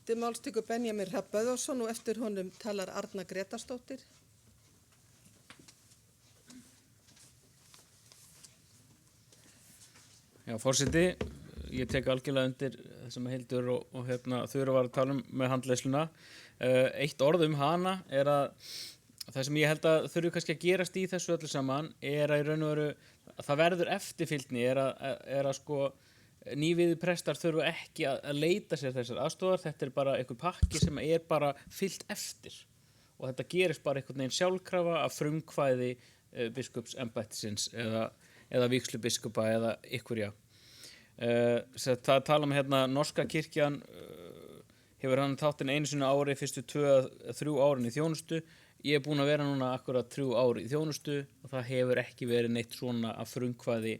A: Til máls tekur Benjamín Hrafn Böðvarsson og eftir honum talar Arna Gretarsdóttir.
R: Já, forseti, ég tek algjörlega undir það sem Hildur og Þura var að tala með handleiðsluna. Eitt orð hana er að það sem ég held að þurfi kannski að gerast í þessu öllu saman er að í raun og veru að það verður eftirfylgni er að nývíðir prestar þurfa ekki að leita sér þessar aðstofar. Þetta er bara einhver pakki sem er bara fyllt eftir og þetta gerist bara einhvern veginn sjálfkrafa af frumkvæði biskupsembættisins eða vígslubiskupa eða ykkurja. Það tala norska kirkjan hefur hann þáttinn einu sinni á ári fyrstu 2-3 árin í þjónustu. Ég er búinn að vera núna akkurat 3 ár í þjónustu og það hefur ekki verið neitt svona af frumkvæði.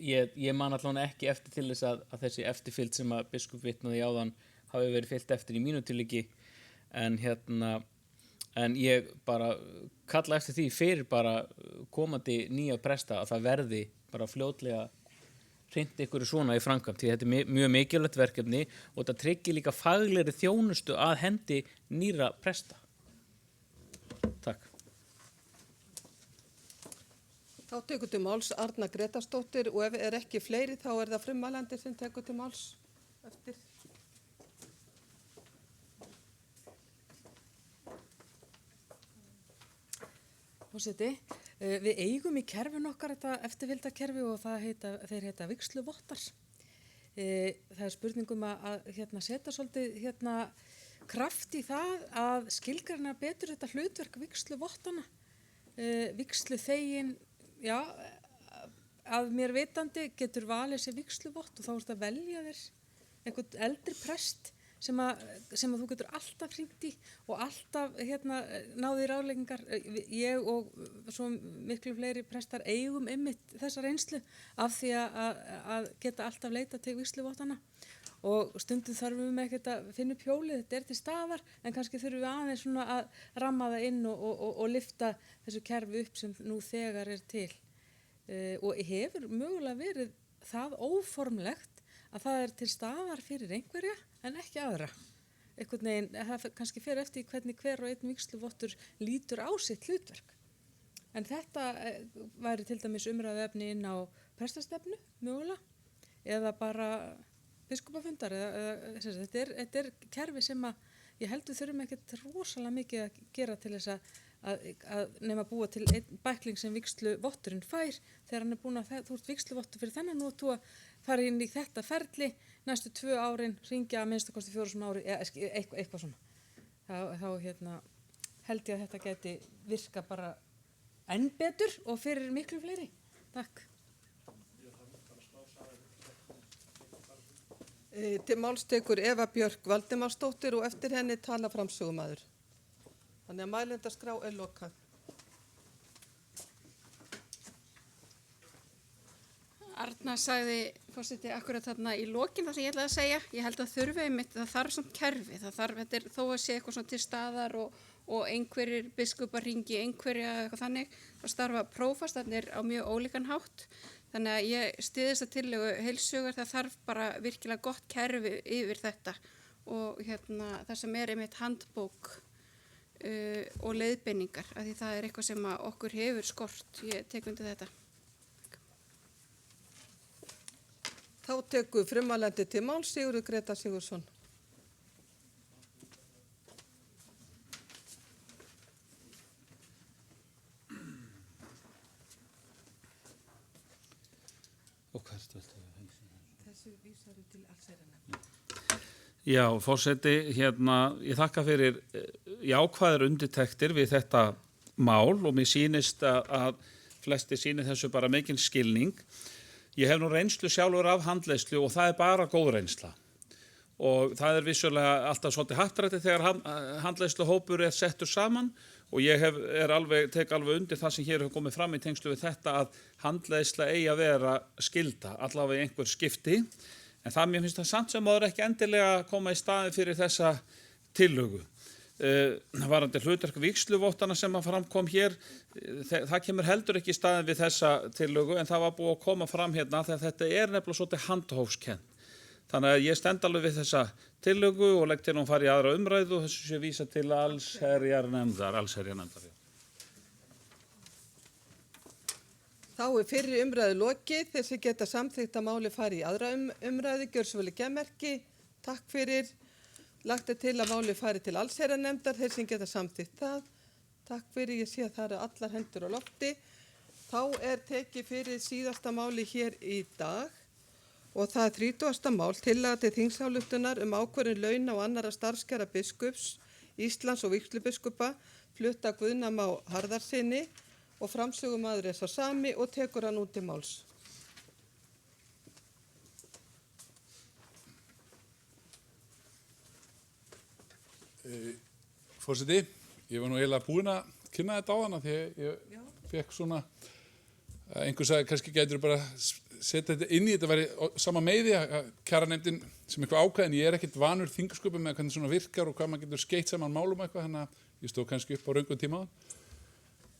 R: Ég man allavega ekki eftir til þess að þessi eftirfylgd sem að biskup vitnaði áðan hafi verið fylgt eftir í mínu tilviki en ég bara kalla eftir því fyrir bara komandi nýja presta að það verði bara fljótlega hreint ykkur svona í framkvæmd því þetta er mjög mikilvægt verkefni og þetta tryggir líka faglegri þjónustu að hendi nýra presta. Takk.
A: Þá tekur til máls Arna Gretarsdóttir og ef ekki fleiri þá það frummælandi sem tekur til máls eftir.
F: Forseti, við eigum í kerfin okkar þetta eftirfylgdarkerfi og þeir heita vígsluvottar. Það er spurningum að setja svolítið kraft í það að skilgreina betur þetta hlutverk vígsluvottana. Vígsluþeginn, já, að mér vitandi getur valið sér vígsluvott og þá er þetta að velja þér einhvern eldri prest sem að þú getur alltaf hringt í og alltaf náði ráðleggingar. Ég og svo miklu fleiri prestar eigum einmitt þessa reynslu af því að geta alltaf leita til vígsluvottana og stundum þarfum við ekkert að finna upp hjólið, þetta er til staðar en kannski þurfum við aðeins svona að ramma það inn og lyfta þessu kerfi upp sem nú þegar er til og hefur mögulega verið það óformlegt að það er til staðar fyrir einhverja en ekki aðra. Einhvern veginn, það kannski fer eftir hvernig hver og einn vígsluvottur lítur á sitt hlutverk. En þetta væri til dæmis umræðuefni inn á prestastefnu, mögulega, eða bara biskupafundar. Þetta er kerfi sem að ég held við þurfum ekkert rosalega mikið að gera til þess að nema búa til einn bækling sem vígsluvotturinn fær þegar hann búin að þú ert vígsluvottur fyrir þennan og þú að fara inn í þetta ferli næstu 2 árin, ringja að minnstakosti 4 ári, eitthvað svona. Þá held ég að þetta geti virka bara enn betur og fyrir miklu fleiri. Takk.
A: Til máls tekur Eva Björk Valdimarsdóttir og eftir henni tala framsögumaður. Þannig að mælendaskrá er lokað.
L: Arna sagði, forseti, akkurat þarna í lokin það sem ég ætlaði að segja. Ég held að þurfi einmitt, það þarf samt kerfi. Þetta er þó að sé eitthvað svona til staðar og einhverjir biskupar hringi einhverja eitthvað þannig. Það starfa prófastarnir á mjög ólíkan hátt. Þannig að ég styði þessa tillögu heilsugar, það þarf bara virkilega gott kerfi yfir þetta. Og það sem er einmitt handbók og leiðbeiningar, af því það er eitthvað sem okkur hefur skort. Ég tek undir þetta.
A: Þá tekur frummælandi til máls Sigurður Grétar Sigurðsson.
R: Og hvert viltu við heilsa?
A: Þessu vísaru til allsherjarnefndar.
R: Já, forseti, ég þakka fyrir jákvæðar undirtektir við þetta mál og mér sýnist að flesti sýni þessu bara mikinn skilning. Ég hef nú reynslu sjálfur af handleiðslu og það er bara góð reynsla. Og það er vissulega alltaf svolítið happdrætti þegar handleiðsluhópur er settur saman og ég tek alveg undir það sem hér hefur komið fram í tengslu við þetta að handleiðsla eigi að vera skylda, allavega í einhver skipti. En það mér finnst það samt sem áður ekki endilega koma í staði fyrir þessa tillögu. Varandi hlutverk vígsluvottana sem að framkom hér, það kemur heldur ekki í staðin við þessa tillögu en það var búið að koma fram hérna þegar þetta er nefnilega svolítið handhófskennt. Þannig að ég stend alveg við þessa tillögu og legg til hún fari í aðra umræðu og þessu sé vísa til allsherjarnefndar.
A: Þá er fyrri umræðu lokið, þeir sem geta samþykkt að máli fari í aðra umræðu, gjör svo vel ekki að merki. Takk fyrir. Lagt er til að máli fari til allsherjarnefndar, þeir sem geta samþykkt það. Takk fyrir, ég sé að það eru allar hendur á lofti. Þá er tekið fyrir síðasta máli hér í dag og það er 30. mál tillaga til þingsályktunar ákvörðun launa og annarra starfskjara biskups Íslands og vígslubiskupa flutt af Guðna Má Harðarsyni og framsögumaður er sá sami og tekur hann út til máls.
E: Forseti, ég var nú eiginlega búinn að kynna þetta á hana því ég fekk svona einhver sagði kannski gætur bara setja þetta inn í þetta væri sama meiði að kjaranefndin sem eitthvað ákveð en ég er ekkert vanur þingsköpum með hvernig svona virkar og hvað maður getur skeytt saman málum eitthvað þannig að ég stóð kannski upp á röngum tíma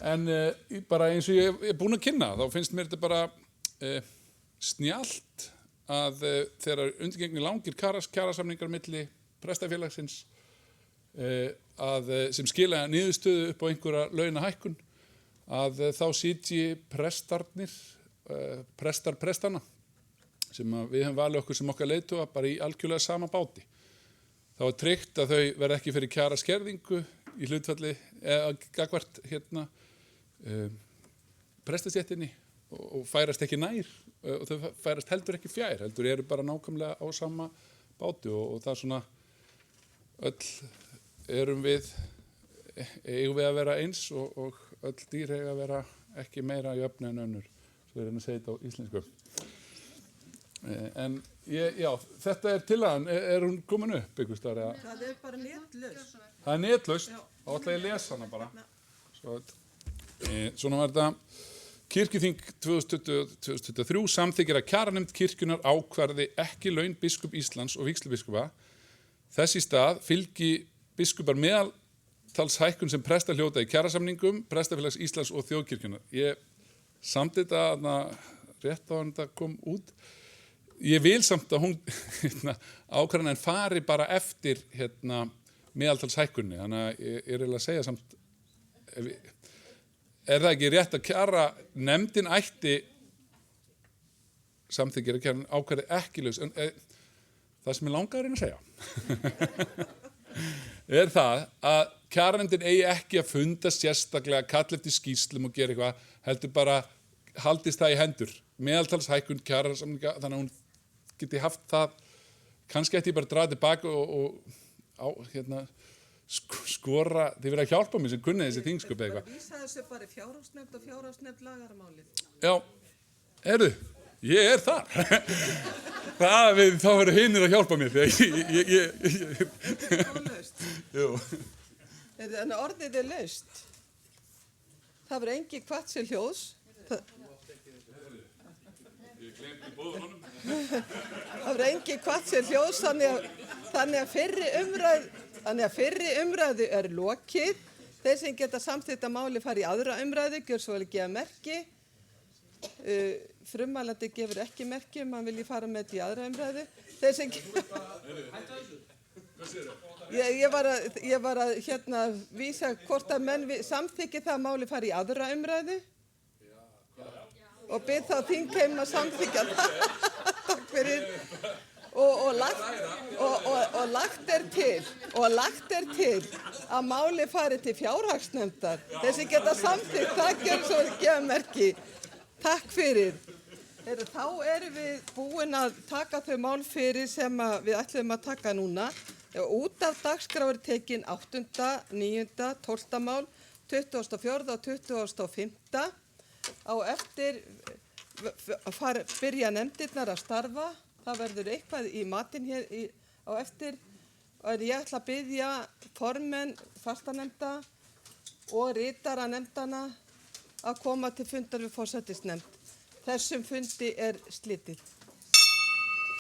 E: en bara eins og ég er búinn að kynna þá finnst mér þetta bara snjallt að þegar undirgengni langir kjarasamningar milli prestafélagsins sem skila niðurstöðu upp á einhverja launahækkun að þá sitji prestarnir prestana sem við höfum valið okkur sem okkar leiðtoga bara í algjörlega sama báti. Þá er tryggt að þau verða ekki fyrir kjara skerðingu í hlutfalli gagnvart prestastéttinni og færast ekki nær og þau færast heldur ekki fjær, heldur eru bara nákvæmlega á sama báti og það er svona eigum við að vera eins og öll dýr eiga að vera ekki meira jöfn en önnur, svo er að segja þetta á íslensku. En já, þetta er tillagan, er hún komin upp einhvers staðar?
A: Það er bara netlaust.
E: Það er netlaust, þá ætla ég að lesa hana bara. Svona var þetta. Kirkjuþing 2023 samþykkir að kjaranefnd kirkjunar ákvarði ekki laun biskup Íslands og vígslubiskupa. Þess í stað fylgi biskupar meðaltalshækkun sem prestar hljóta í kjarasamningum, Prestafélags Íslands og þjóðkirkjunar. Ég samt þetta rétt á hann þetta kom út. Ég vil samt að hún ákvarðan fari bara eftir meðaltalshækkunni. Þannig að ég er eiginlega að segja samt, er það ekki rétt að kjaranefndin ætti samþykkir að kjaranefndin ákvarði ekki laus. Það sem ég langar að reyna að segja er það að kjaranefndin eigi ekki að funda sérstaklega, kalla eftir skýrslum og gera eitthvað, heldur bara haldist það í hendur. Meðaltalshækkun kjarasamninga, þannig að hún geti haft það, kannski ætti ég bara að draga tilbaka og skora, þið verða að hjálpa mér sem kunni þessi þingsköp eða eitthvað.
A: Vísa þessu bara í fjárhagsnefnd og fjárhagsnefnd lagar málið.
E: Já, ég er þar. Þá verður hinir að hjálpa mér þegar Jú.
A: En orðið er laust. Það verður engin hvart sér hljóðs. Það verður engin hvart sér hljóðs, þannig að fyrri umræðu er lokið. Þeir sem geta samþykkt að máli fara í aðra umræðu, gjör svo vel að gefa merki. Frummælandi gefur ekki merki hann vilji fara með þetta í aðra umræðu. Þeir sem ég var að vísa hvort að menn samþykki það að máli fara í aðra umræðu og bið þá þingheim að samþykja það. Takk fyrir. Og lagt er til að máli fari til fjárhagsnefndar. Þeir sem geta samþykkt það gjör svo vel að gefa merki. Takk fyrir. Þá erum við búin að taka þau mál fyrir sem við ætlum að taka núna. Út af dagskrá er tekin 8., 9., 12. mál, 24. og 25. Á eftir byrja nefndirnar að starfa. Það verður eitthvað í matinn hér á eftir. Ég ætla að biðja formenn fastanefnda og ritara nefndana að koma til fundar við forsætisnefnd. Þessum fundi er slitið.